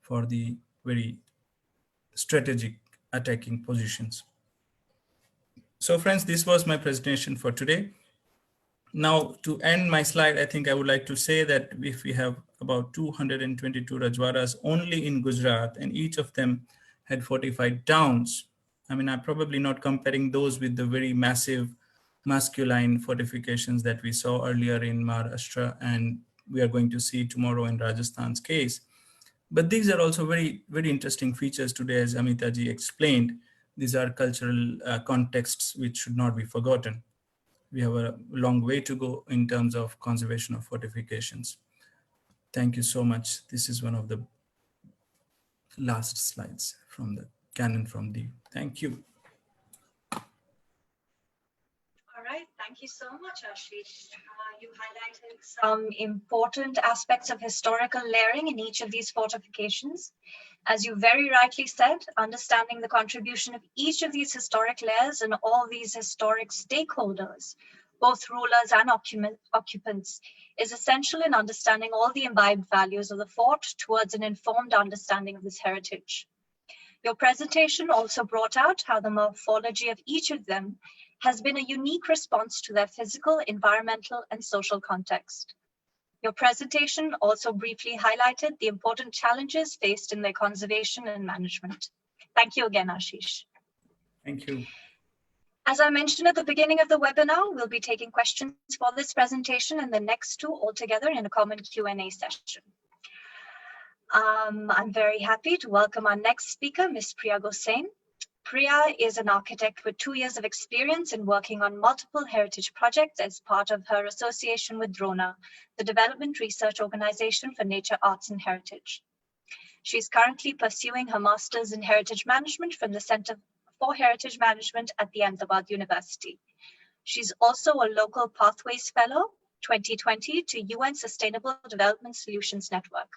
for the very strategic attacking positions. So friends, this was my presentation for today. Now, to end my slide, I think I would like to say that if we have about 222 Rajwaras only in Gujarat, and each of them had fortified towns, I mean, I'm probably not comparing those with the very massive masculine fortifications that we saw earlier in Maharashtra, and we are going to see tomorrow in Rajasthan's case. But these are also very, very interesting features today, as Amita ji explained. These are cultural contexts which should not be forgotten. We have a long way to go in terms of conservation of fortifications. Thank you so much. This is one of the last slides from the cannon from the. Thank you. All right, thank you so much, Ashish. You highlighted some important aspects of historical layering in each of these fortifications. As you very rightly said, understanding the contribution of each of these historic layers and all these historic stakeholders, both rulers and occupants, is essential in understanding all the imbibed values of the fort towards an informed understanding of this heritage. Your presentation also brought out how the morphology of each of them has been a unique response to their physical, environmental, and social context. Your presentation also briefly highlighted the important challenges faced in their conservation and management. Thank you again, Ashish. Thank you. As I mentioned at the beginning of the webinar, we'll be taking questions for this presentation and the next two altogether in a common Q&A session. I'm very happy to welcome our next speaker, Ms. Priya Gosain. Priya is an architect with 2 years of experience in working on multiple heritage projects as part of her association with DRONA, the Development Research Organization for Nature, Arts and Heritage. She's currently pursuing her master's in heritage management from the Center for Heritage Management at the Ahmedabad University. She's also a local Pathways Fellow 2020 to UN Sustainable Development Solutions Network,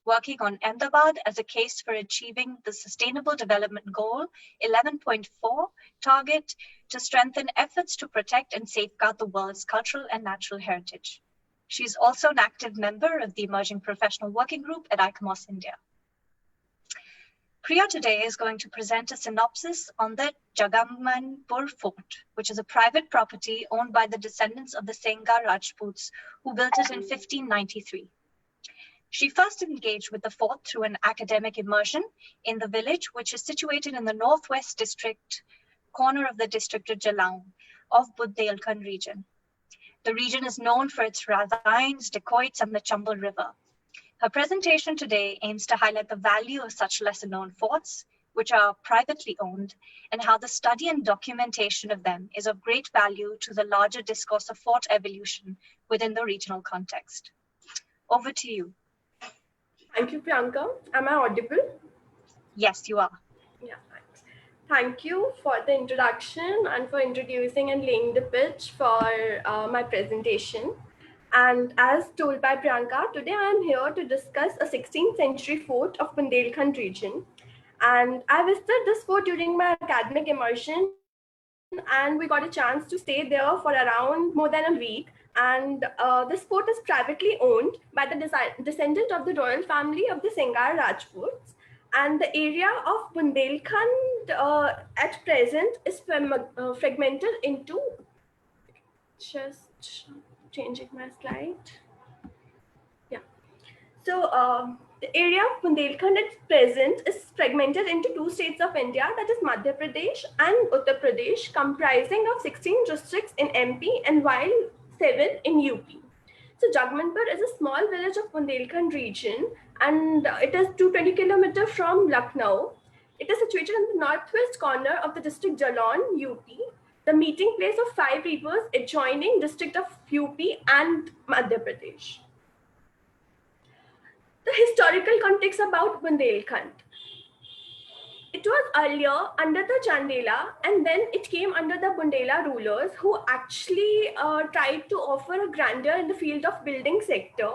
working on Ahmedabad as a case for achieving the Sustainable Development Goal 11.4 target to strengthen efforts to protect and safeguard the world's cultural and natural heritage. She's also an active member of the Emerging Professional Working Group at ICOMOS India. Priya today is going to present a synopsis on the Jagammanpur Fort, which is a private property owned by the descendants of the Sengar Rajputs who built it in 1593. She first engaged with the fort through an academic immersion in the village, which is situated in the northwest district, corner of the district of Jalam of Badyal region. The region is known for its ravines, dacoits, and the Chambal River. Her presentation today aims to highlight the value of such lesser-known forts, which are privately owned, and how the study and documentation of them is of great value to the larger discourse of fort evolution within the regional context. Over to you. Thank you, Priyanka. Am I audible? Yes, you are. Yeah, thanks. Thank you for the introduction and for introducing and laying the pitch for my presentation. And as told by Priyanka, today I am here to discuss a 16th century fort of Bundelkhand region. And I visited this fort during my academic immersion, and we got a chance to stay there for around more than a week. And this fort is privately owned by the descendant of the royal family of the Sengar Rajputs. And the area of Bundelkhand at present is fragmented into, just changing my slide. Yeah. So the area of Bundelkhand at present is fragmented into 2 states of India, that is Madhya Pradesh and Uttar Pradesh, comprising of 16 districts in MP and while 7 in UP. So Jagammanpur is a small village of Bundelkhand region, and it is 220 kilometers from Lucknow. It is situated in the northwest corner of the district Jalan, UP, the meeting place of 5 rivers adjoining district of UP and Madhya Pradesh. The historical context about Bundelkhand. It was earlier under the Chandela, and then it came under the Bundela rulers, who actually tried to offer a grandeur in the field of building sector.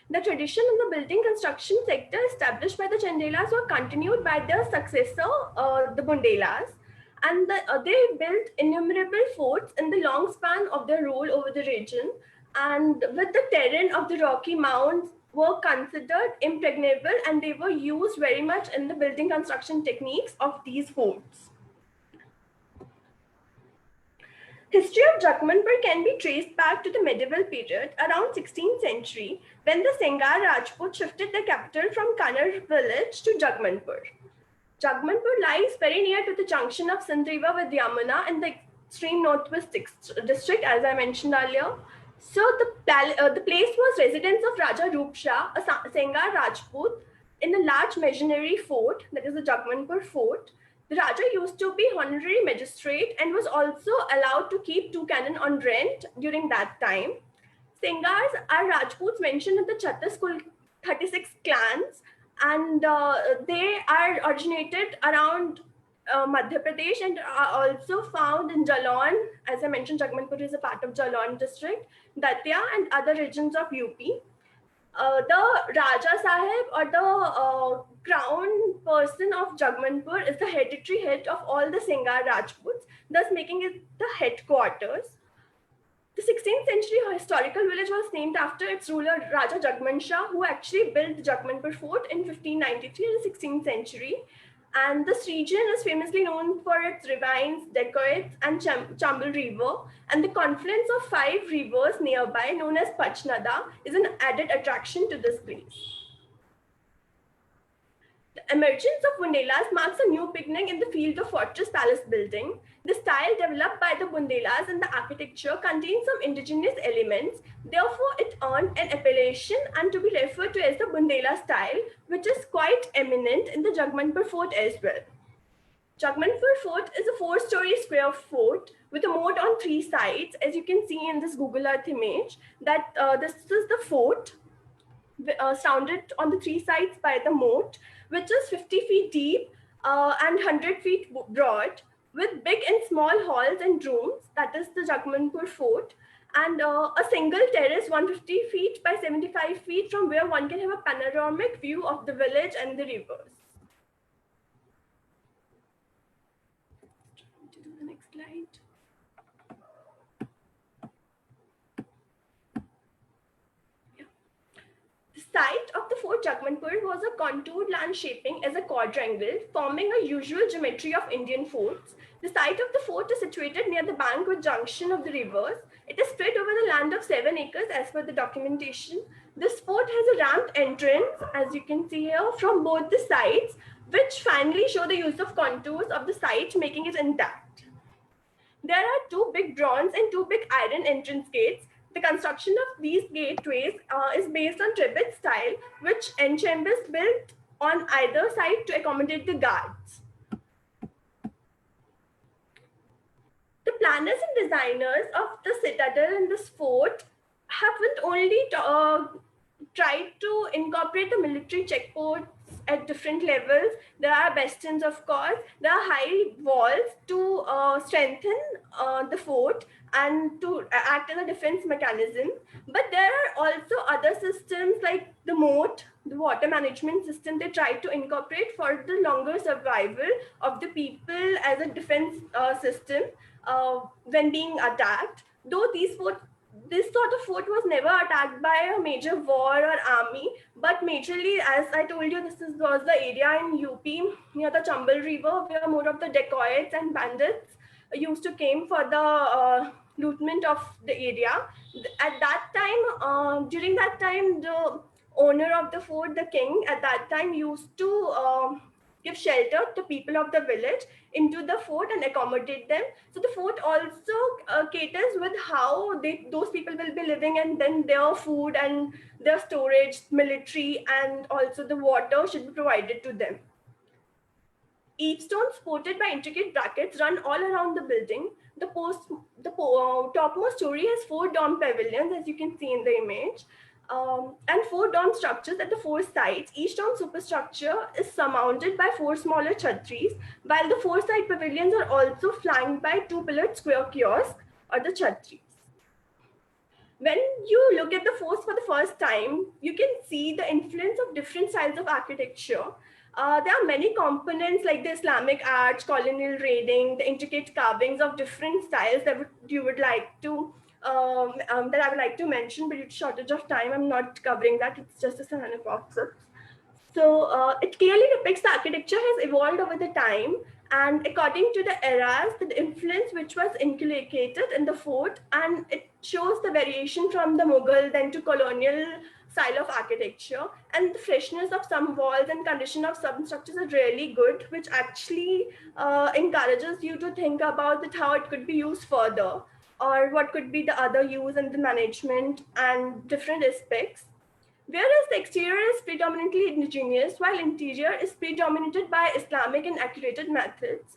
The tradition in the building construction sector established by the Chandelas were continued by their successor, the Bundelas, and they built innumerable forts in the long span of their rule over the region, and with the terrain of the Rocky Mounts were considered impregnable, and they were used very much in the building construction techniques of these forts. History of Jagmanpur can be traced back to the medieval period around 16th century, when the Sengar Rajput shifted their capital from Kannur village to Jagmanpur. Jagmanpur lies very near to the junction of Sindh River with Yamuna in the extreme northwest district, as I mentioned earlier. So the place was residence of Raja Roop Shah, a Sengar Rajput, in a large machinery fort, that is the Jagmanpur fort. The Raja used to be honorary magistrate and was also allowed to keep 2 cannon on rent during that time. Sengars are Rajputs mentioned in the Chhattisgarh 36 clans, and they are originated around Madhya Pradesh and are also found in Jalon. As I mentioned, Jagmanpur is a part of Jalon district, Datia, and other regions of UP. The Raja Sahib, or the crown person of Jagmanpur, is the hereditary head of all the Sengar Rajputs, thus making it the headquarters. The 16th century historical village was named after its ruler Raja Jagman Shah, who actually built the Jagmanpur fort in 1593 in the 16th century. And this region is famously known for its ravines, dacoits, and Chambal River. And the confluence of 5 rivers nearby, known as Pachnada, is an added attraction to this place. The emergence of Bundelas marks a new beginning in the field of fortress palace building. The style developed by the Bundelas and the architecture contains some indigenous elements. Therefore, it earned an appellation and to be referred to as the Bundela style, which is quite eminent in the Jagmanpur fort as well. Jagmanpur fort is a 4-story square fort with a moat on 3 sides, as you can see in this Google Earth image. That this is the fort, surrounded on the 3 sides by the moat, which is 50 feet deep and 100 feet broad, with big and small halls and rooms. That is the Jagmanpur fort, and a single terrace 150 feet by 75 feet, from where one can have a panoramic view of the village and the rivers. To do the next slide. The site of the Fort Jagmanpur was a contoured land shaping as a quadrangle, forming a usual geometry of Indian forts. The site of the fort is situated near the bank with junction of the rivers. It is spread over the land of 7 acres as per the documentation. This fort has a ramped entrance, as you can see here, from both the sides, which finally show the use of contours of the site, making it intact. There are 2 big bronze and 2 big iron entrance gates. The construction of these gateways is based on Tibet style, which enchambers built on either side to accommodate the guards. The planners and designers of the citadel in this fort haven't only tried to incorporate the military checkposts at different levels. There are bastions, of course. There are high walls to strengthen the fort and to act as a defense mechanism. But there are also other systems like the moat, the water management system they try to incorporate for the longer survival of the people as a defense system when being attacked. Though this sort of fort was never attacked by a major war or army, but majorly, as I told you, was the area in UP near the Chambal River, where more of the dacoits and bandits used to came for the lootment of the area. At that time, during that time, the owner of the fort, the king, at that time used to give shelter to people of the village into the fort and accommodate them. So the fort also caters with how those people will be living, and then their food and their storage, military, and also the water should be provided to them. Each stone supported by intricate brackets run all around the building. The topmost story has 4 dome pavilions, as you can see in the image. and 4 dome structures at the 4 sides. Each dome superstructure is surmounted by 4 smaller chhatris, while the 4 side pavilions are also flanked by 2 pillared square kiosks or the chhatris. When you look at the forts for the first time, you can see the influence of different styles of architecture. There are many components like the Islamic arch, colonial raiding, the intricate carvings of different styles that I would like to mention, but it's shortage of time. I'm not covering that. It's just a synopsis. So it clearly depicts the architecture has evolved over the time, and according to the eras, the influence which was inculcated in the fort, and it shows the variation from the Mughal then to colonial style of architecture, and the freshness of some walls and condition of some structures are really good, which actually encourages you to think about that how it could be used further, or what could be the other use and the management and different aspects. Whereas the exterior is predominantly indigenous, while interior is predominated by Islamic and accurate methods.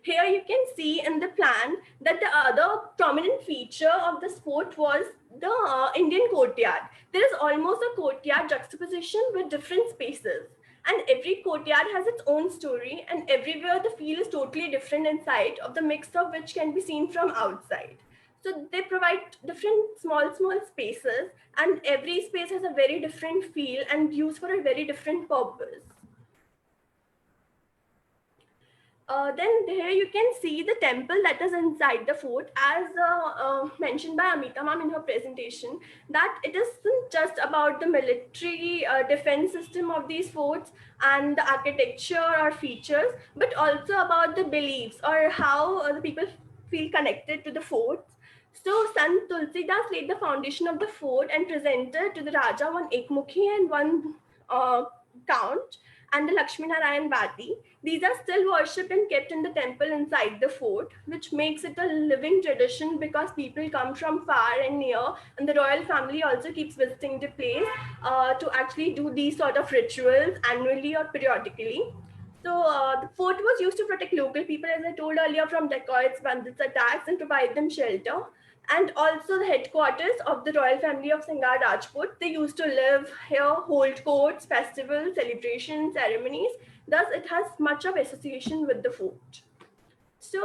Here you can see in the plan that the other prominent feature of this fort was the Indian courtyard. There is almost a courtyard juxtaposition with different spaces. And every courtyard has its own story, and everywhere the feel is totally different inside, of the mix of which can be seen from outside. So they provide different small spaces, and every space has a very different feel and used for a very different purpose. Then here you can see the temple that is inside the fort, as mentioned by Amita ma'am in her presentation, that it isn't just about the military defense system of these forts and the architecture or features, but also about the beliefs or how the people feel connected to the forts. So Sant Tulsidas laid the foundation of the fort and presented to the Raja one Ekmukhi and one count and the Lakshmi Narayan Vadi. These are still worshipped and kept in the temple inside the fort, which makes it a living tradition because people come from far and near, and the royal family also keeps visiting the place to actually do these sort of rituals annually or periodically. So the fort was used to protect local people, as I told earlier, from dacoits, bandits attacks, and provide them shelter. And also the headquarters of the royal family of Singar Rajput. They used to live here, hold courts, festivals, celebrations, ceremonies. Thus, it has much of association with the fort. So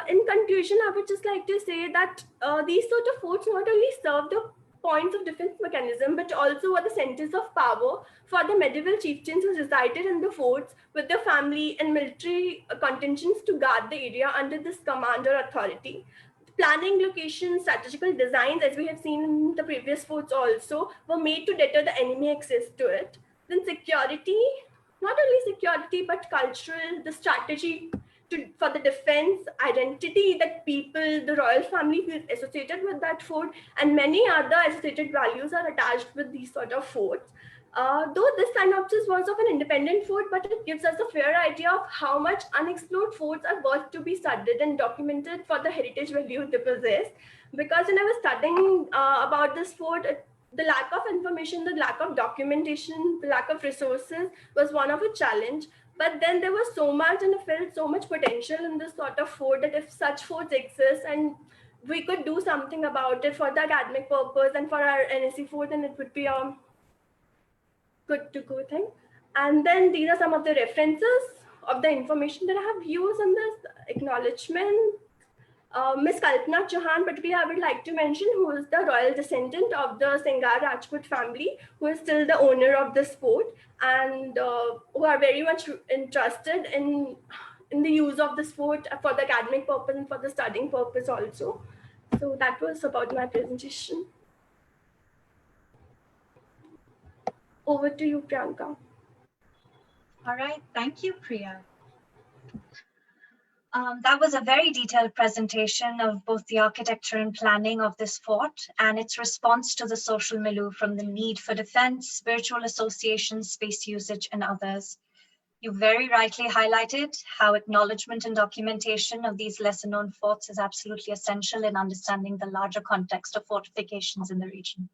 in conclusion, I would just like to say that these sort of forts not only serve the points of defense mechanism, but also are the centers of power for the medieval chieftains who resided in the forts with their family and military contingents to guard the area under this command or authority. Planning, location, strategical designs, as we have seen in the previous forts also, were made to deter the enemy access to it. Then security, not only security, but cultural, the strategy for the defense, identity that people, the royal family feels associated with that fort, and many other associated values are attached with these sort of forts. Though this synopsis was of an independent fort, but it gives us a fair idea of how much unexplored forts are worth to be studied and documented for the heritage value they possess. Because when I was studying about this fort, the lack of information, the lack of documentation, the lack of resources was one of a challenge. But then there was so much, and I felt so much potential in this sort of fort that if such forts exist and we could do something about it for the academic purpose and for our NSC fort, then it would be a good to go thing. And then these are some of the references of the information that I have used in this acknowledgement. Miss Kalpana Chauhan, particularly I would like to mention, who is the royal descendant of the Singar Rajput family, who is still the owner of this fort, and who are very much interested in the use of this fort for the academic purpose and for the studying purpose also. So that was about my presentation. Over to you, Priyanka. All right, thank you, Priya. That was a very detailed presentation of both the architecture and planning of this fort and its response to the social milieu, from the need for defense, spiritual associations, space usage, and others. You very rightly highlighted how acknowledgement and documentation of these lesser known forts is absolutely essential in understanding the larger context of fortifications in the region.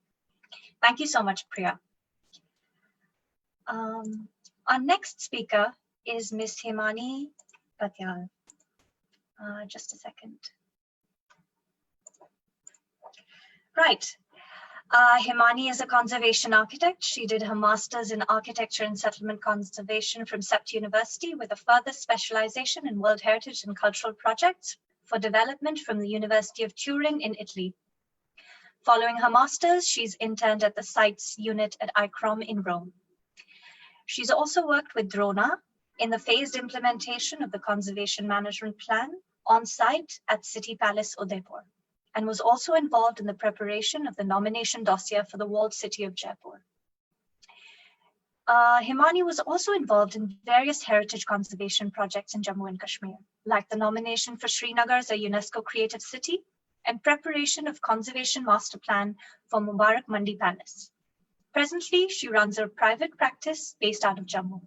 Thank you so much, Priya. Our next speaker is Ms. Hemani Badyal. Just a second. Right. Hemani is a conservation architect. She did her master's in architecture and settlement conservation from Sept University with a further specialization in World Heritage and cultural projects for development from the University of Turin in Italy. Following her master's, she's interned at the sites unit at ICROM in Rome. She's also worked with Drona in the phased implementation of the conservation management plan on site at City Palace, Udaipur, and was also involved in the preparation of the nomination dossier for the walled city of Jaipur. Hemani was also involved in various heritage conservation projects in Jammu and Kashmir, like the nomination for Srinagar as a UNESCO Creative City and preparation of conservation master plan for Mubarak Mandi Palace. Presently, she runs a private practice based out of Jammu.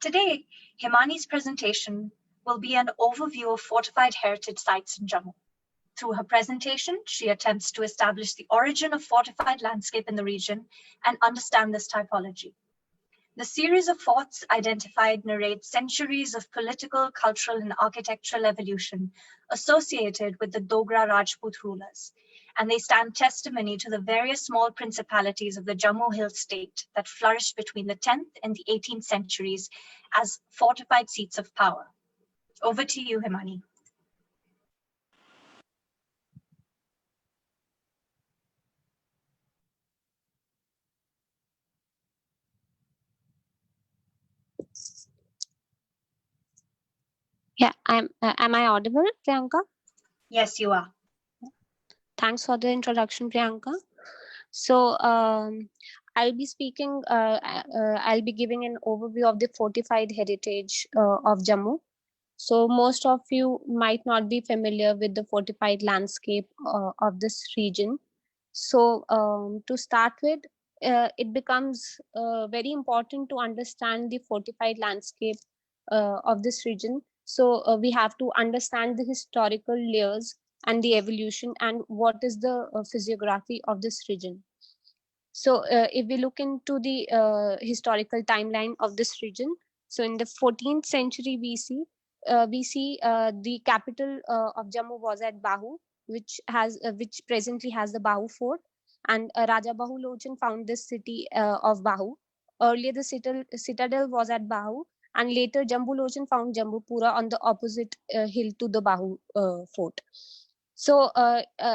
Today, Hemani's presentation will be an overview of fortified heritage sites in Jammu. Through her presentation, she attempts to establish the origin of fortified landscape in the region and understand this typology. The series of forts identified narrates centuries of political, cultural, and architectural evolution associated with the Dogra Rajput rulers, and they stand testimony to the various small principalities of the Jammu Hill state that flourished between the 10th and the 18th centuries as fortified seats of power. Over to you, Hemani. Yeah, am I audible, Priyanka? Yes, you are. Thanks for the introduction, Priyanka. So I'll be speaking, I'll be giving an overview of the fortified heritage of Jammu. So most of you might not be familiar with the fortified landscape of this region. So to start with, it becomes very important to understand the fortified landscape of this region. So we have to understand the historical layers and the evolution and what is the physiography of this region. So if we look into the historical timeline of this region, so in the 14th century BC, we see the capital of Jammu was at Bahu, which presently has the Bahu Fort, and Raja Bahu Lochan found this city of Bahu. Earlier, the citadel was at Bahu, and later Jambu Lochan found Jambupura on the opposite hill to the Bahu fort. So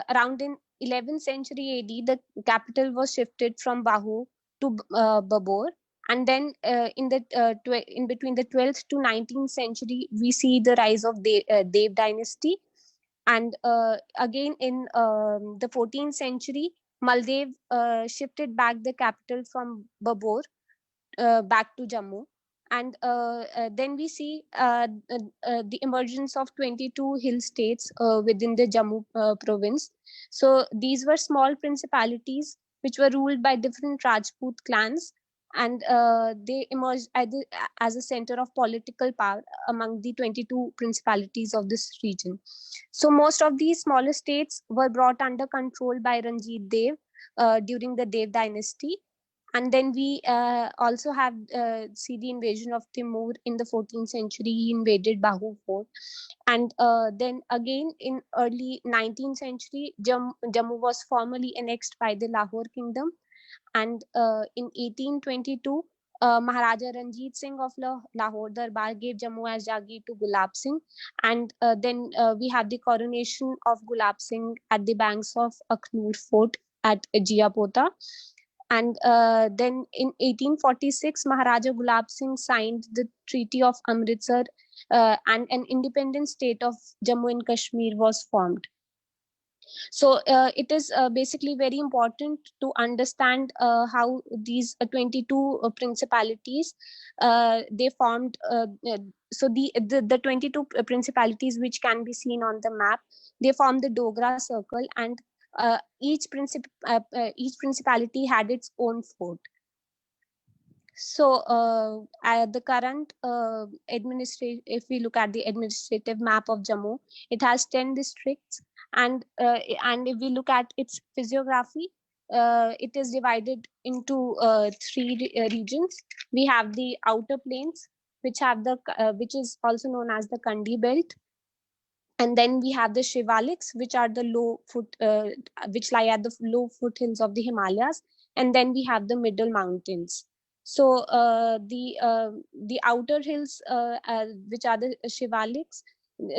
around in 11th century AD, the capital was shifted from Bahu to Babur. And then in between the 12th to 19th century, we see the rise of Dev dynasty. And again in the 14th century, Maldev shifted back the capital from Babur back to Jammu. And then we see the emergence of 22 hill states within the Jammu province. So these were small principalities which were ruled by different Rajput clans, and they emerged as a center of political power among the 22 principalities of this region. So most of these smaller states were brought under control by Ranjit Dev during the Dev dynasty. And then we also have see the invasion of Timur in the 14th century. He invaded Bahu Fort. And then again in early 19th century, Jammu was formally annexed by the Lahore kingdom. And in 1822, Maharaja Ranjit Singh of Lahore Darbar gave Jammu as Jagir to Gulab Singh. And then we have the coronation of Gulab Singh at the banks of Akhnur Fort at Jiapota. And then in 1846, Maharaja Gulab Singh signed the Treaty of Amritsar, and an independent state of Jammu and Kashmir was formed. So it is basically very important to understand how these 22 principalities they formed. So the 22 principalities which can be seen on the map, they form the Dogra circle, and each principality had its own fort. So the current if we look at the administrative map of Jammu, it has 10 districts, and if we look at its physiography, it is divided into 3 regions. We have the outer plains, which is also known as the Kandi belt. And then we have the Shivaliks, which are the which lie at the low foothills of the Himalayas. And then we have the middle mountains. So the outer hills, which are the Shivaliks,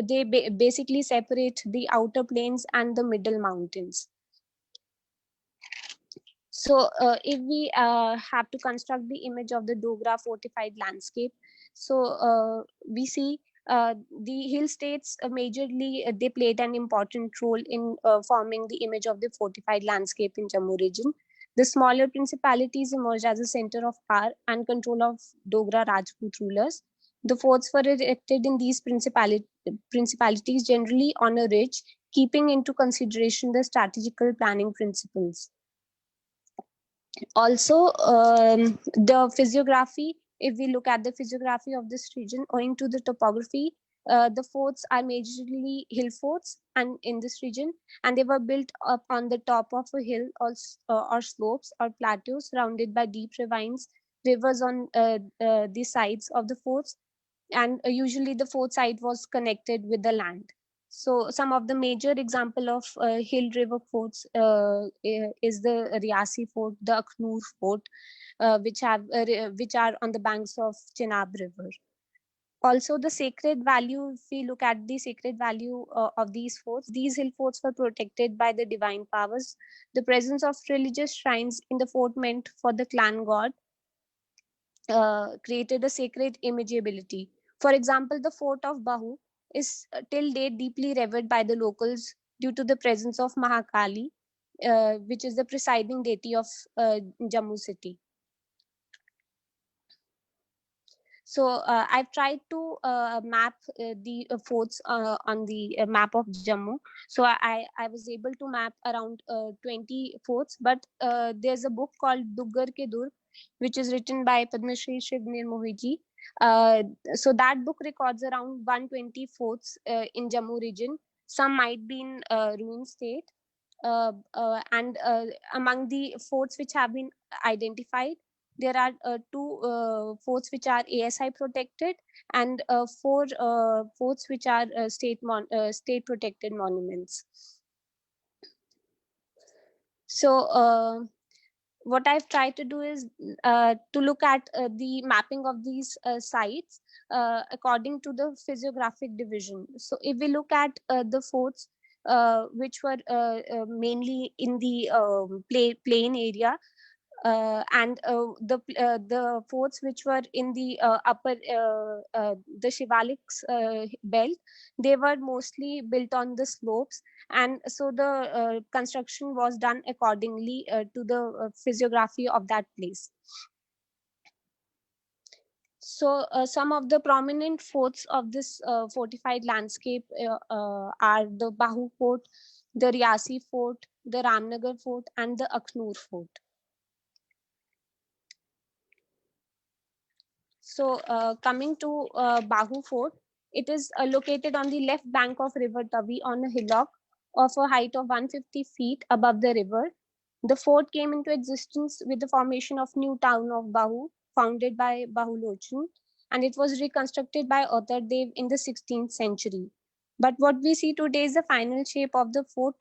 they basically separate the outer plains and the middle mountains. So if we have to construct the image of the Dogra fortified landscape, so we see the hill states majorly they played an important role in forming the image of the fortified landscape in Jammu region. The smaller principalities emerged as a center of power and control of Dogra Rajput rulers. The forts were erected in these principalities generally on a ridge, keeping into consideration the strategical planning principles. Also, the physiography, if we look at the physiography of this region, owing to the topography, the forts are majorly hill forts and in this region, and they were built up on the top of a hill or slopes or plateaus surrounded by deep ravines, rivers on the sides of the forts, and usually the fort site was connected with the land. So some of the major example of hill river forts is the Riasi Fort, the Akhnur Fort, which are on the banks of Chenab River. Also, the sacred value, if we look at the sacred value of these forts, these hill forts were protected by the divine powers. The presence of religious shrines in the fort meant for the clan god created a sacred imageability. For example, the fort of Bahu is till date deeply revered by the locals due to the presence of Mahakali, which is the presiding deity of Jammu city. So I've tried to map the forts on the map of Jammu. So I was able to map around 20 forts, but there's a book called Duggar Ke Durg, which is written by Padma Shri Shivnir Mohiji. So that book records around 120 forts in Jammu region. Some might be in ruin state. And among the forts which have been identified, there are two forts which are ASI protected and four forts which are state protected monuments. So what I've tried to do is to look at the mapping of these sites according to the physiographic division. So if we look at the forts which were mainly in the plain area, and the forts which were in the upper the Shivaliks belt, they were mostly built on the slopes, and so the construction was done accordingly to the physiography of that place. So some of the prominent forts of this fortified landscape are the Bahu Fort, the Riasi Fort, the Ramnagar Fort, and the Akhnur Fort. So coming to Bahu Fort, it is located on the left bank of River Tavi on a hillock of a height of 150 feet above the river. The fort came into existence with the formation of new town of Bahu, founded by Bahulochan, and it was reconstructed by Otar Dev in the 16th century. But what we see today is the final shape of the fort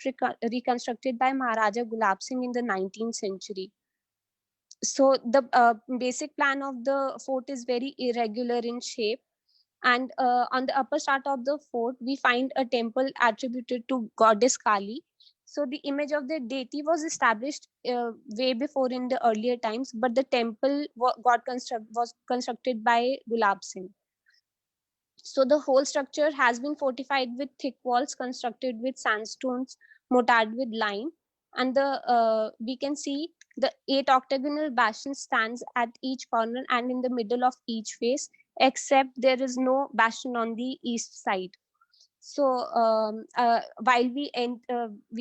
reconstructed by Maharaja Gulab Singh in the 19th century. So the basic plan of the fort is very irregular in shape, and on the upper start of the fort we find a temple attributed to goddess Kali. So the image of the deity was established way before in the earlier times, but the temple was constructed by Gulab Singh. So the whole structure has been fortified with thick walls constructed with sandstones mortared with lime, and the we can see the 8 octagonal bastion stands at each corner and in the middle of each face, except there is no bastion on the east side. So while we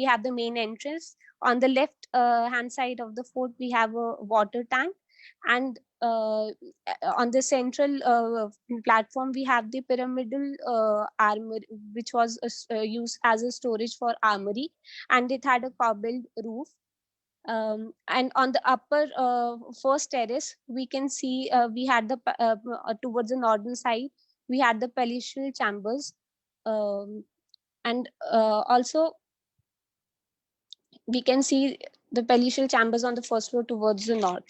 have the main entrance on the left hand side of the fort, we have a water tank, and on the central platform we have the pyramidal armor, which was used as a storage for armory, and it had a cobbled roof. And on the upper first terrace, we can see we had the towards the northern side, we had the palatial chambers. Um, And also we can see the palatial chambers on the first floor towards the north.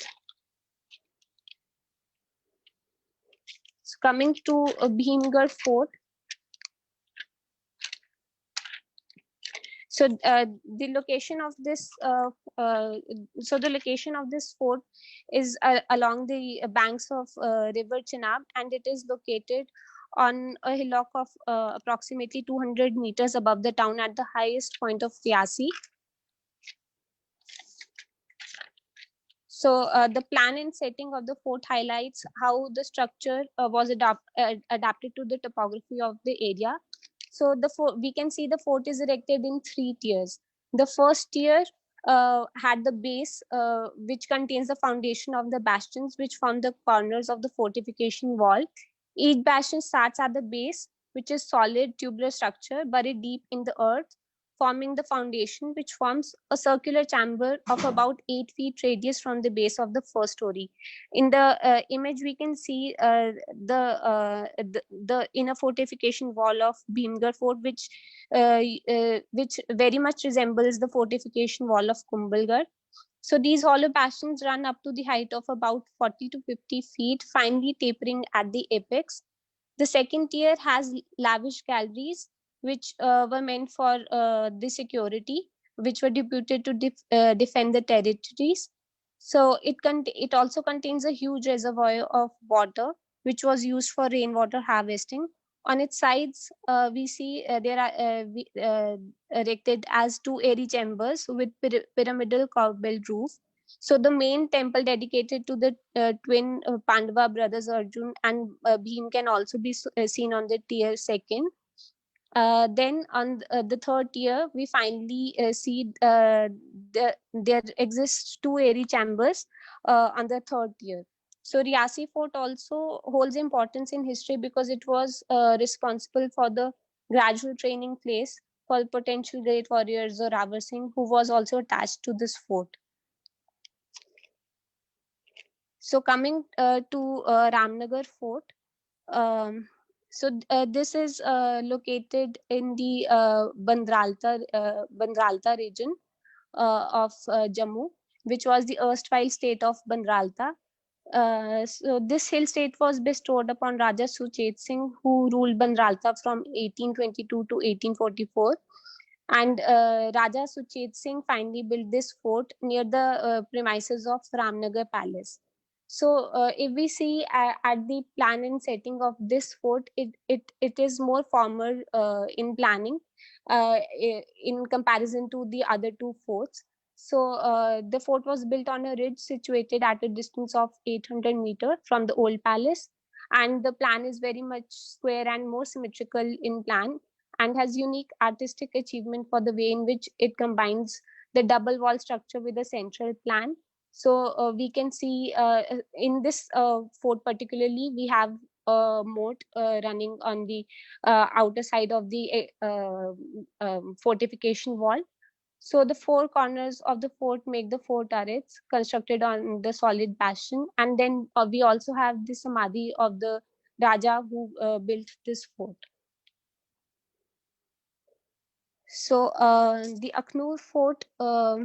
So coming to Bhimgarh Fort. So the location of this fort is along the banks of river Chenab, and it is located on a hillock of approximately 200 meters above the town at the highest point of Vyasi. So the plan and setting of the fort highlights how the structure was adapted to the topography of the area. So we can see the fort is erected in 3 tiers. The first tier had the base, which contains the foundation of the bastions, which form the corners of the fortification wall. Each bastion starts at the base, which is solid tubular structure buried deep in the earth, forming the foundation, which forms a circular chamber of about 8 feet radius from the base of the first story. In the image, we can see the inner fortification wall of Bhimgarh Fort, which very much resembles the fortification wall of Kumbhalgarh. So these hollow bastions run up to the height of about 40 to 50 feet, finally tapering at the apex. The second tier has lavish galleries, which were meant for the security, which were deputed to defend the territories. So it also contains a huge reservoir of water, which was used for rainwater harvesting. On its sides, we see there are erected as 2 airy chambers with pyramidal corbelled roof. So the main temple dedicated to the twin Pandava brothers Arjun and Bhim can also be seen on the tier second. Then on the third tier, we finally see there exists 2 airy chambers on the third tier. So Riyasi Fort also holds importance in history because it was responsible for the gradual training place for potential great warriors or Ravar Singh, who was also attached to this fort. So coming to Ramnagar Fort, this is located in the Bandralta region of Jammu, which was the erstwhile state of Bandralta. So this hill state was bestowed upon Raja Suchet Singh, who ruled Bandralta from 1822 to 1844. And Raja Suchet Singh finally built this fort near the premises of Ramnagar Palace. So if we see at the plan and setting of this fort, it is more formal in planning in comparison to the other 2 forts. So the fort was built on a ridge situated at a distance of 800 meters from the old palace. And the plan is very much square and more symmetrical in plan, and has unique artistic achievement for the way in which it combines the double wall structure with a central plan. So we can see in this fort particularly, we have a moat running on the outer side of the fortification wall. So the 4 corners of the fort make the 4 turrets constructed on the solid bastion. And then we also have the samadhi of the Raja who built this fort. So the Akhnur Fort, uh,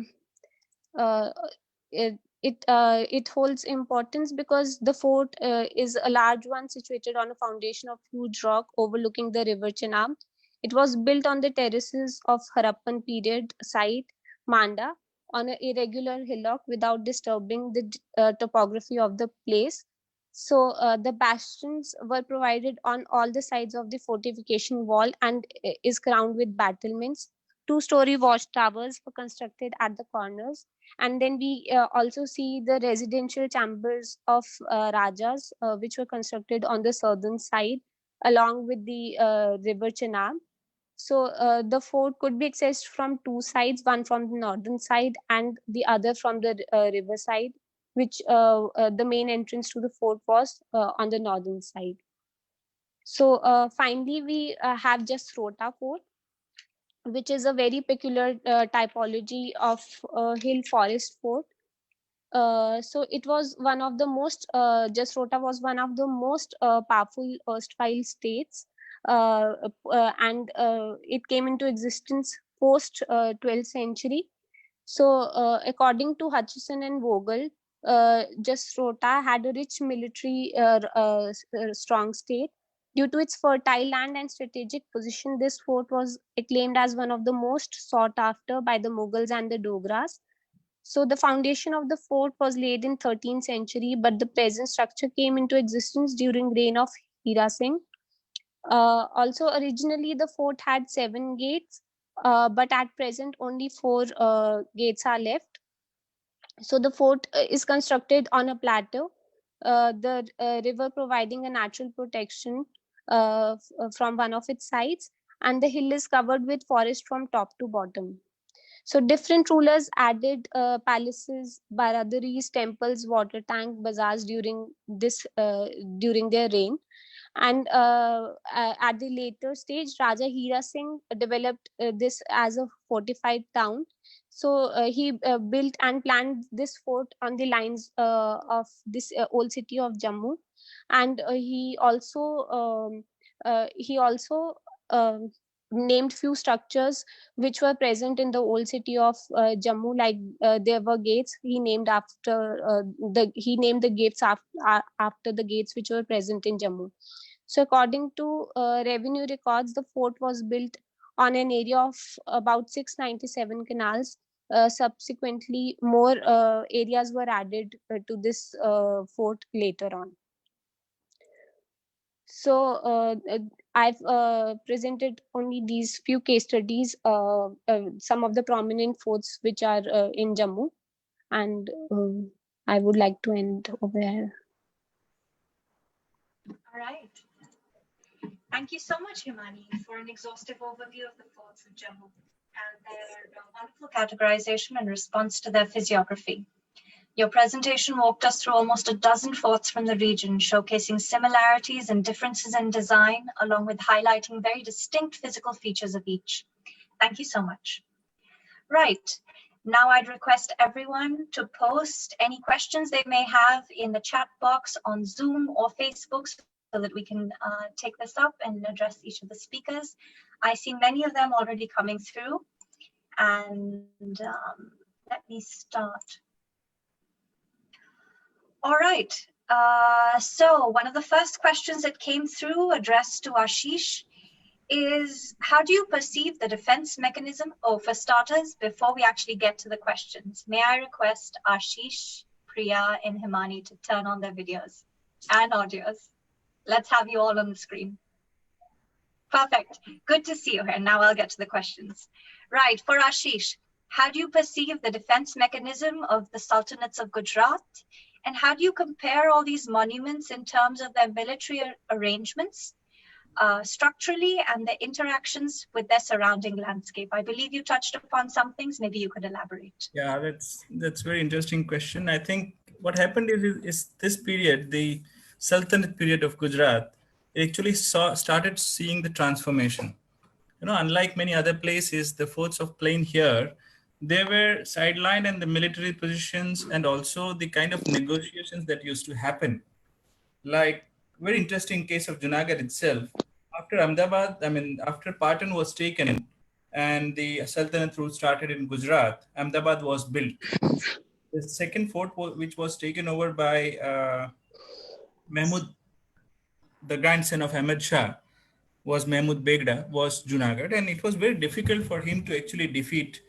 it holds importance because the fort is a large one situated on a foundation of huge rock overlooking the river Chenab. It was built on the terraces of Harappan period site Manda on an irregular hillock without disturbing the topography of the place. So the bastions were provided on all the sides of the fortification wall and is crowned with battlements. 2-story watchtowers were constructed at the corners. And then we also see the residential chambers of Rajas, which were constructed on the southern side along with the river Chenab. So the fort could be accessed from 2 sides, one from the northern side and the other from the river side, which the main entrance to the fort was on the northern side. So finally, we have just Rota Fort, which is a very peculiar typology of hill forest fort. So it was one of the most, Jasrota was one of the most powerful erstwhile states and it came into existence post 12th century. So, according to Hutchison and Vogel, Jasrota had a rich military strong state. Due to its fertile land and strategic position, this fort was acclaimed as one of the most sought after by the Mughals and the Dogras. So the foundation of the fort was laid in 13th century, but the present structure came into existence during reign of Hira Singh. Also, originally the fort had 7 gates, but at present only 4 gates are left. So the fort is constructed on a plateau, the river providing a natural protection from one of its sides, and the hill is covered with forest from top to bottom. So different rulers added palaces, baradaris, temples, water tank, bazaars during their reign. And at the later stage, Raja Hira Singh developed this as a fortified town. So he built and planned this fort on the lines of this old city of Jammu, and he also named few structures which were present in the old city of Jammu. Like there were gates. He named the gates after the gates which were present in Jammu. So according to revenue records, the fort was built on an area of about 697 canals. Subsequently, more areas were added to this fort later on. So I've presented only these few case studies, some of the prominent forts which are in Jammu, and I would like to end over here. All right. Thank you so much, Hemani, for an exhaustive overview of the forts of Jammu and their wonderful categorization in response to their physiography. Your presentation walked us through almost a dozen forts from the region, showcasing similarities and differences in design, along with highlighting very distinct physical features of each. Thank you so much. Right, now I'd request everyone to post any questions they may have in the chat box on Zoom or Facebook so that we can take this up and address each of the speakers. I see many of them already coming through, and let me start. All right, so one of the first questions that came through addressed to Ashish is, how do you perceive the defense mechanism? Oh, for starters, before we actually get to the questions, may I request Ashish, Priya, and Hemani to turn on their videos and audios. Let's have you all on the screen. Perfect, good to see you here. Now I'll get to the questions. Right, for Ashish, how do you perceive the defense mechanism of the Sultanates of Gujarat? And how do you compare all these monuments in terms of their military arrangements, structurally, and the interactions with their surrounding landscape? I believe you touched upon some things. Maybe you could elaborate. Yeah, that's very interesting question. I think what happened is this period, the Sultanate period of Gujarat, actually started seeing the transformation. You know, unlike many other places, the forts of plain here, they were sidelined, and the military positions and also the kind of negotiations that used to happen. Like, very interesting case of Junagadh itself. After Ahmedabad, after Patan was taken and the Sultanate rule started in Gujarat, Ahmedabad was built. The second fort, which was taken over by Mahmud, the grandson of Ahmed Shah, was Mahmud Begda, was Junagadh, and it was very difficult for him to actually defeat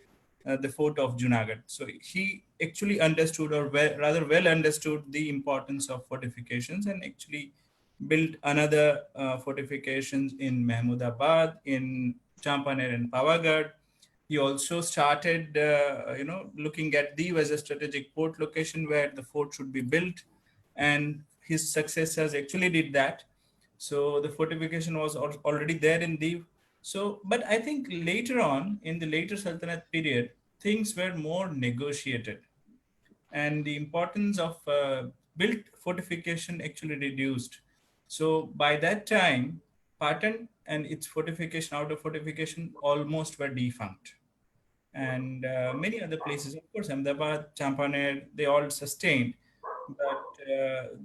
the fort of Junagadh. So he actually understood, or rather well understood, the importance of fortifications, and actually built another fortifications in Mahmudabad, in Champaner and Pavagadh. He also started, looking at Diu as a strategic port location where the fort should be built, and his successors actually did that. So the fortification was already there in Diu. So, but I think later on, in the later Sultanate period, things were more negotiated, and the importance of built fortification actually reduced. So by that time, Patan and its fortification, outer fortification, almost were defunct. And many other places, of course, Ahmedabad, Champaner, they all sustained. but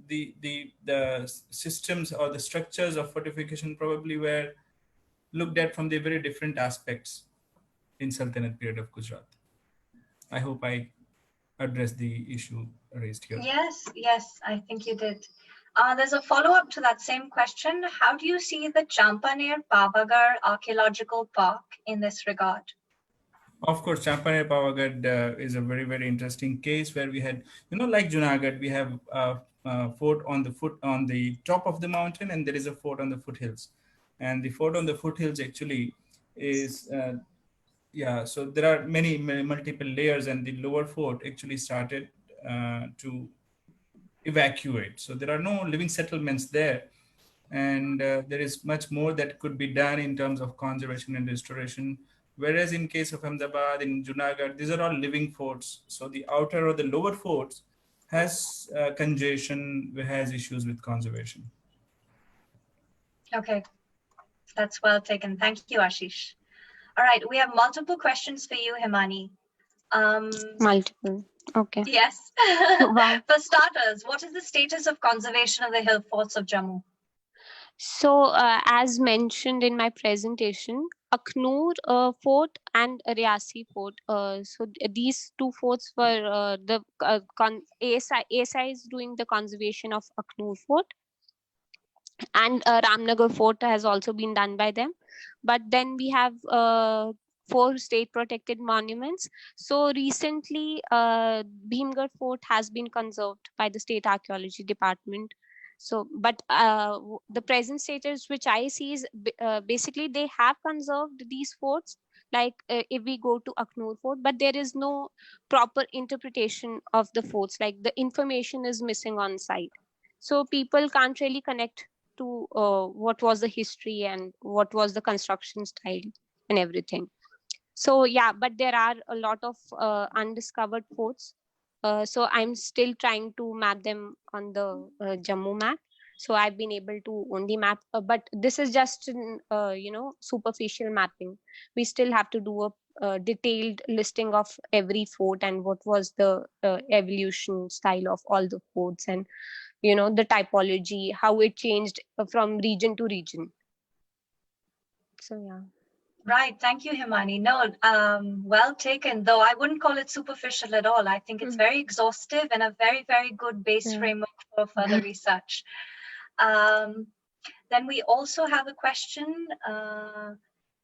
the systems or the structures of fortification probably were looked at from the very different aspects in Sultanate period of Gujarat. I hope I addressed the issue raised here. Yes, yes, I think you did. There's a follow-up to that same question. How do you see the Champaner Pavagar Archaeological Park in this regard? Of course, Champaner Pavagadh is a very, very interesting case where we had, like Junagadh, we have a fort on the top of the mountain, and there is a fort on the foothills. And the fort on the foothills actually is, so there are many multiple layers, and the lower fort actually started to evacuate. So there are no living settlements there. And there is much more that could be done in terms of conservation and restoration. Whereas in case of Ahmedabad, in Junagadh, these are all living forts. So the outer or the lower forts has congestion, has issues with conservation. Okay, that's well taken. Thank you, Ashish. All right, we have multiple questions for you, Hemani. Multiple. Okay. Yes. Wow. For starters, what is the status of conservation of the hill forts of Jammu? So, as mentioned in my presentation, Aknoor Fort and Riasi Fort. These two forts were ASI is doing the conservation of Aknoor Fort, and Ramnagar Fort has also been done by them. But then we have 4 state protected monuments. So recently, Bhimgarh Fort has been conserved by the State Archaeology Department. So, but the present status which I see is basically they have conserved these forts. Like if we go to Aknoor Fort, but there is no proper interpretation of the forts. Like the information is missing on site, so people can't really connect to what was the history and what was the construction style and everything. So yeah, but there are a lot of undiscovered forts. So I'm still trying to map them on the Jammu map. So I've been able to only map, but this is just superficial mapping. We still have to do a detailed listing of every fort and what was the evolution style of all the forts, and the typology, how it changed from region to region. So yeah. Right. Thank you, Hemani. No, well taken, though I wouldn't call it superficial at all. I think it's very exhaustive and a very, very good base framework for further research. Then we also have a question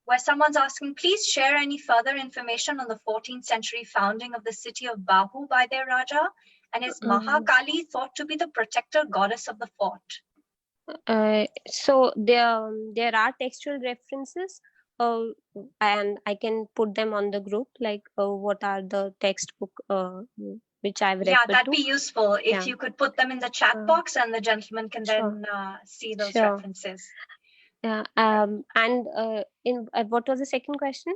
where someone's asking, please share any further information on the 14th century founding of the city of Bahu by their Raja, and is Mahakali thought to be the protector goddess of the fort? So there are textual references, and I can put them on the group, like what are the textbook which I've referred to. Yeah, that'd be useful if you could put them in the chat box, and the gentleman can then see those references. Yeah. And what was the second question?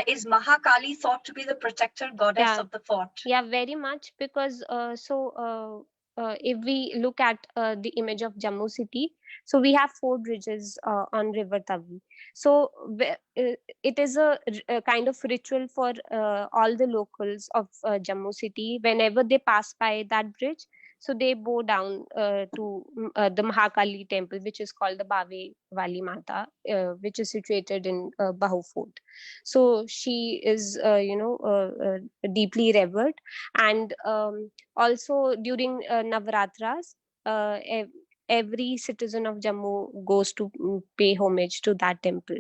Is Mahakali thought to be the protector goddess of the fort? Yeah, very much, because if we look at the image of Jammu city, so we have 4 bridges on River Tavi. So it is a kind of ritual for all the locals of Jammu city. Whenever they pass by that bridge, so they bow down to the Mahakali temple, which is called the Bave Wali Mata, which is situated in Bahu Fort. So she is, deeply revered. And also during Navaratras, every citizen of Jammu goes to pay homage to that temple.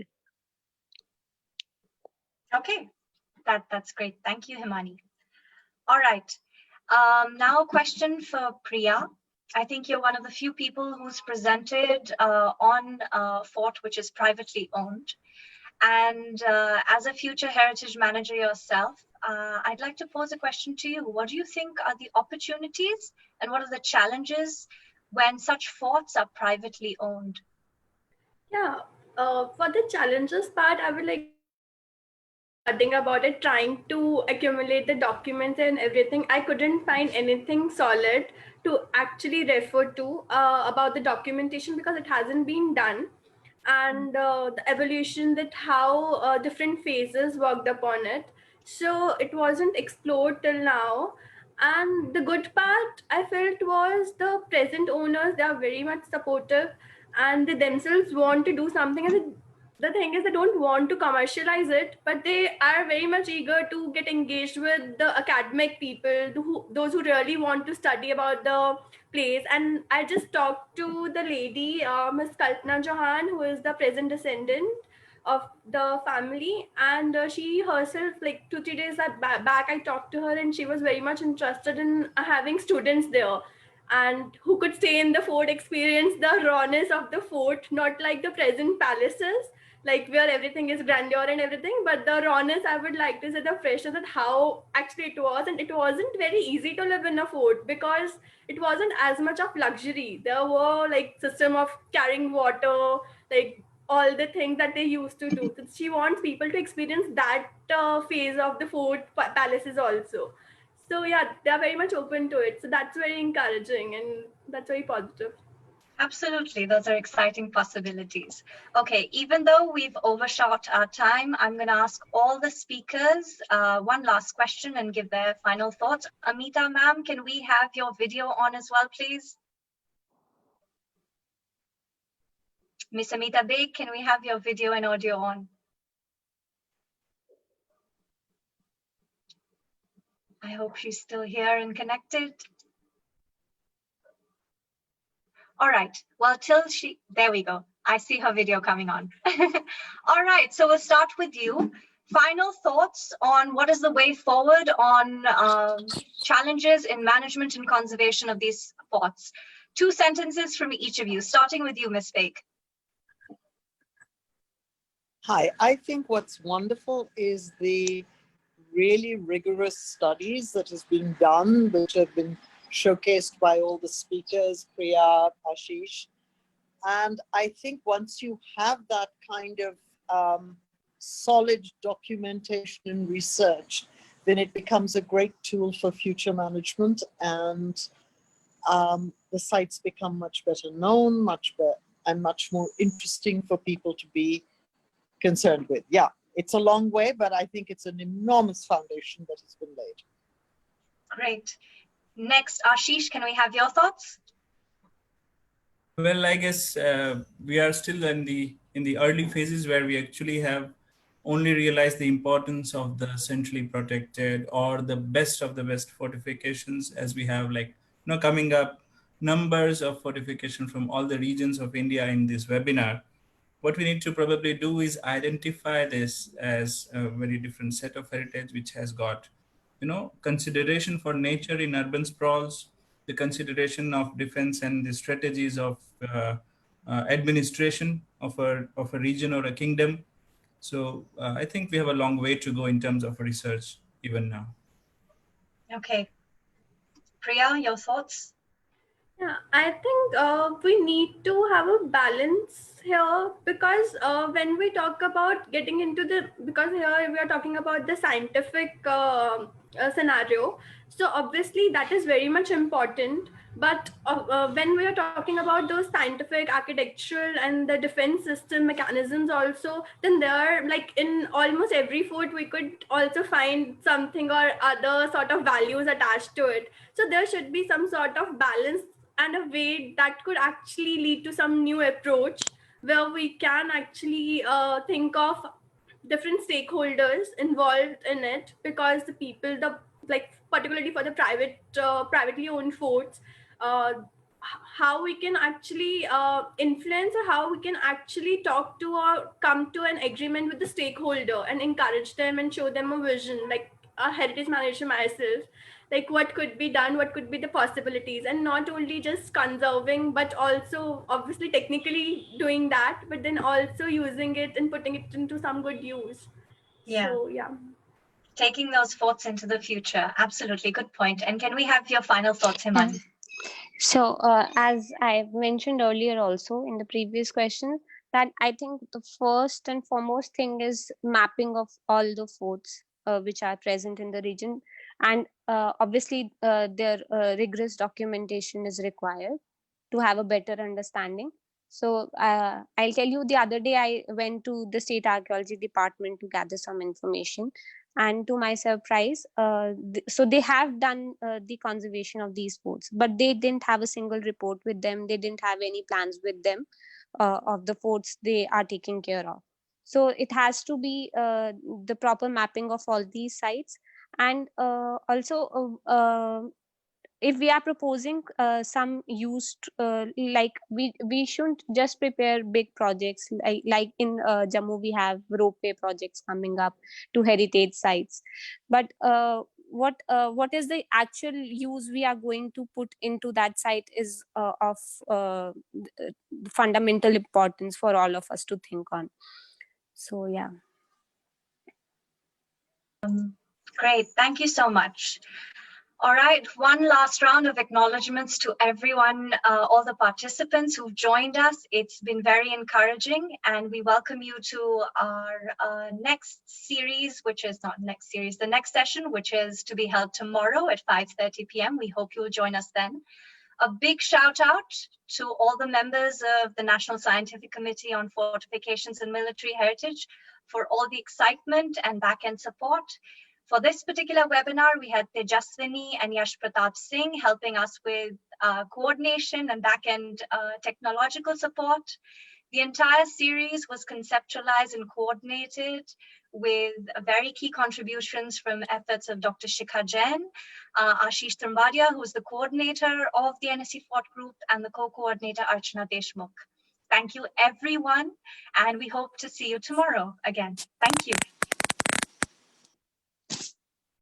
Okay, that's great. Thank you, Hemani. All right. Now a question for Priya. I think you're one of the few people who's presented on a fort which is privately owned. And as a future heritage manager yourself, I'd like to pose a question to you. What do you think are the opportunities and what are the challenges when such forts are privately owned? Yeah, for the challenges part, I would like studying about it, trying to accumulate the documents and everything. I couldn't find anything solid to actually refer to about the documentation, because it hasn't been done, and the evolution, that how different phases worked upon it. So it wasn't explored till now. And the good part I felt was the present owners, they are very much supportive and they themselves want to do something. And the thing is, they don't want to commercialize it, but they are very much eager to get engaged with the academic people, those who really want to study about the place. And I just talked to the lady, Miss Kalpana Johan, who is the present descendant of the family, and she herself, like 2-3 days back I talked to her, and she was very much interested in having students there and who could stay in the fort, experience the rawness of the fort, not like the present palaces, like where everything is grandeur and everything, but the rawness, I would like to say the freshness, that how actually it was. And it wasn't very easy to live in a fort because it wasn't as much of luxury. There were like system of carrying water, like all the things that they used to do. So she wants people to experience that phase of the fort palaces also. So yeah, they are very much open to it. So that's very encouraging and that's very positive. Absolutely, those are exciting possibilities. Okay, even though we've overshot our time, I'm going to ask all the speakers one last question and give their final thoughts. Amita ma'am, can we have your video on as well, please? Miss Amita Baig, can we have your video and audio on? I hope she's still here and connected. All right, well, there we go. I see her video coming on. All right, so we'll start with you. Final thoughts on what is the way forward on challenges in management and conservation of these forts. 2 sentences from each of you, starting with you, Ms. Baig. Hi, I think what's wonderful is the really rigorous studies that has been done, which have been showcased by all the speakers, Priya, Ashish. And I think once you have that kind of solid documentation and research, then it becomes a great tool for future management, and the sites become much better known, much better and much more interesting for people to be concerned with. Yeah, it's a long way, but I think it's an enormous foundation that has been laid. Great. Next, Ashish, can we have your thoughts? Well, I guess we are still in the early phases where we actually have only realized the importance of the centrally protected or the best of the best fortifications, as we have coming up numbers of fortification from all the regions of India in this webinar. What we need to probably do is identify this as a very different set of heritage, which has got, consideration for nature in urban sprawls, the consideration of defense and the strategies of administration of a region or a kingdom. So I think we have a long way to go in terms of research even now. Okay. Priya, your thoughts? Yeah, I think we need to have a balance here, because when we talk about getting into because here we are talking about the scientific scenario, so obviously that is very much important. But when we are talking about those scientific, architectural and the defense system mechanisms also, then there, like in almost every fort, we could also find something or other sort of values attached to it. So there should be some sort of balance and a way that could actually lead to some new approach where we can actually think of different stakeholders involved in it, because the people, particularly for the privately owned forts, how we can actually influence, or how we can actually talk to or come to an agreement with the stakeholder and encourage them and show them a vision, like a heritage manager myself, like what could be done, what could be the possibilities, and not only just conserving, but also obviously technically doing that, but then also using it and putting it into some good use. Yeah. So yeah. Taking those forts into the future. Absolutely, good point. And can we have your final thoughts, Hemani? So as I mentioned earlier also in the previous question, that I think the first and foremost thing is mapping of all the forts which are present in the region. And obviously their rigorous documentation is required to have a better understanding. So I'll tell you, the other day I went to the State Archaeology Department to gather some information. And to my surprise, so they have done the conservation of these forts, but they didn't have a single report with them. They didn't have any plans with them of the forts they are taking care of. So it has to be the proper mapping of all these sites. And also, if we are proposing some used, like we shouldn't just prepare big projects like in Jammu we have ropeway projects coming up to heritage sites, but what is the actual use we are going to put into that site is of fundamental importance for all of us to think on. So yeah. Great, thank you so much. All right, one last round of acknowledgements to everyone, all the participants who've joined us. It's been very encouraging, and we welcome you to our next series, which is not next series, the next session, which is to be held tomorrow at 5:30 p.m. We hope you'll join us then. A big shout out to all the members of the National Scientific Committee on Fortifications and Military Heritage for all the excitement and back-end support. For this particular webinar, we had Tejaswini and Yash Pratap Singh helping us with coordination and back-end technological support. The entire series was conceptualized and coordinated with very key contributions from efforts of Dr. Shikha Jain, Ashish Trambadia, who is the coordinator of the NSC Fort group, and the co-coordinator Archana Deshmukh. Thank you, everyone, and we hope to see you tomorrow again. Thank you.